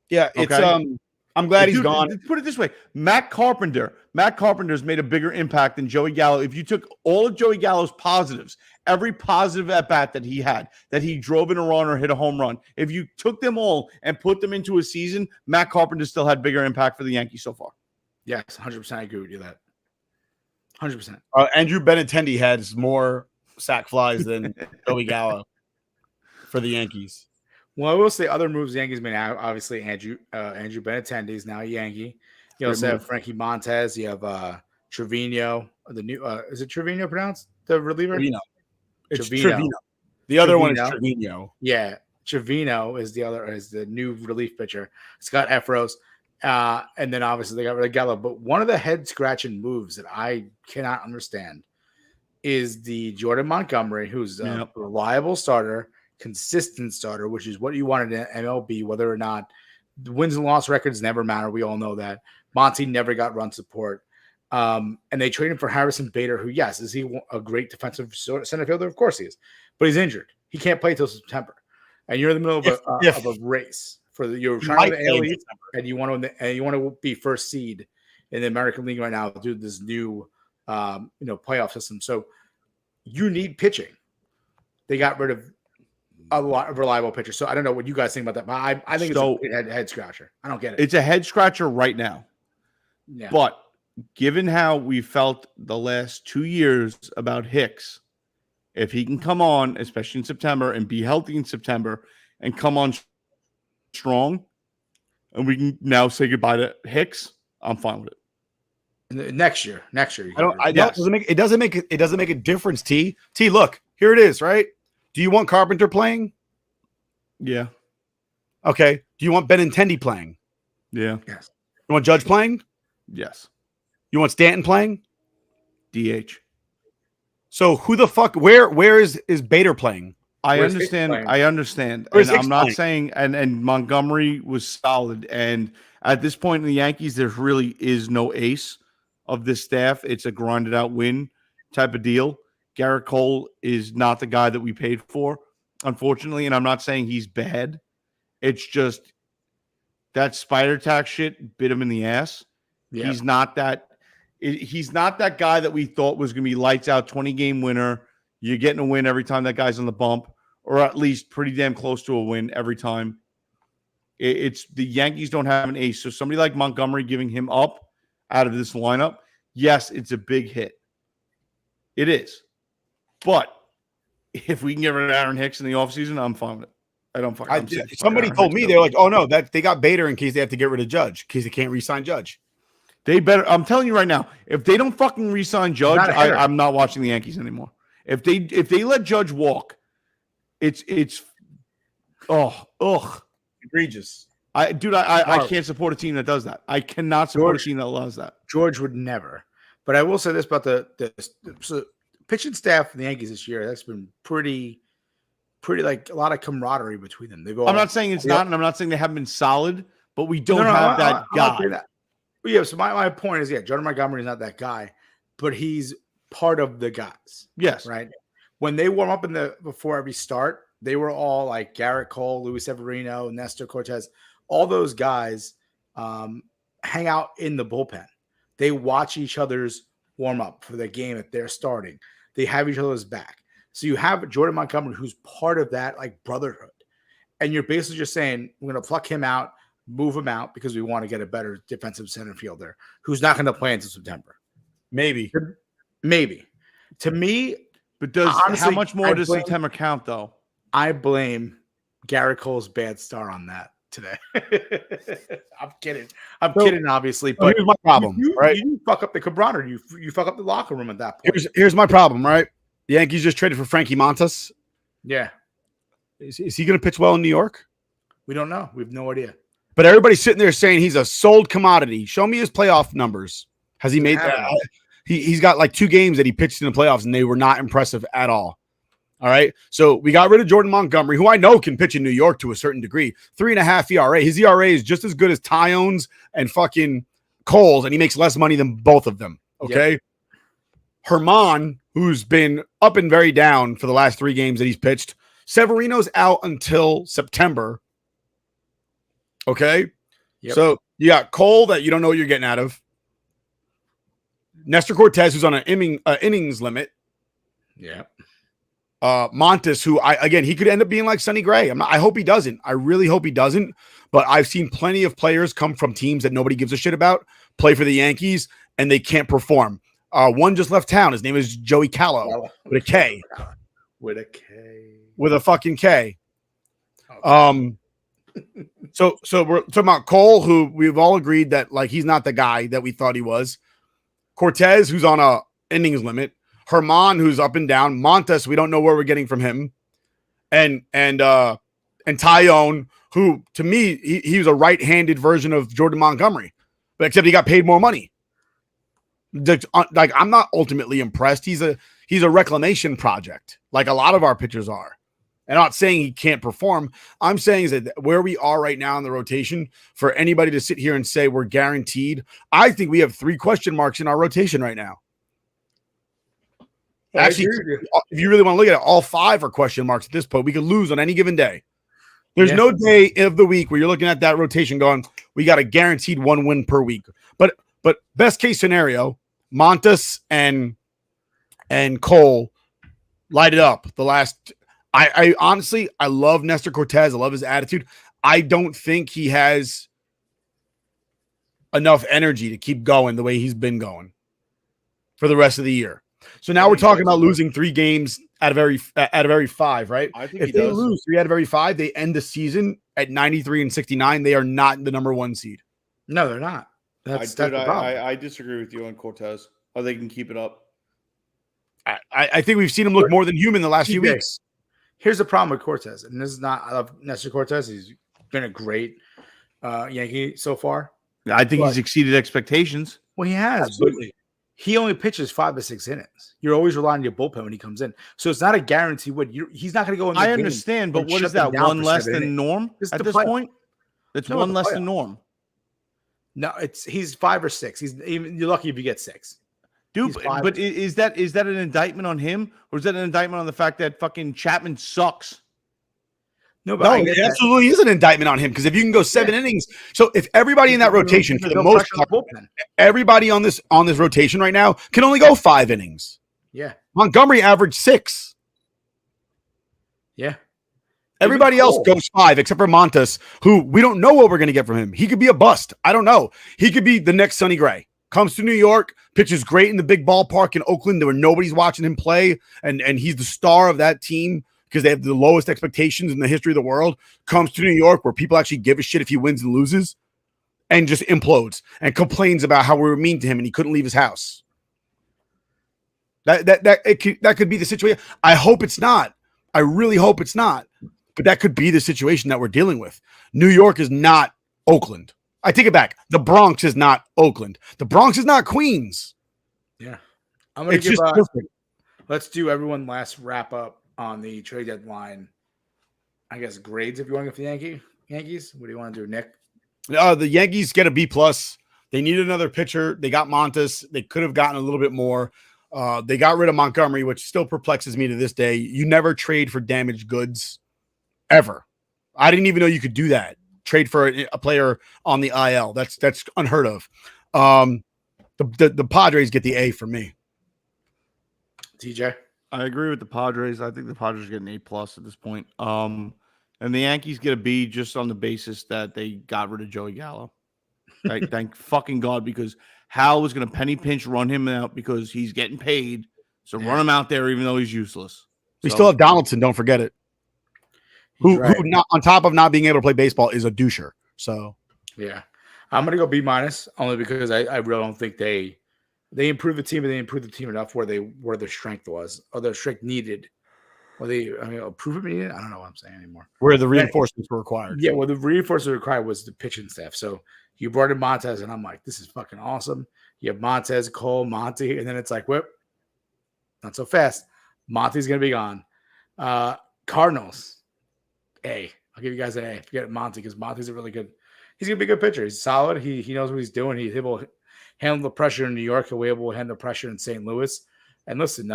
Yeah, it's Okay. I'm glad he's Dude, gone. Put it this way: Matt Carpenter's made a bigger impact than Joey Gallo. If you took all of Joey Gallo's positives, every positive at bat that he had, that he drove in a run or hit a home run, if you took them all and put them into a season, Matt Carpenter still had bigger impact for the Yankees so far. Yes, 100%. I agree with you that. 100%. Andrew Benintendi has more sack flies than Joey Gallo for the Yankees. Well, I will say other moves the Yankees made. Obviously, Andrew Benintendi is now a Yankee. You also have Frankie Montez. You have Trevino. The new is it Trevino pronounced the reliever? Trevino. It's Trevino. Trevino. The other one is Trevino. Trevino. Yeah, Trevino is the new relief pitcher. Scott Efros. And then obviously they got rid of Gallo. But one of the head scratching moves that I cannot understand is the Jordan Montgomery, who's a reliable starter, consistent starter, which is what you wanted in MLB, whether or not the wins and loss records never matter. We all know that. Monty never got run support. And they traded for Harrison Bader, who, yes, is he a great defensive center fielder? Of course he is. But he's injured. He can't play till September. And you're in the middle of a race. You're trying to the AL East, and you want to be first seed in the American League right now due to this new playoff system. So you need pitching. They got rid of a lot of reliable pitchers. So I don't know what you guys think about that. But I think it's a head scratcher. I don't get it. It's a head scratcher right now. Yeah. But given how we felt the last 2 years about Hicks, if he can come on, especially in September, and be healthy in September and come on strong, and we can now say goodbye to Hicks, I'm fine with it. Next year. It doesn't make a difference. T, look, here it is, right? Do you want Carpenter playing? Yeah. Okay. Do you want Benintendi playing? Yeah. Yes. You want Judge playing? Yes. You want Stanton playing? DH. So who the fuck? Where is Bader playing? I Where's understand. Hicks playing? I understand. Where's And Hicks I'm not playing? saying. And Montgomery was solid. And at this point in the Yankees, there really is no ace of this staff. It's a grinded out win type of deal. Garrett Cole is not the guy that we paid for, unfortunately. And I'm not saying he's bad. It's just that spider tack shit bit him in the ass. Yeah. He's not that. He's not that guy that we thought was going to be lights out 20-game winner. You're getting a win every time that guy's on the bump, or at least pretty damn close to a win every time. It's the Yankees don't have an ace. So somebody like Montgomery giving him up out of this lineup, yes, it's a big hit. It is. But if we can get rid of Aaron Hicks in the offseason, I'm fine with it. I don't fucking. Somebody told me, they're like, oh no, that they got Bader in case they have to get rid of Judge, in case they can't re-sign Judge. They better. I'm telling you right now, if they don't fucking re-sign Judge, I'm not watching the Yankees anymore. If they let Judge walk, it's Egregious. I can't support a team that does that. I cannot support a team that allows that. George would never. But I will say this about the pitching staff for the Yankees this year. That's been pretty pretty like a lot of camaraderie between them. They've all, I'm not saying it's not, and I'm not saying they haven't been solid, but we don't No, have that I'm guy. not saying that. But yeah, so my point is, Jordan Montgomery is not that guy, but he's part of the guys. Yes. Right. When they warm up before every start, they were all like Garrett Cole, Luis Severino, Nestor Cortez, all those guys hang out in the bullpen. They watch each other's warm up for the game that they're starting. They have each other's back. So you have Jordan Montgomery, who's part of that like brotherhood. And you're basically just saying, we're going to pluck him out, move him out because we want to get a better defensive center fielder who's not going to play until September. Maybe. To me, But honestly, how much more does September count, though? I blame Garrett Cole's bad start on that today. I'm kidding. I'm kidding, obviously. But here's my problem, right? You fuck up the camaraderie. You fuck up the locker room at that point. Here's my problem, right? The Yankees just traded for Frankie Montas. Yeah. Is he going to pitch well in New York? We don't know. We have no idea. But everybody's sitting there saying he's a sold commodity. Show me his playoff numbers. Has he made that? He's got like 2 games that he pitched in the playoffs, and they were not impressive at all. All right. So we got rid of Jordan Montgomery, who I know can pitch in New York to a certain degree. 3.5 ERA. His ERA is just as good as Tyone's and fucking Cole's, and he makes less money than both of them. Okay. Yep. Herman, who's been up and very down for the last 3 games that he's pitched. Severino's out until September. Okay. Yep. So you got Cole that you don't know what you're getting out of. Nestor Cortez, who's on an innings limit. Yeah. Montes, who he could end up being like Sonny Gray. I hope he doesn't. I really hope he doesn't. But I've seen plenty of players come from teams that nobody gives a shit about, play for the Yankees, and they can't perform. One just left town. His name is Joey Callow with a K. With a K. With a fucking K. Okay. So we're talking about Cole, who we've all agreed that like he's not the guy that we thought he was. Cortez, who's on a innings limit. Herman, who's up and down. Montes, we don't know where we're getting from him. And Tyone, who to me he was a right-handed version of Jordan Montgomery, but except he got paid more money. Like I'm not ultimately impressed. He's a reclamation project, like a lot of our pitchers are. And I'm not saying he can't perform. I'm saying is that where we are right now in the rotation, for anybody to sit here and say we're guaranteed, I think we have 3 question marks in our rotation right now. Actually, if you really want to look at it, all 5 are question marks at this point. We could lose on any given day. There's no day of the week where you're looking at that rotation going, we got a guaranteed 1 win per week. But best case scenario, Montes and Cole light it up. The last, I honestly, I love Nestor Cortez. I love his attitude. I don't think he has enough energy to keep going the way he's been going for the rest of the year. So now we're talking about losing 3 games out of every 5, right? I think if they lose 3 out of every 5, they end the season at 93 and 69. They are not the number 1 seed. No, they're not. That's the problem. I disagree with you on Cortez. How they can keep it up. I think we've seen him look more than human the last few weeks. Here's the problem with Cortez, and this is not. I love Nestor Cortez. He's been a great Yankee so far. I think he's exceeded expectations. Well, he has. Absolutely. He only pitches 5 to 6 innings. You're always relying on your bullpen when he comes in. So it's not a guarantee win. He's not going to go in the I understand, but what is that? 1 less than norm at this point? It's 1 less than norm. No, he's 5 or 6. You're lucky if you get 6. Dude, but is that an indictment on him, or is that an indictment on the fact that fucking Chapman sucks? No, it absolutely is an indictment on him, because if you can go 7 innings, so if everybody in that rotation, for the most part, everybody on this rotation right now can only go 5 innings. Yeah, Montgomery averaged 6. Yeah, everybody else goes 5 except for Montes, who we don't know what we're going to get from him. He could be a bust. I don't know. He could be the next Sonny Gray. Comes to New York, pitches great in the big ballpark in Oakland, where nobody's watching him play, and he's the star of that team because they have the lowest expectations in the history of the world. Comes to New York, where people actually give a shit if he wins and loses, and just implodes and complains about how we were mean to him and he couldn't leave his house. That could be the situation. I hope it's not. I really hope it's not. But that could be the situation that we're dealing with. New York is not Oakland. I take it back. The Bronx is not Oakland. The Bronx is not Queens. Yeah. I'm going to give let's do everyone last wrap up on the trade deadline I guess grades if you want to go for the Yankees. What do you want to do, Nick? The Yankees get a B+. They need another pitcher. They got Montes. They could have gotten a little bit more. They got rid of Montgomery, which still perplexes me to this day. You never trade for damaged goods, ever. I didn't even know you could do that. Trade for a player on the IL. That's unheard of. The Padres get the A for me. TJ? I agree with the Padres. I think the Padres get an A+ at this point. And the Yankees get a B just on the basis that they got rid of Joey Gallo. Right? Thank fucking God, because Hal was going to penny pinch run him out because he's getting paid. So run him out there even though he's useless. We still have Donaldson. Don't forget it. Who not on top of not being able to play baseball is a doucher. So yeah, I'm gonna go B- only because I really don't think they improved the team, but they improved the team enough where their strength was or their strength needed. Or improve it needed. I don't know what I'm saying anymore. Where the reinforcements were required. Yeah, well, the reinforcements required was the pitching staff. So you brought in Montez, and I'm like, this is fucking awesome. You have Montez, Cole, Monty, and then it's like, whip, not so fast. Monty's gonna be gone. Cardinals. A. I'll give you guys an A. Forget Monty because Monty's a really good. He's gonna be a good pitcher. He's solid. He knows what he's doing. He's able to handle the pressure in New York. He'll be able to handle the pressure in St. Louis. And listen,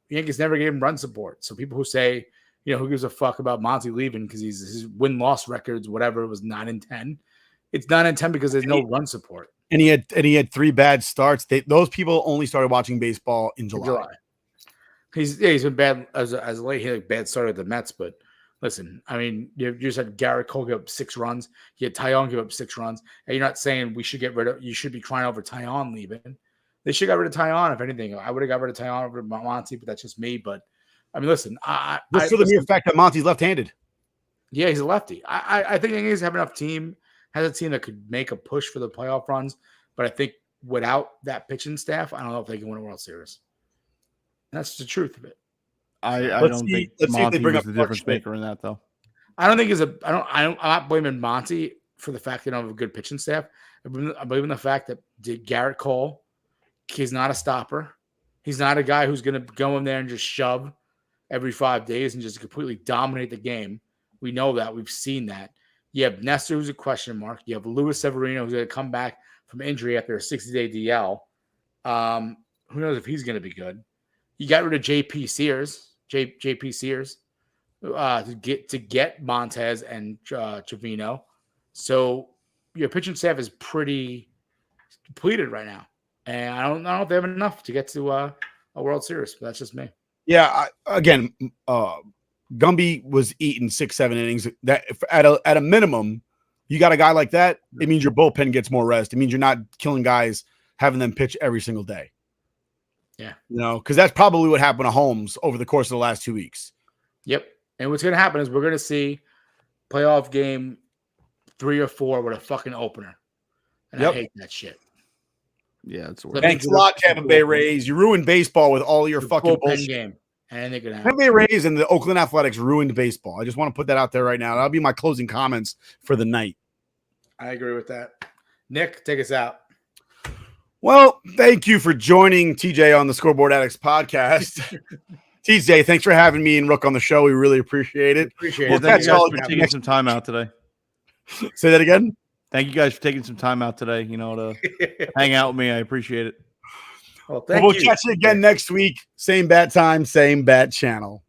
Yankees never gave him run support. So people who say, who gives a fuck about Monty leaving because his win-loss records, whatever, was 9-10. It's 9-10 because there's no run support. And he had 3 bad starts. Those people only started watching baseball in July. He's been bad as late. He had a bad start at the Mets, but. Listen, I mean, you just had Garrett Cole give up 6 runs. You had Taillon give up 6 runs. And you're not saying we should get rid of – you should be crying over Taillon leaving. They should have got rid of Taillon, if anything. I would have got rid of Taillon over Monty, but that's just me. But, I mean, listen. Just for the mere fact that Monty's left-handed. Yeah, he's a lefty. I think the Yankees have enough team – has a team that could make a push for the playoff runs. But I think without that pitching staff, I don't know if they can win a World Series. And that's the truth of it. I don't think Monty was the difference maker in that, though. I don't think I'm not blaming Monty for the fact they don't have a good pitching staff. I'm blaming the fact that Garrett Cole, he's not a stopper. He's not a guy who's going to go in there and just shove every 5 days and just completely dominate the game. We know that. We've seen that. You have Nestor, who's a question mark. You have Luis Severino, who's going to come back from injury after a 60-day DL. Who knows if he's going to be good. You got rid of JP Sears to get Montez and Trevino. So your pitching staff is pretty depleted right now. And I don't know if they have enough to get to a World Series, but that's just me. Yeah, Gumby was eating 6-7 innings. That at a minimum, you got a guy like that, it means your bullpen gets more rest. It means you're not killing guys, having them pitch every single day. Yeah. Because that's probably what happened to Holmes over the course of the last 2 weeks. Yep. And what's going to happen is we're going to see playoff game 3 or 4 with a fucking opener. And I hate that shit. Yeah, it's Thanks a lot, Tampa Bay Rays. You ruined baseball with all your fucking bullshit. Game. And they're going to Tampa Bay Rays and the Oakland Athletics ruined baseball. I just want to put that out there right now. That'll be my closing comments for the night. I agree with that. Nick, take us out. Well, thank you for joining TJ on the Scoreboard Addicts podcast. TJ, thanks for having me and Rook on the show. We really appreciate it. Thank you guys for taking some time out today. Say that again. Thank you guys for taking some time out today, to hang out with me. I appreciate it. Well, we'll catch you again next week. Same bat time, same bat channel.